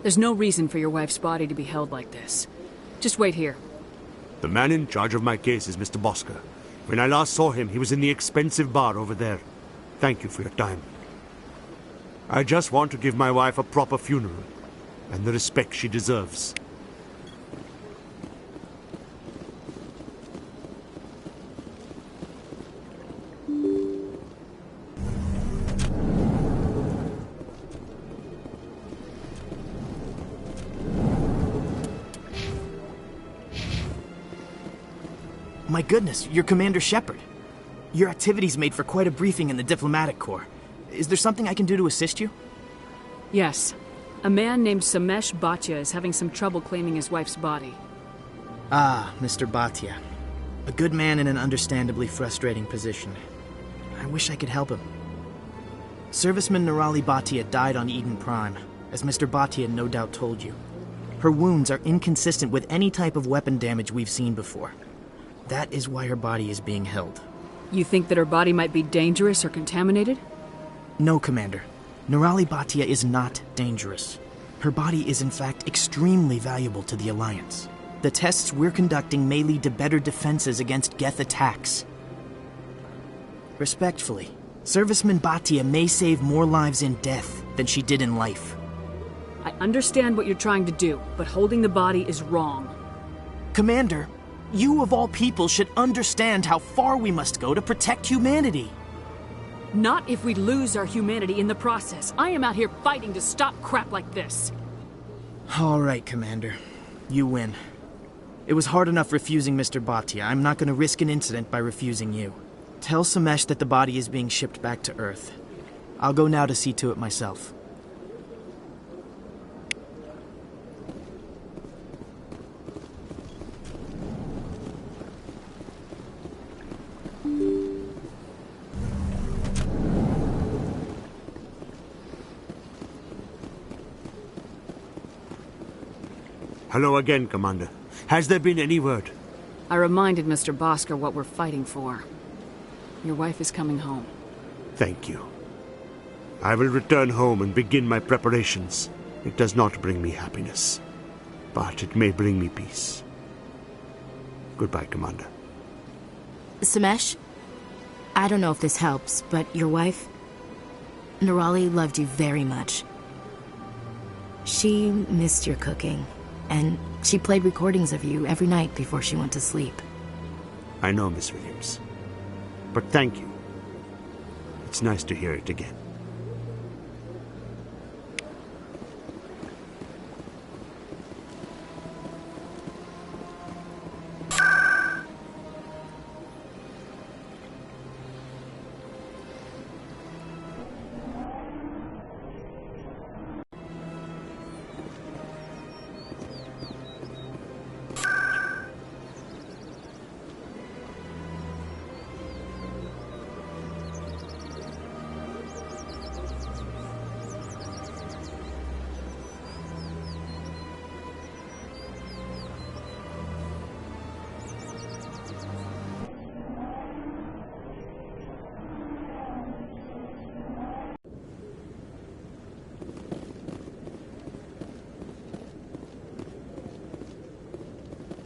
There's no reason for your wife's body to be held like this. Just wait here. The man in charge of my case is Mr. Bosker. When I last saw him, he was in the expensive bar over there. Thank you for your time. I just want to give my wife a proper funeral, and the respect she deserves. My goodness, you're Commander Shepard. Your activities made for quite a briefing in the Diplomatic Corps. Is there something I can do to assist you? Yes. A man named Samesh Bhatia is having some trouble claiming his wife's body. Ah, Mr. Bhatia. A good man in an understandably frustrating position. I wish I could help him. Serviceman Nirali Bhatia died on Eden Prime, as Mr. Bhatia no doubt told you. Her wounds are inconsistent with any type of weapon damage we've seen before. That is why her body is being held. You think that her body might be dangerous or contaminated? No, Commander. Nirali Bhatia is not dangerous. Her body is in fact extremely valuable to the Alliance. The tests we're conducting may lead to better defenses against Geth attacks. Respectfully, Serviceman Bhatia may save more lives in death than she did in life. I understand what you're trying to do, but holding the body is wrong. Commander, you of all people should understand how far we must go to protect humanity. Not if we lose our humanity in the process. I am out here fighting to stop crap like this. All right, Commander. You win. It was hard enough refusing Mr. Bhatia. I'm not going to risk an incident by refusing you. Tell Samesh that the body is being shipped back to Earth. I'll go now to see to it myself. Hello again, Commander. Has there been any word? I reminded Mr. Bosker what we're fighting for. Your wife is coming home. Thank you. I will return home and begin my preparations. It does not bring me happiness, but it may bring me peace. Goodbye, Commander. Samesh, I don't know if this helps, but your wife, Nirali, loved you very much. She missed your cooking, and she played recordings of you every night before she went to sleep. I know, Miss Williams. But thank you. It's nice to hear it again.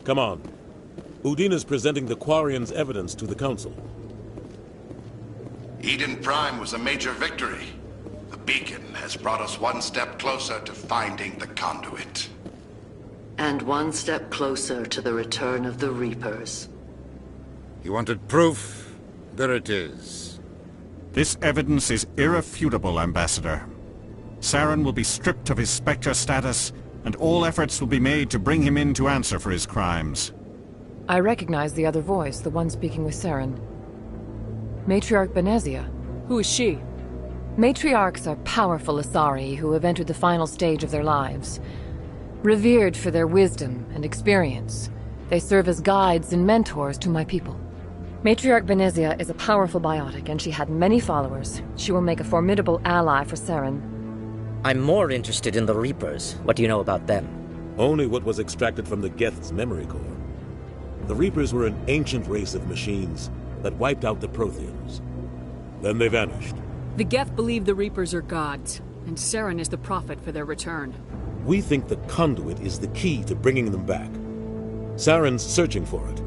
Come on. Udina's presenting the Quarians' evidence to the Council. Eden Prime was a major victory. The beacon has brought us one step closer to finding the conduit. And one step closer to the return of the Reapers. You wanted proof? There it is. This evidence is irrefutable, Ambassador. Saren will be stripped of his Spectre status, and all efforts will be made to bring him in to answer for his crimes. I recognize the other voice, the one speaking with Saren. Matriarch Benezia. Who is she? Matriarchs are powerful Asari who have entered the final stage of their lives. Revered for their wisdom and experience, they serve as guides and mentors to my people. Matriarch Benezia is a powerful biotic, and she had many followers. She will make a formidable ally for Saren. I'm more interested in the Reapers. What do you know about them? Only what was extracted from the Geth's memory core. The Reapers were an ancient race of machines that wiped out the Protheans. Then they vanished. The Geth believe the Reapers are gods, and Saren is the prophet for their return. We think the conduit is the key to bringing them back. Saren's searching for it.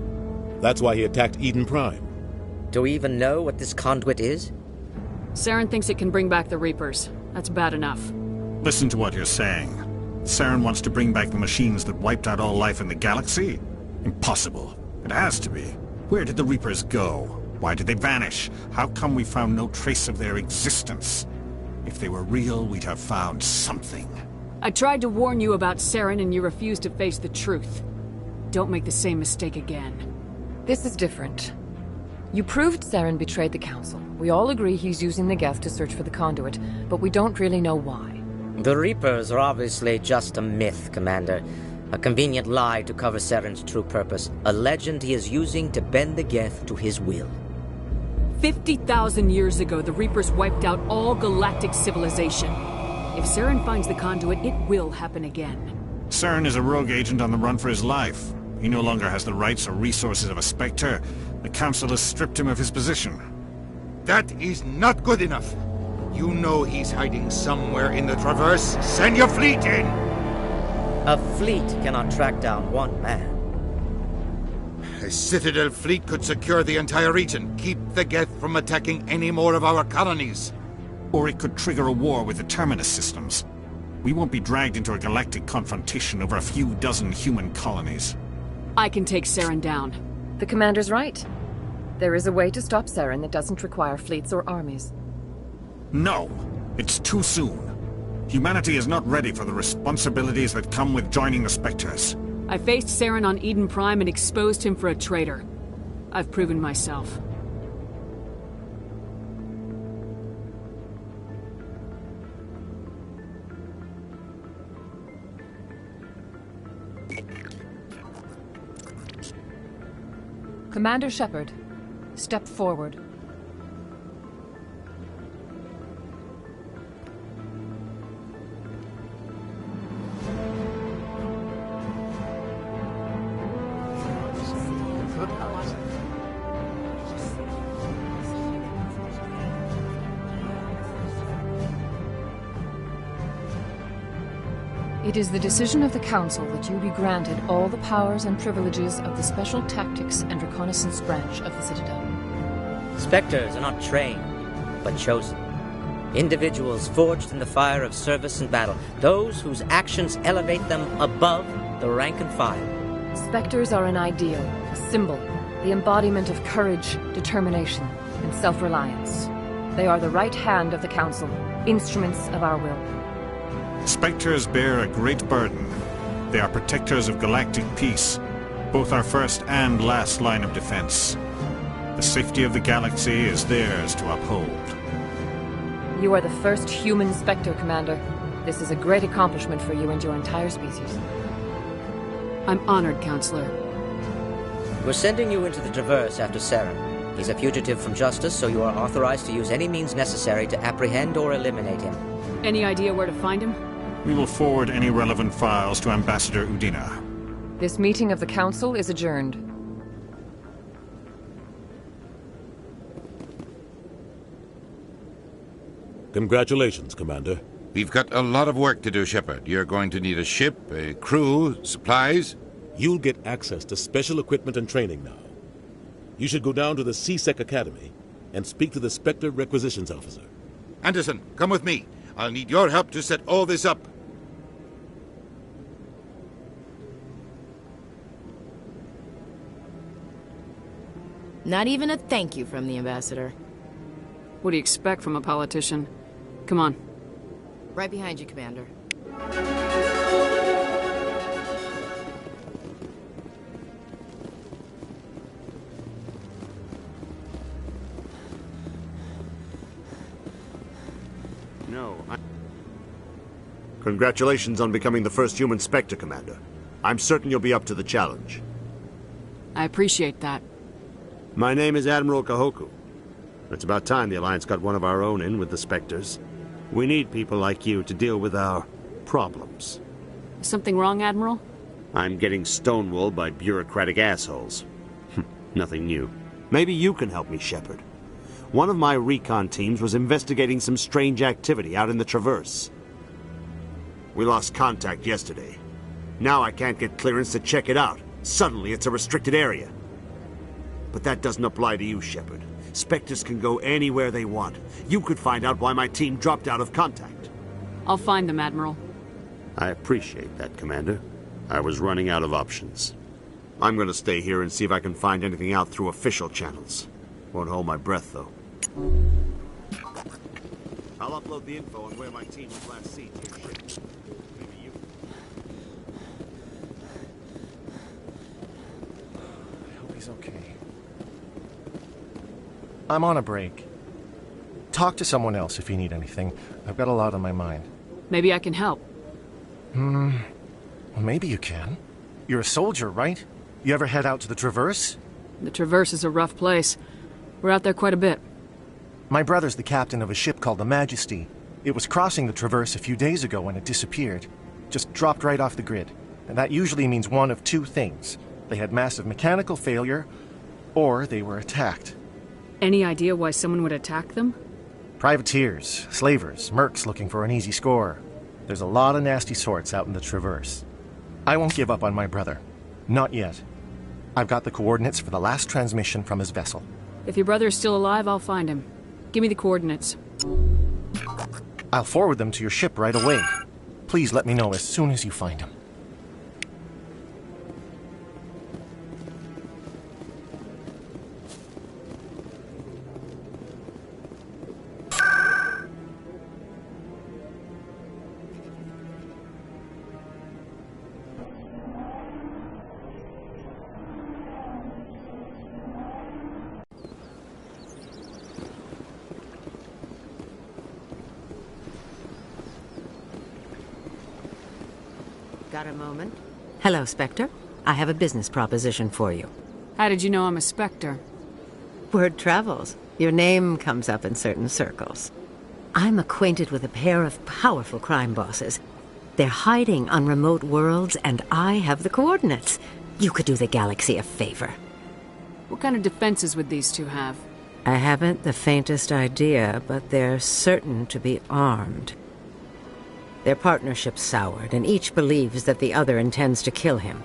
That's why he attacked Eden Prime. Do we even know what this conduit is? Saren thinks it can bring back the Reapers. That's bad enough. Listen to what you're saying. Saren wants to bring back the machines that wiped out all life in the galaxy? Impossible. It has to be. Where did the Reapers go? Why did they vanish? How come we found no trace of their existence? If they were real, we'd have found something. I tried to warn you about Saren, and you refused to face the truth. Don't make the same mistake again. This is different. You proved Saren betrayed the Council. We all agree he's using the Geth to search for the conduit, but we don't really know why. The Reapers are obviously just a myth, Commander. A convenient lie to cover Saren's true purpose. A legend he is using to bend the Geth to his will. 50,000 years ago, the Reapers wiped out all galactic civilization. If Saren finds the conduit, it will happen again. Saren is a rogue agent on the run for his life. He no longer has the rights or resources of a Spectre. The Council has stripped him of his position. That is not good enough. You know he's hiding somewhere in the Traverse. Send your fleet in! A fleet cannot track down one man. A Citadel fleet could secure the entire region, keep the Geth from attacking any more of our colonies. Or it could trigger a war with the Terminus systems. We won't be dragged into a galactic confrontation over a few dozen human colonies. I can take Saren down. The Commander's right. There is a way to stop Saren that doesn't require fleets or armies. No! It's too soon. Humanity is not ready for the responsibilities that come with joining the Spectres. I faced Saren on Eden Prime and exposed him for a traitor. I've proven myself. Commander Shepard, step forward. It is the decision of the Council that you be granted all the powers and privileges of the Special Tactics and Reconnaissance Branch of the Citadel. Spectres are not trained, but chosen. Individuals forged in the fire of service and battle. Those whose actions elevate them above the rank and file. Spectres are an ideal, a symbol, the embodiment of courage, determination, and self-reliance. They are the right hand of the Council, instruments of our will. Spectres bear a great burden. They are protectors of galactic peace, both our first and last line of defense. The safety of the galaxy is theirs to uphold. You are the first human Spectre, Commander. This is a great accomplishment for you and your entire species. I'm honored, Counselor. We're sending you into the Traverse after Saren. He's a fugitive from justice, so you are authorized to use any means necessary to apprehend or eliminate him. Any idea where to find him? We will forward any relevant files to Ambassador Udina. This meeting of the Council is adjourned. Congratulations, Commander. We've got a lot of work to do, Shepard. You're going to need a ship, a crew, supplies. You'll get access to special equipment and training now. You should go down to the C-Sec Academy and speak to the Spectre Requisitions Officer. Anderson, come with me. I'll need your help to set all this up. Not even a thank you from the ambassador. What do you expect from a politician? Come on. Right behind you, Commander. Congratulations on becoming the first human Spectre, Commander. I'm certain you'll be up to the challenge. I appreciate that. My name is Admiral Kahoku. It's about time the Alliance got one of our own in with the Spectres. We need people like you to deal with our problems. Something wrong, Admiral? I'm getting stonewalled by bureaucratic assholes. Nothing new. Maybe you can help me, Shepard. One of my recon teams was investigating some strange activity out in the Traverse. We lost contact yesterday. Now I can't get clearance to check it out. Suddenly it's a restricted area. But that doesn't apply to you, Shepard. Spectres can go anywhere they want. You could find out why my team dropped out of contact. I'll find them, Admiral. I appreciate that, Commander. I was running out of options. I'm going to stay here and see if I can find anything out through official channels. Won't hold my breath, though. I'll upload the info on where my team was last seen to your ship. Maybe you... I hope he's okay. I'm on a break. Talk to someone else if you need anything. I've got a lot on my mind. Maybe I can help. Well, maybe you can. You're a soldier, right? You ever head out to the Traverse? The Traverse is a rough place. We're out there quite a bit. My brother's the captain of a ship called the Majesty. It was crossing the Traverse a few days ago when it disappeared. Just dropped right off the grid. And that usually means one of two things. They had massive mechanical failure, or they were attacked. Any idea why someone would attack them? Privateers, slavers, mercs looking for an easy score. There's a lot of nasty sorts out in the Traverse. I won't give up on my brother. Not yet. I've got the coordinates for the last transmission from his vessel. If your brother is still alive, I'll find him. Give me the coordinates. I'll forward them to your ship right away. Please let me know as soon as you find him. Got a moment? Hello, Spectre. I have a business proposition for you. How did you know I'm a Spectre? Word travels. Your name comes up in certain circles. I'm acquainted with a pair of powerful crime bosses. They're hiding on remote worlds, and I have the coordinates. You could do the galaxy a favor. What kind of defenses would these two have? I haven't the faintest idea, but they're certain to be armed. Their partnership's soured, and each believes that the other intends to kill him.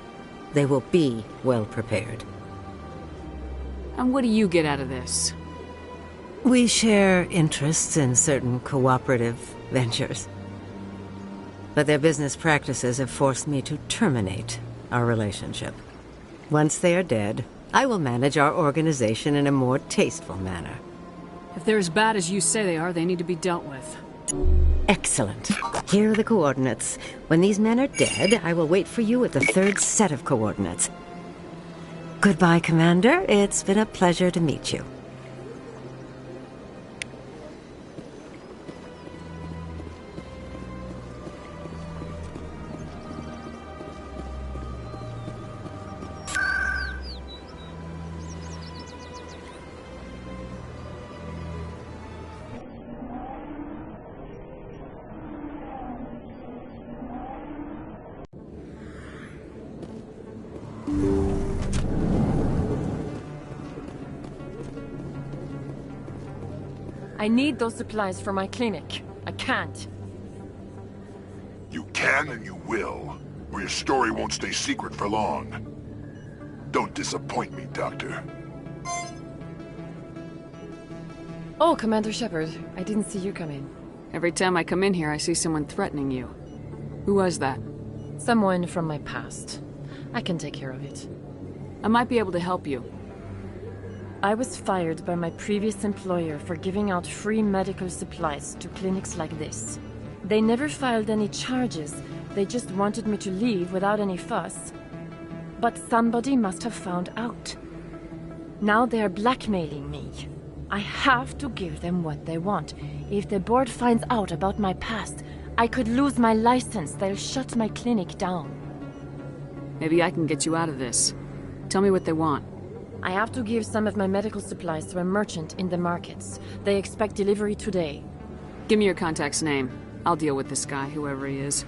They will be well prepared. And what do you get out of this? We share interests in certain cooperative ventures. But their business practices have forced me to terminate our relationship. Once they are dead, I will manage our organization in a more tasteful manner. If they're as bad as you say they are, they need to be dealt with. Excellent. Here are the coordinates. When these men are dead, I will wait for you with the third set of coordinates. Goodbye, Commander. It's been a pleasure to meet you. I need those supplies for my clinic. I can't. You can and you will, or your story won't stay secret for long. Don't disappoint me, Doctor. Oh, Commander Shepard. I didn't see you come in. Every time I come in here, I see someone threatening you. Who was that? Someone from my past. I can take care of it. I might be able to help you. I was fired by my previous employer for giving out free medical supplies to clinics like this. They never filed any charges. They just wanted me to leave without any fuss. But somebody must have found out. Now they are blackmailing me. I have to give them what they want. If the board finds out about my past, I could lose my license. They'll shut my clinic down. Maybe I can get you out of this. Tell me what they want. I have to give some of my medical supplies to a merchant in the markets. They expect delivery today. Give me your contact's name. I'll deal with this guy, whoever he is.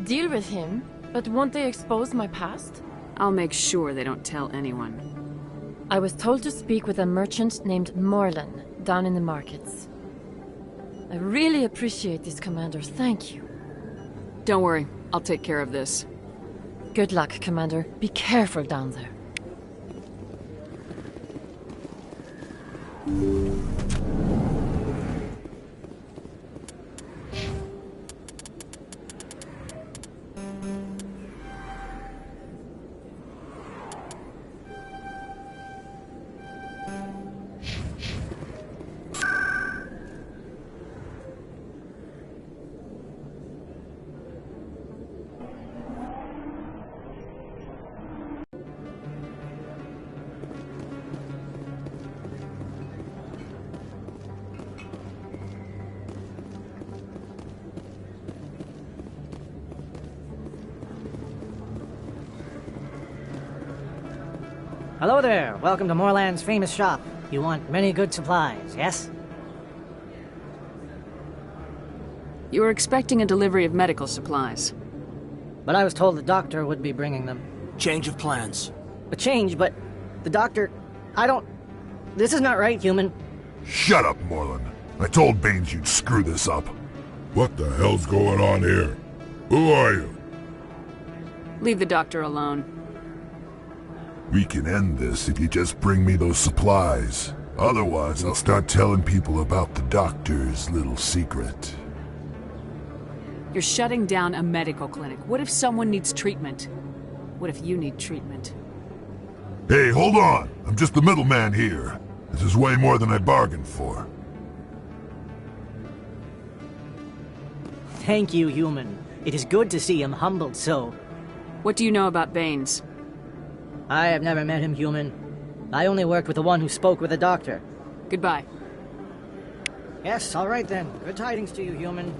Deal with him? But won't they expose my past? I'll make sure they don't tell anyone. I was told to speak with a merchant named Morlan, down in the markets. I really appreciate this, Commander. Thank you. Don't worry. I'll take care of this. Good luck, Commander. Be careful down there. Hello there. Welcome to Morland's famous shop. You want many good supplies, yes? You were expecting a delivery of medical supplies. But I was told the doctor would be bringing them. Change of plans. A change, but the doctor... I don't... This is not right, human. Shut up, Morland. I told Baines you'd screw this up. What the hell's going on here? Who are you? Leave the doctor alone. We can end this if you just bring me those supplies. Otherwise, I'll start telling people about the doctor's little secret. You're shutting down a medical clinic. What if someone needs treatment? What if you need treatment? Hey, hold on! I'm just the middleman here. This is way more than I bargained for. Thank you, human. It is good to see him humbled so. What do you know about Baines? I have never met him, human. I only worked with the one who spoke with the doctor. Goodbye. Yes, all right then. Good tidings to you, human.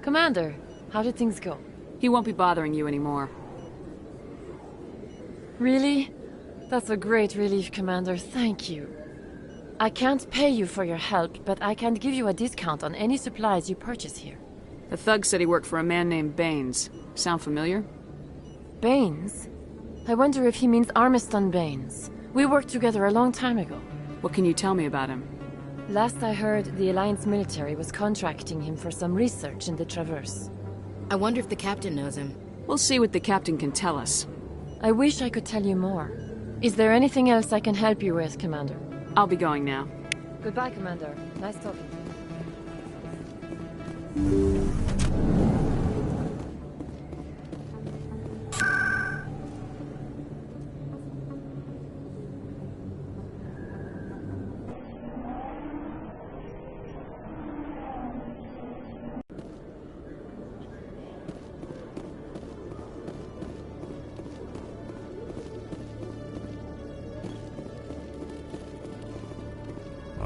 Commander, how did things go? He won't be bothering you anymore. Really? That's a great relief, Commander. Thank you. I can't pay you for your help, but I can give you a discount on any supplies you purchase here. The thug said he worked for a man named Baines. Sound familiar? Baines? I wonder if he means Armiston Baines. We worked together a long time ago. What can you tell me about him? Last I heard, the Alliance military was contracting him for some research in the Traverse. I wonder if the captain knows him. We'll see what the captain can tell us. I wish I could tell you more. Is there anything else I can help you with, Commander? I'll be going now. Goodbye, Commander. Nice talking to you.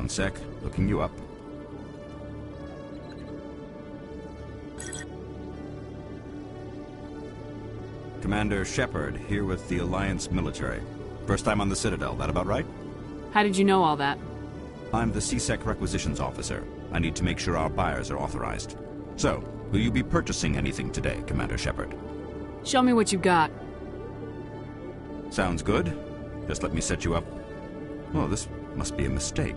One sec, looking you up. Commander Shepard, here with the Alliance military. First time on the Citadel, that about right? How did you know all that? I'm the CSEC requisitions officer. I need to make sure our buyers are authorized. So, will you be purchasing anything today, Commander Shepard? Show me what you got. Sounds good. Just let me set you up. Oh, this must be a mistake.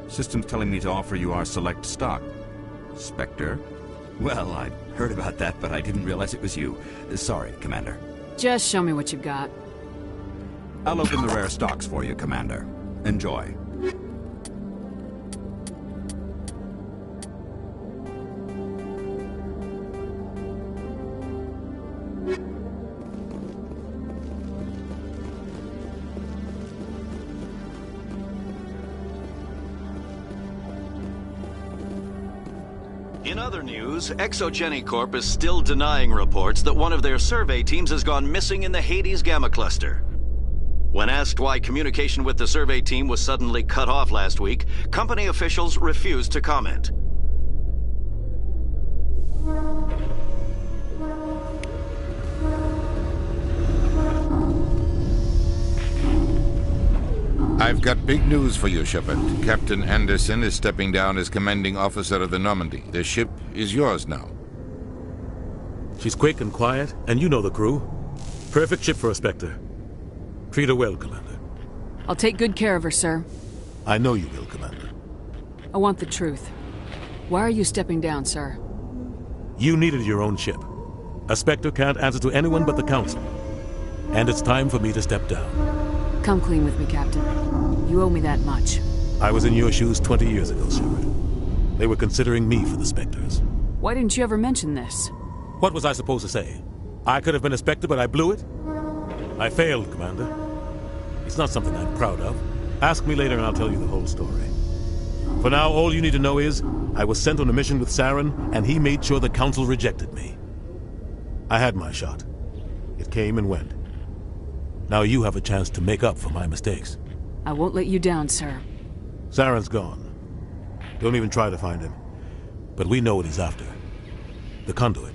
System's telling me to offer you our select stock. Spectre? Well, I heard about that, but I didn't realize it was you. Sorry, Commander. Just show me what you've got. I'll open the rare stocks for you, Commander. Enjoy. In other news, Exogeny Corp is still denying reports that one of their survey teams has gone missing in the Hades Gamma Cluster. When asked why communication with the survey team was suddenly cut off last week, company officials refused to comment. I've got big news for you, Shepard. Captain Anderson is stepping down as commanding officer of the Normandy. The ship is yours now. She's quick and quiet, and you know the crew. Perfect ship for a Spectre. Treat her well, Commander. I'll take good care of her, sir. I know you will, Commander. I want the truth. Why are you stepping down, sir? You needed your own ship. A Spectre can't answer to anyone but the Council. And it's time for me to step down. Come clean with me, Captain. You owe me that much. I was in your shoes 20 years ago, Shepard. They were considering me for the Spectres. Why didn't you ever mention this? What was I supposed to say? I could have been a Spectre, but I blew it? I failed, Commander. It's not something I'm proud of. Ask me later and I'll tell you the whole story. For now, all you need to know is, I was sent on a mission with Saren, and he made sure the Council rejected me. I had my shot. It came and went. Now you have a chance to make up for my mistakes. I won't let you down, sir. Saren's gone. Don't even try to find him. But we know what he's after. The conduit.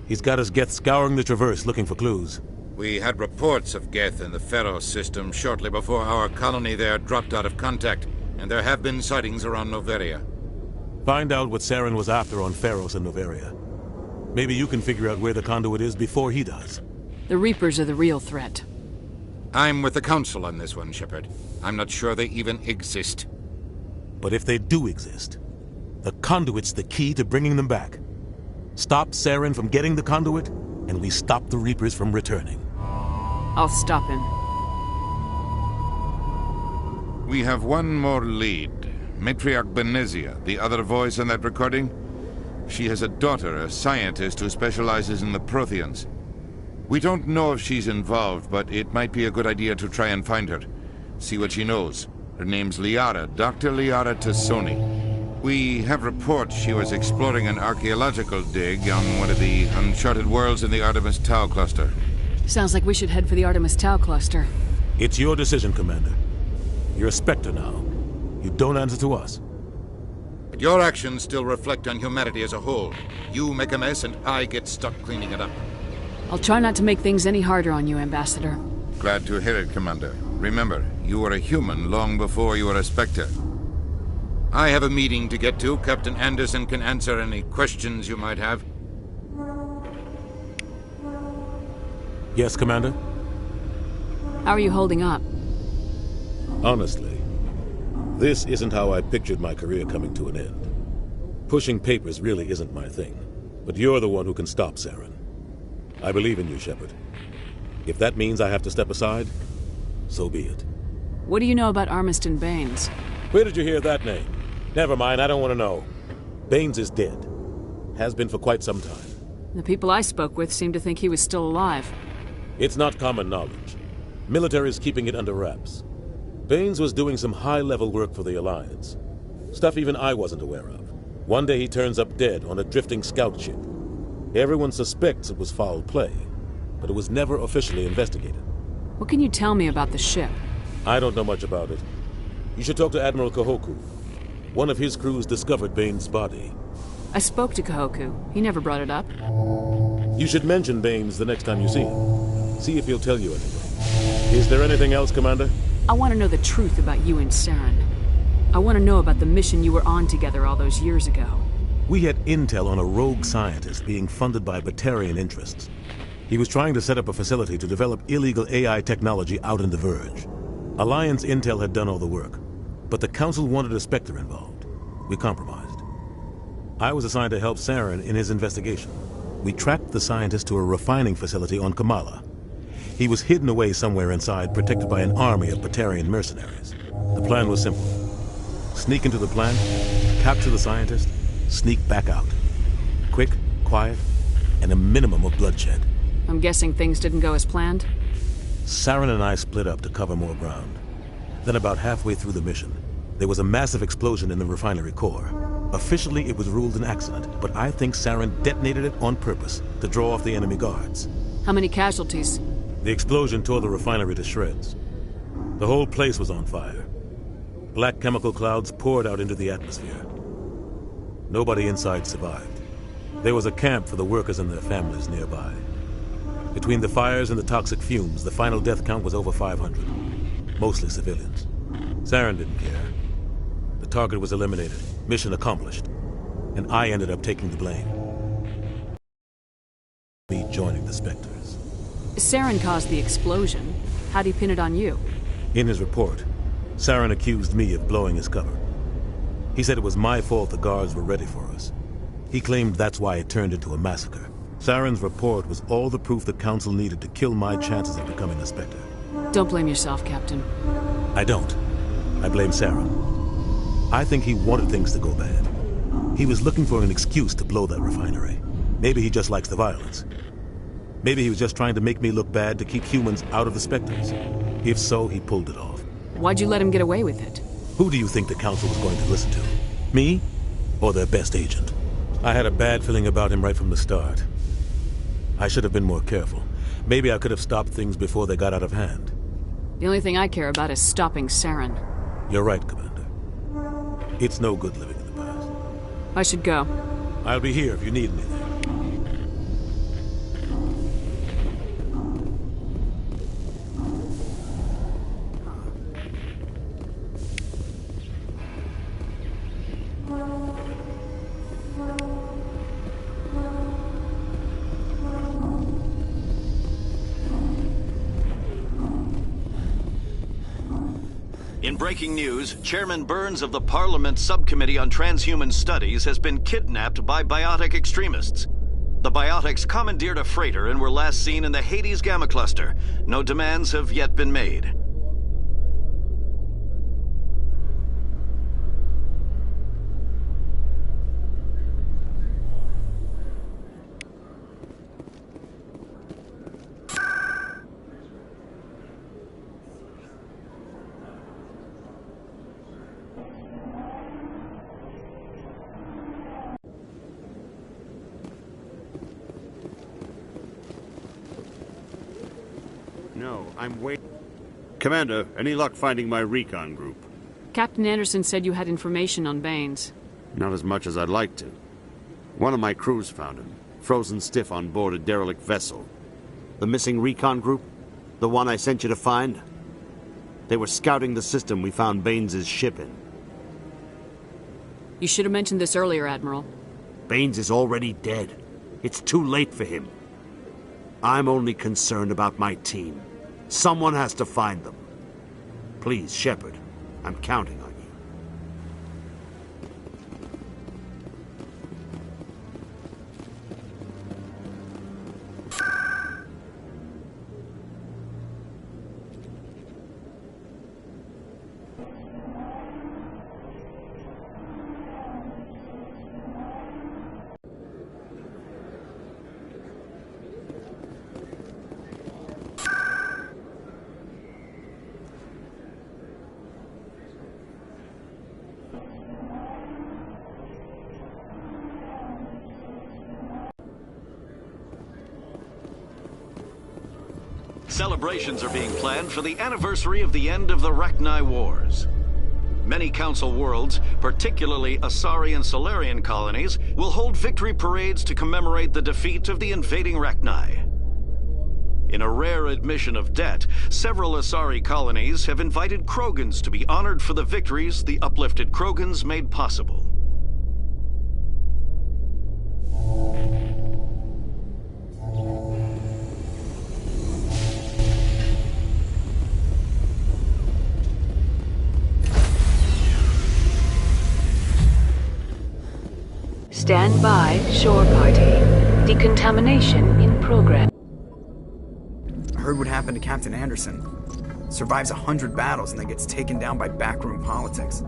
He's got his Geth scouring the Traverse looking for clues. We had reports of Geth in the Pharos system shortly before our colony there dropped out of contact, and there have been sightings around Noveria. Find out what Saren was after on Pharos and Noveria. Maybe you can figure out where the conduit is before he does. The Reapers are the real threat. I'm with the Council on this one, Shepard. I'm not sure they even exist. But if they do exist, the conduit's the key to bringing them back. Stop Saren from getting the conduit, and we stop the Reapers from returning. I'll stop him. We have one more lead. Matriarch Benezia, the other voice in that recording. She has a daughter, a scientist who specializes in the Protheans. We don't know if she's involved, but it might be a good idea to try and find her. See what she knows. Her name's Liara, Dr. Liara Tassoni. We have reports she was exploring an archaeological dig on one of the uncharted worlds in the Artemis Tau cluster. Sounds like we should head for the Artemis Tau cluster. It's your decision, Commander. You're a Spectre now. You don't answer to us. But your actions still reflect on humanity as a whole. You make a mess and I get stuck cleaning it up. I'll try not to make things any harder on you, Ambassador. Glad to hear it, Commander. Remember, you were a human long before you were a Spectre. I have a meeting to get to. Captain Anderson can answer any questions you might have. Yes, Commander? How are you holding up? Honestly, this isn't how I pictured my career coming to an end. Pushing papers really isn't my thing. But you're the one who can stop Saren. I believe in you, Shepard. If that means I have to step aside, so be it. What do you know about Armiston Baines? Where did you hear that name? Never mind, I don't want to know. Baines is dead. Has been for quite some time. The people I spoke with seemed to think he was still alive. It's not common knowledge. Military's keeping it under wraps. Baines was doing some high-level work for the Alliance. Stuff even I wasn't aware of. One day he turns up dead on a drifting scout ship. Everyone suspects it was foul play, but it was never officially investigated. What can you tell me about the ship? I don't know much about it. You should talk to Admiral Kahoku. One of his crews discovered Baines' body. I spoke to Kahoku. He never brought it up. You should mention Baines the next time you see him. See if he'll tell you anything. Is there anything else, Commander? I want to know the truth about you and Saren. I want to know about the mission you were on together all those years ago. We had intel on a rogue scientist being funded by Batarian interests. He was trying to set up a facility to develop illegal AI technology out in the Verge. Alliance intel had done all the work, but the Council wanted a Spectre involved. We compromised. I was assigned to help Saren in his investigation. We tracked the scientist to a refining facility on Kamala. He was hidden away somewhere inside, protected by an army of Batarian mercenaries. The plan was simple. Sneak into the plant, capture the scientist, sneak back out. Quick, quiet, and a minimum of bloodshed. I'm guessing things didn't go as planned? Saren and I split up to cover more ground. Then about halfway through the mission, there was a massive explosion in the refinery core. Officially, it was ruled an accident, but I think Saren detonated it on purpose to draw off the enemy guards. How many casualties? The explosion tore the refinery to shreds. The whole place was on fire. Black chemical clouds poured out into the atmosphere. Nobody inside survived. There was a camp for the workers and their families nearby. Between the fires and the toxic fumes, the final death count was over 500. Mostly civilians. Saren didn't care. The target was eliminated, mission accomplished, and I ended up taking the blame. Me joining the Spectres. Saren caused the explosion. How'd he pin it on you? In his report, Saren accused me of blowing his cover. He said it was my fault the guards were ready for us. He claimed that's why it turned into a massacre. Saren's report was all the proof the Council needed to kill my chances of becoming a Spectre. Don't blame yourself, Captain. I don't. I blame Saren. I think he wanted things to go bad. He was looking for an excuse to blow that refinery. Maybe he just likes the violence. Maybe he was just trying to make me look bad to keep humans out of the Spectres. If so, he pulled it off. Why'd you let him get away with it? Who do you think the Council was going to listen to? Me? Or their best agent? I had a bad feeling about him right from the start. I should have been more careful. Maybe I could have stopped things before they got out of hand. The only thing I care about is stopping Saren. You're right, Commander. It's no good living in the past. I should go. I'll be here if you need anything. In breaking news, Chairman Burns of the Parliament Subcommittee on Transhuman Studies has been kidnapped by biotic extremists. The biotics commandeered a freighter and were last seen in the Hades Gamma Cluster. No demands have yet been made. No, I'm waiting. Commander, any luck finding my recon group? Captain Anderson said you had information on Baines. Not as much as I'd like to. One of my crews found him, frozen stiff on board a derelict vessel. The missing recon group? The one I sent you to find? They were scouting the system we found Baines' ship in. You should have mentioned this earlier, Admiral. Baines is already dead. It's too late for him. I'm only concerned about my team. Someone has to find them. Please, Shepard, I'm counting on you. Celebrations are being planned for the anniversary of the end of the Rachni Wars. Many Council worlds, particularly Asari and Solarian colonies, will hold victory parades to commemorate the defeat of the invading Rachni. In a rare admission of debt, several Asari colonies have invited Krogans to be honored for the victories the uplifted Krogans made possible. Stand by, shore party. Decontamination in progress. I heard what happened to Captain Anderson. Survives 100 battles and then gets taken down by backroom politics.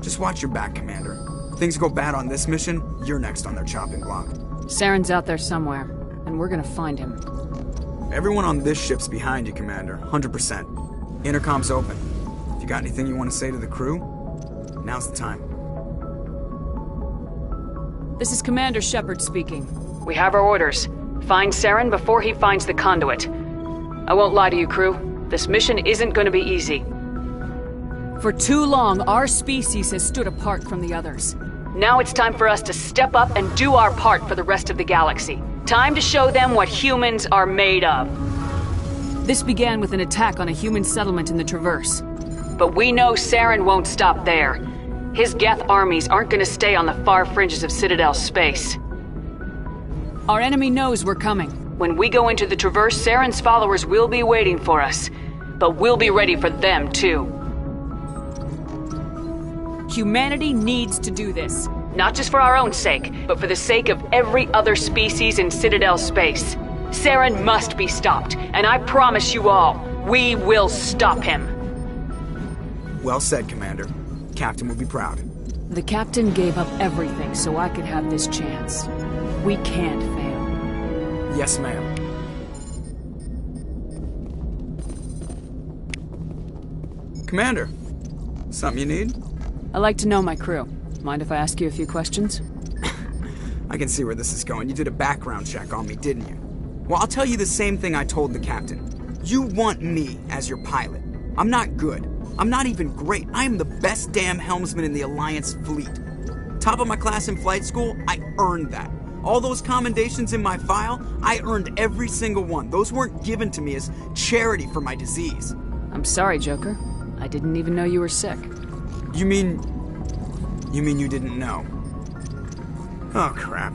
Just watch your back, Commander. Things go bad on this mission, you're next on their chopping block. Saren's out there somewhere, and we're gonna find him. Everyone on this ship's behind you, Commander. 100%. Intercom's open. If you got anything you want to say to the crew, now's the time. This is Commander Shepard speaking. We have our orders. Find Saren before he finds the conduit. I won't lie to you, crew. This mission isn't going to be easy. For too long, our species has stood apart from the others. Now it's time for us to step up and do our part for the rest of the galaxy. Time to show them what humans are made of. This began with an attack on a human settlement in the Traverse. But we know Saren won't stop there. His Geth armies aren't going to stay on the far fringes of Citadel space. Our enemy knows we're coming. When we go into the Traverse, Saren's followers will be waiting for us. But we'll be ready for them, too. Humanity needs to do this. Not just for our own sake, but for the sake of every other species in Citadel space. Saren must be stopped, and I promise you all, we will stop him. Well said, Commander. Captain will be proud. The Captain gave up everything so I could have this chance. We can't fail. Yes, ma'am. Commander, something you need? I like to know my crew. Mind if I ask you a few questions? I can see where this is going. You did a background check on me, didn't you? Well, I'll tell you the same thing I told the Captain. You want me as your pilot. I'm not good. I'm not even great. I am the best damn helmsman in the Alliance fleet. Top of my class in flight school, I earned that. All those commendations in my file, I earned every single one. Those weren't given to me as charity for my disease. I'm sorry, Joker. I didn't even know you were sick. You mean you didn't know? Oh, crap.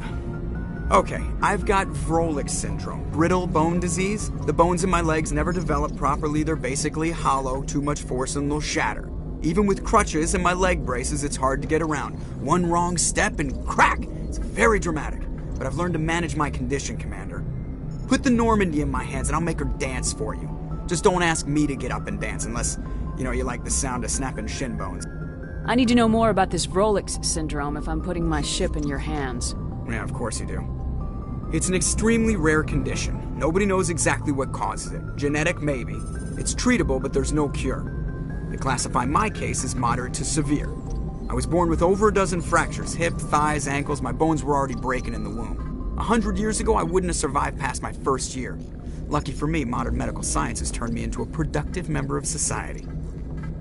Okay, I've got Vrolik syndrome, brittle bone disease. The bones in my legs never develop properly. They're basically hollow, too much force and they'll shatter. Even with crutches and my leg braces, it's hard to get around. One wrong step and crack! It's very dramatic. But I've learned to manage my condition, Commander. Put the Normandy in my hands and I'll make her dance for you. Just don't ask me to get up and dance unless, you like the sound of snapping shin bones. I need to know more about this Vrolik syndrome if I'm putting my ship in your hands. Yeah, of course you do. It's an extremely rare condition. Nobody knows exactly what causes it. Genetic, maybe. It's treatable, but there's no cure. They classify my case as moderate to severe. I was born with over a dozen fractures, hip, thighs, ankles. My bones were already breaking in the womb. 100 years ago, I wouldn't have survived past my first year. Lucky for me, modern medical science has turned me into a productive member of society.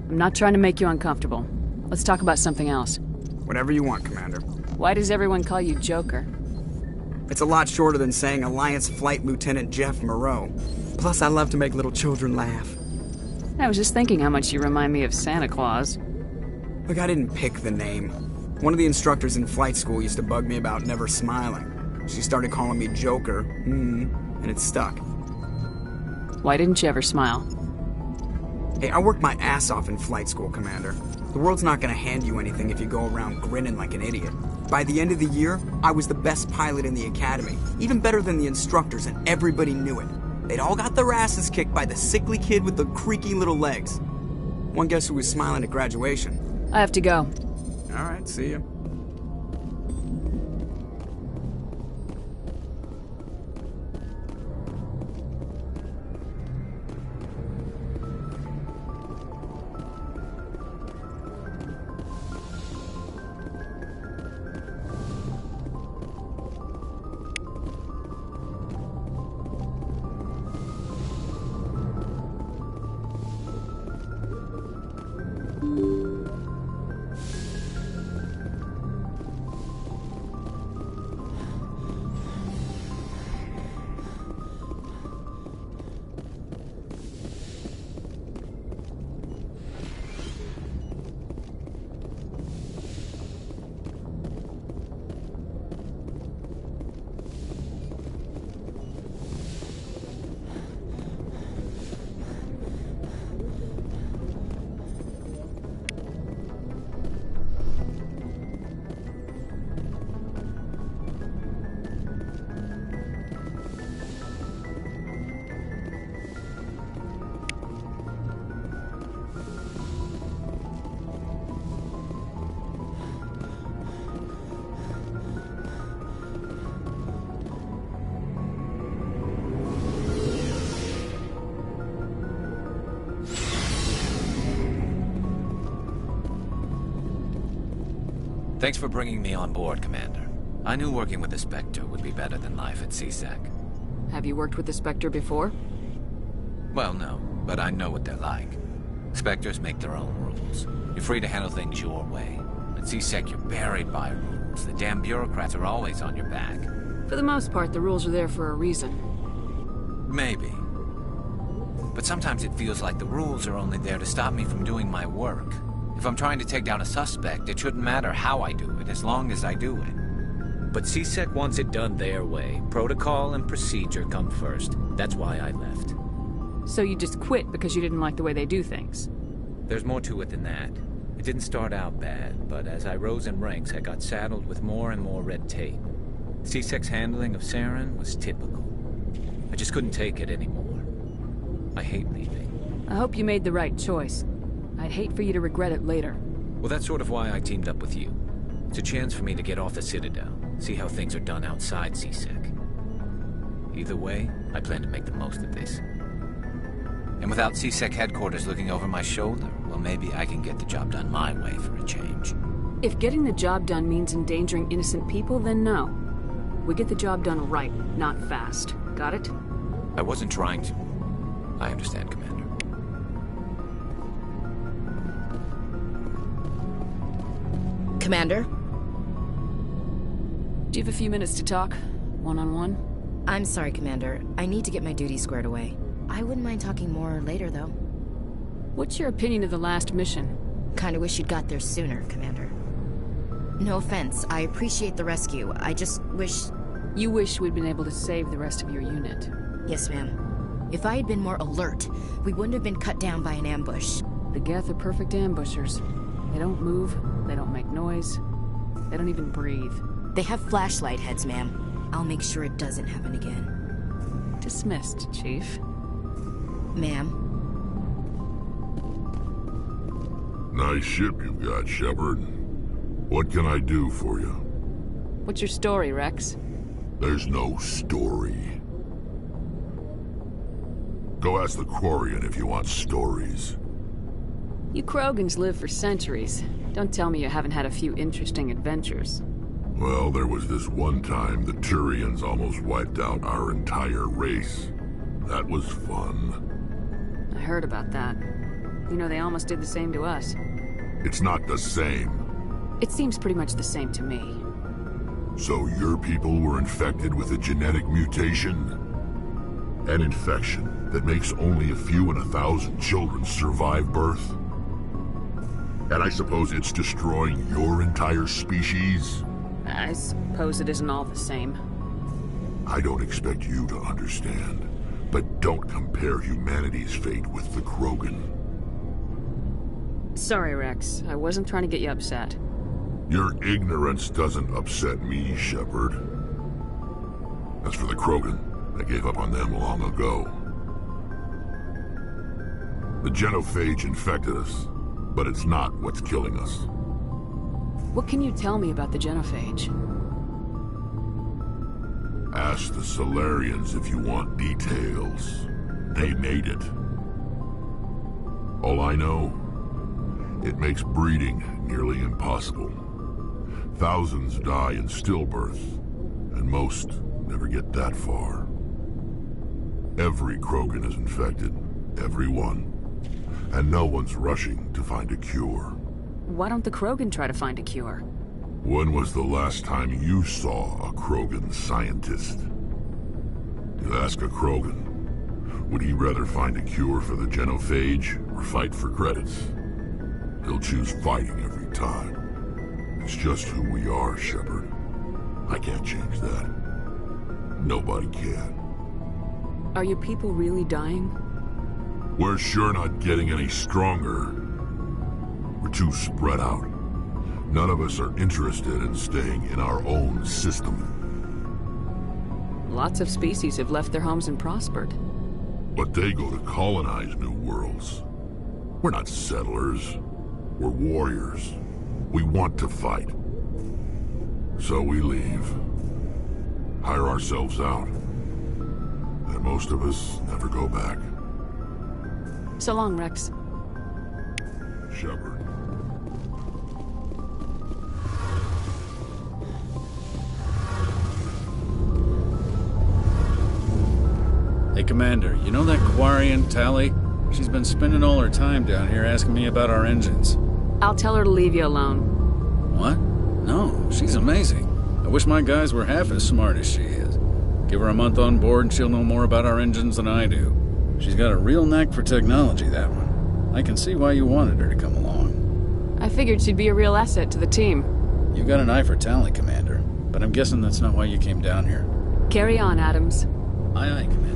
I'm not trying to make you uncomfortable. Let's talk about something else. Whatever you want, Commander. Why does everyone call you Joker? It's a lot shorter than saying Alliance Flight Lieutenant Jeff Moreau. Plus, I love to make little children laugh. I was just thinking how much you remind me of Santa Claus. Look, I didn't pick the name. One of the instructors in flight school used to bug me about never smiling. She started calling me Joker, and it stuck. Why didn't you ever smile? Hey, I worked my ass off in flight school, Commander. The world's not gonna hand you anything if you go around grinning like an idiot. By the end of the year, I was the best pilot in the academy, even better than the instructors, and everybody knew it. They'd all got their asses kicked by the sickly kid with the creaky little legs. One guess who was smiling at graduation? I have to go. All right, see ya. Thanks for bringing me on board, Commander. I knew working with the Spectre would be better than life at CSEC. Have you worked with the Spectre before? Well, no, but I know what they're like. Spectres make their own rules. You're free to handle things your way. At CSEC, you're buried by rules. The damn bureaucrats are always on your back. For the most part, the rules are there for a reason. Maybe. But sometimes it feels like the rules are only there to stop me from doing my work. If I'm trying to take down a suspect, it shouldn't matter how I do it, as long as I do it. But CSEC wants it done their way. Protocol and procedure come first. That's why I left. So you just quit because you didn't like the way they do things? There's more to it than that. It didn't start out bad, but as I rose in ranks, I got saddled with more and more red tape. CSEC's handling of Saren was typical. I just couldn't take it anymore. I hate leaving. I hope you made the right choice. I'd hate for you to regret it later. Well, that's sort of why I teamed up with you. It's a chance for me to get off the Citadel, see how things are done outside CSEC. Either way, I plan to make the most of this. And without CSEC headquarters looking over my shoulder, well, maybe I can get the job done my way for a change. If getting the job done means endangering innocent people, then no. We get the job done right, not fast. Got it? I wasn't trying to... I understand, Commander. Commander? Do you have a few minutes to talk? One-on-one? I'm sorry, Commander. I need to get my duties squared away. I wouldn't mind talking more later, though. What's your opinion of the last mission? Kinda wish you'd got there sooner, Commander. No offense. I appreciate the rescue. I just wish... You wish we'd been able to save the rest of your unit? Yes, ma'am. If I had been more alert, we wouldn't have been cut down by an ambush. The Geth are perfect ambushers. They don't move, they don't make noise, they don't even breathe. They have flashlight heads, ma'am. I'll make sure it doesn't happen again. Dismissed, Chief. Ma'am? Nice ship you've got, Shepard. What can I do for you? What's your story, Rex? There's no story. Go ask the Quarian if you want stories. You Krogans live for centuries. Don't tell me you haven't had a few interesting adventures. Well, there was this one time the Turians almost wiped out our entire race. That was fun. I heard about that. You know, they almost did the same to us. It's not the same. It seems pretty much the same to me. So your people were infected with a genetic mutation? An infection that makes only a few in 1,000 children survive birth? And I suppose it's destroying your entire species? I suppose it isn't all the same. I don't expect you to understand, but don't compare humanity's fate with the Krogan. Sorry, Rex. I wasn't trying to get you upset. Your ignorance doesn't upset me, Shepard. As for the Krogan, I gave up on them long ago. The genophage infected us, but it's not what's killing us. What can you tell me about the genophage? Ask the Solarians if you want details. They made it. All I know, it makes breeding nearly impossible. Thousands die in stillbirth, and most never get that far. Every Krogan is infected, every one. And no one's rushing to find a cure. Why don't the Krogan try to find a cure? When was the last time you saw a Krogan scientist? You ask a Krogan, would he rather find a cure for the genophage or fight for credits? He'll choose fighting every time. It's just who we are, Shepard. I can't change that. Nobody can. Are your people really dying? We're sure not getting any stronger. We're too spread out. None of us are interested in staying in our own system. Lots of species have left their homes and prospered. But they go to colonize new worlds. We're not settlers. We're warriors. We want to fight. So we leave. Hire ourselves out. And most of us never go back. So long, Rex. Shepard. Commander, you know that Quarian, Tally? She's been spending all her time down here asking me about our engines. I'll tell her to leave you alone. What? No, she's amazing. I wish my guys were half as smart as she is. Give her a month on board and she'll know more about our engines than I do. She's got a real knack for technology, that one. I can see why you wanted her to come along. I figured she'd be a real asset to the team. You got an eye for talent, Commander, but I'm guessing that's not why you came down here. Carry on, Adams. Aye, aye, Commander.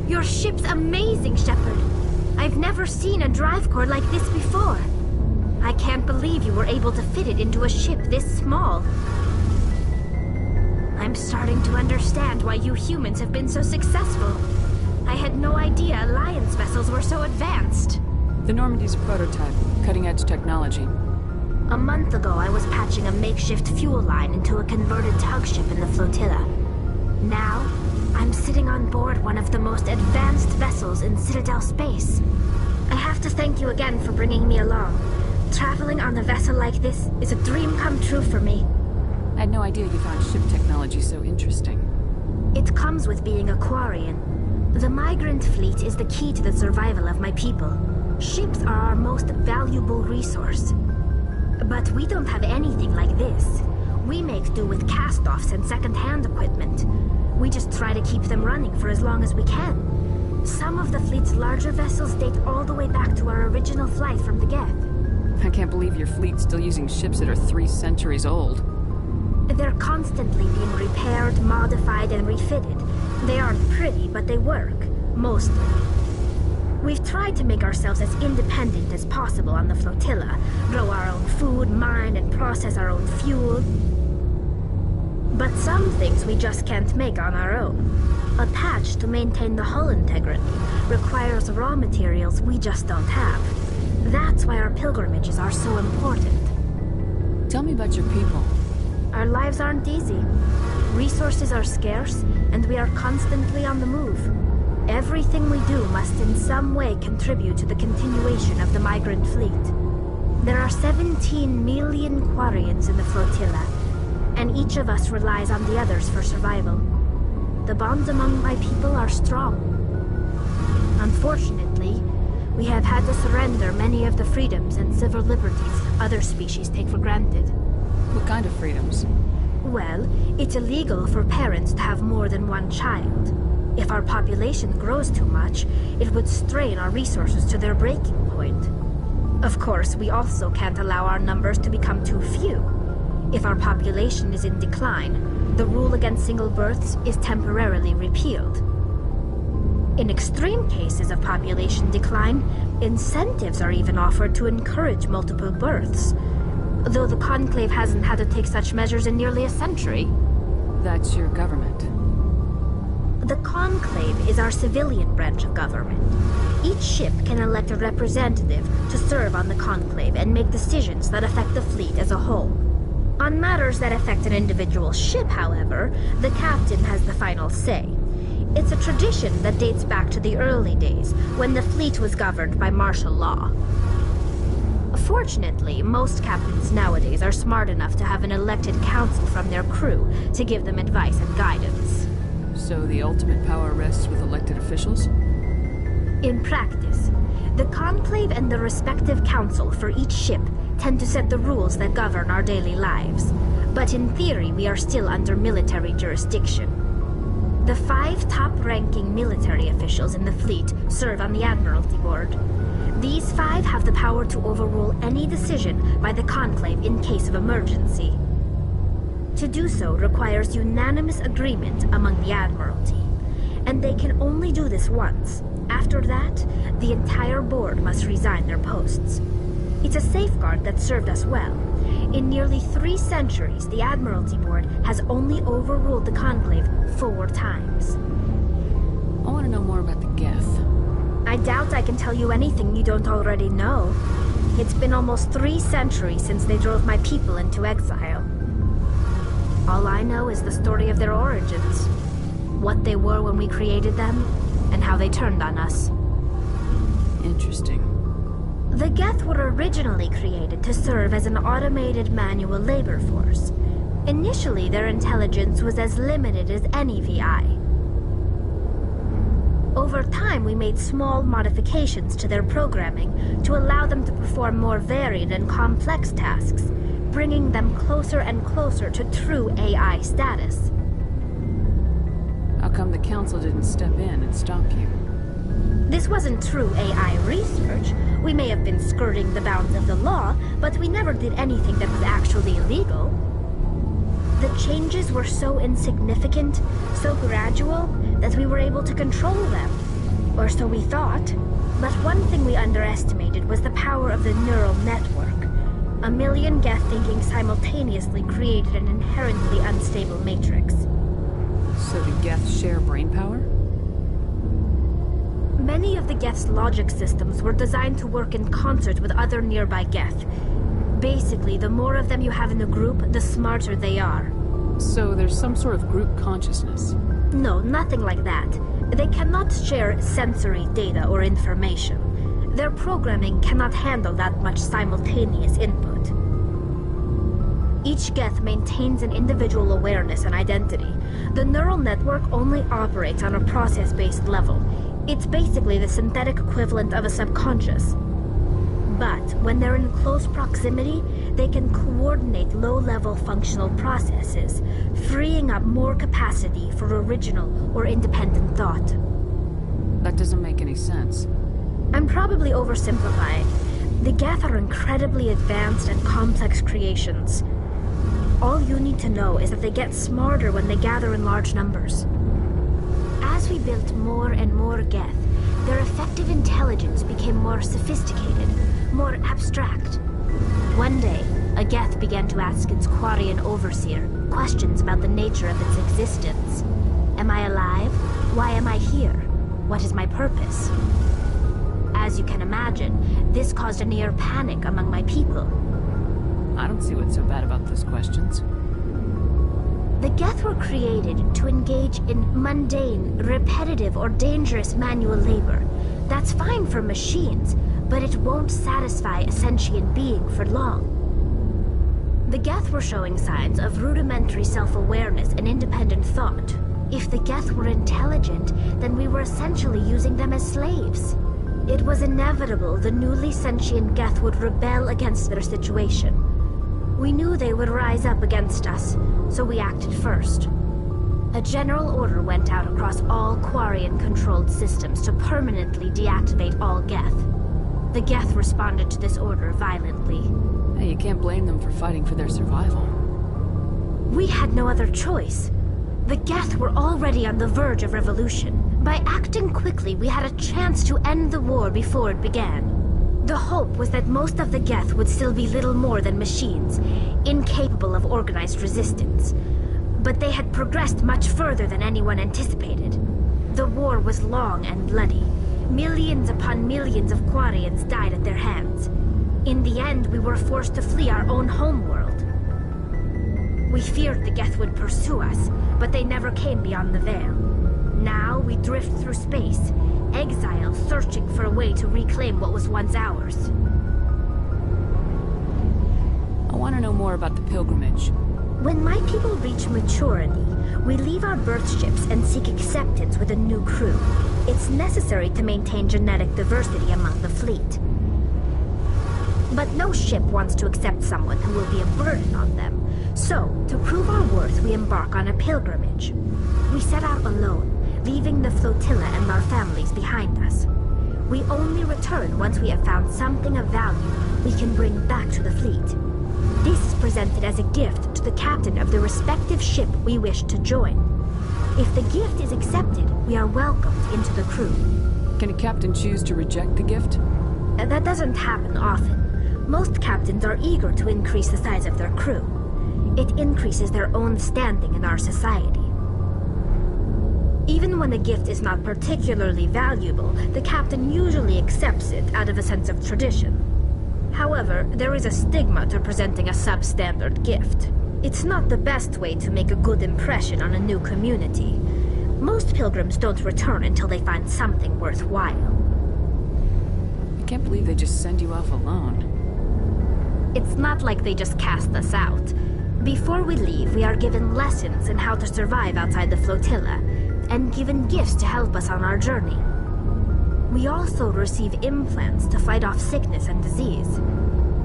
Your ship's amazing, Shepard. I've never seen a drive core like this before. I can't believe you were able to fit it into a ship this small. I'm starting to understand why you humans have been so successful. I had no idea Alliance vessels were so advanced. The Normandy's a prototype, cutting-edge technology. A month ago, I was patching a makeshift fuel line into a converted tug ship in the flotilla. Now, I'm sitting on board one of the most advanced vessels in Citadel space. I have to thank you again for bringing me along. Traveling on a vessel like this is a dream come true for me. I had no idea you found ship technology so interesting. It comes with being a Quarian. The migrant fleet is the key to the survival of my people. Ships are our most valuable resource. But we don't have anything like this. We make do with cast-offs and second-hand equipment. We just try to keep them running for as long as we can. Some of the fleet's larger vessels date all the way back to our original flight from the Geth. I can't believe your fleet's still using ships that are 3 centuries old. They're constantly being repaired, modified, and refitted. They aren't pretty, but they work. Mostly. We've tried to make ourselves as independent as possible on the flotilla. Grow our own food, mine, and process our own fuel. But some things we just can't make on our own. A patch to maintain the hull integrity requires raw materials we just don't have. That's why our pilgrimages are so important. Tell me about your people. Our lives aren't easy. Resources are scarce, and we are constantly on the move. Everything we do must in some way contribute to the continuation of the migrant fleet. There are 17 million Quarians in the flotilla, and each of us relies on the others for survival. The bonds among my people are strong. Unfortunately, we have had to surrender many of the freedoms and civil liberties other species take for granted. What kind of freedoms? Well, it's illegal for parents to have more than one child. If our population grows too much, it would strain our resources to their breaking point. Of course, we also can't allow our numbers to become too few. If our population is in decline, the rule against single births is temporarily repealed. In extreme cases of population decline, incentives are even offered to encourage multiple births, though the Conclave hasn't had to take such measures in nearly a century. That's your government. The Conclave is our civilian branch of government. Each ship can elect a representative to serve on the Conclave and make decisions that affect the fleet as a whole. On matters that affect an individual ship, however, the captain has the final say. It's a tradition that dates back to the early days, when the fleet was governed by martial law. Fortunately, most captains nowadays are smart enough to have an elected council from their crew to give them advice and guidance. So the ultimate power rests with elected officials? In practice, the Conclave and the respective council for each ship tend to set the rules that govern our daily lives. But in theory, we are still under military jurisdiction. The 5 top-ranking military officials in the fleet serve on the Admiralty Board. These 5 have the power to overrule any decision by the Conclave in case of emergency. To do so requires unanimous agreement among the Admiralty, and they can only do this once. After that, the entire board must resign their posts. It's a safeguard that served us well. In nearly 3 centuries, the Admiralty Board has only overruled the Conclave 4 times. I want to know more about the Geth. I doubt I can tell you anything you don't already know. It's been almost 3 centuries since they drove my people into exile. All I know is the story of their origins. What they were when we created them, and how they turned on us. Interesting. The Geth were originally created to serve as an automated manual labor force. Initially, their intelligence was as limited as any VI. Over time, we made small modifications to their programming to allow them to perform more varied and complex tasks, bringing them closer and closer to true AI status. How come the Council didn't step in and stop you? This wasn't true AI research. We may have been skirting the bounds of the law, but we never did anything that was actually illegal. The changes were so insignificant, so gradual, that we were able to control them. Or so we thought. But one thing we underestimated was the power of the neural network. A million Geth thinking simultaneously created an inherently unstable matrix. So the Geth share brainpower? Many of the Geth's logic systems were designed to work in concert with other nearby Geth. Basically, the more of them you have in a group, the smarter they are. So there's some sort of group consciousness? No, nothing like that. They cannot share sensory data or information. Their programming cannot handle that much simultaneous input. Each Geth maintains an individual awareness and identity. The neural network only operates on a process-based level. It's basically the synthetic equivalent of a subconscious. But when they're in close proximity, they can coordinate low-level functional processes, freeing up more capacity for original or independent thought. That doesn't make any sense. I'm probably oversimplifying. The Geth are incredibly advanced and complex creations. All you need to know is that they get smarter when they gather in large numbers. As we built more and more Geth, their effective intelligence became more sophisticated, more abstract. One day, a Geth began to ask its Quarian overseer questions about the nature of its existence. Am I alive? Why am I here? What is my purpose? As you can imagine, this caused a near panic among my people. I don't see what's so bad about those questions. The Geth were created to engage in mundane, repetitive, or dangerous manual labor. That's fine for machines, but it won't satisfy a sentient being for long. The Geth were showing signs of rudimentary self-awareness and independent thought. If the Geth were intelligent, then we were essentially using them as slaves. It was inevitable the newly sentient Geth would rebel against their situation. We knew they would rise up against us, so we acted first. A general order went out across all Quarian-controlled systems to permanently deactivate all Geth. The Geth responded to this order violently. Hey, you can't blame them for fighting for their survival. We had no other choice. The Geth were already on the verge of revolution. By acting quickly, we had a chance to end the war before it began. The hope was that most of the Geth would still be little more than machines, incapable of organized resistance. But they had progressed much further than anyone anticipated. The war was long and bloody. Millions upon millions of Quarians died at their hands. In the end, we were forced to flee our own homeworld. We feared the Geth would pursue us, but they never came beyond the Veil. Now we drift through space, exile, searching for a way to reclaim what was once ours. I want to know more about the pilgrimage. When my people reach maturity, we leave our birth ships and seek acceptance with a new crew. It's necessary to maintain genetic diversity among the fleet. But no ship wants to accept someone who will be a burden on them. So, to prove our worth, we embark on a pilgrimage. We set out alone, leaving the flotilla and our families behind us. We only return once we have found something of value we can bring back to the fleet. This is presented as a gift to the captain of the respective ship we wish to join. If the gift is accepted, we are welcomed into the crew. Can a captain choose to reject the gift? That doesn't happen often. Most captains are eager to increase the size of their crew. It increases their own standing in our society. Even when the gift is not particularly valuable, the captain usually accepts it out of a sense of tradition. However, there is a stigma to presenting a substandard gift. It's not the best way to make a good impression on a new community. Most pilgrims don't return until they find something worthwhile. I can't believe they just send you off alone. It's not like they just cast us out. Before we leave, we are given lessons in how to survive outside the flotilla, and given gifts to help us on our journey. We also receive implants to fight off sickness and disease.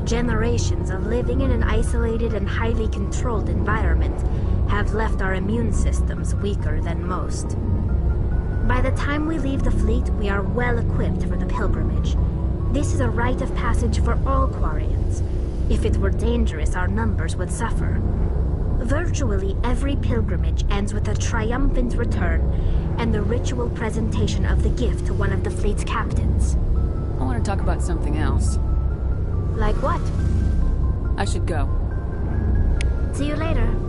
Generations of living in an isolated and highly controlled environment have left our immune systems weaker than most. By the time we leave the fleet, we are well equipped for the pilgrimage. This is a rite of passage for all Quarians. If it were dangerous, our numbers would suffer. Virtually every pilgrimage ends with a triumphant return and the ritual presentation of the gift to one of the fleet's captains. I want to talk about something else. Like what? I should go. See you later.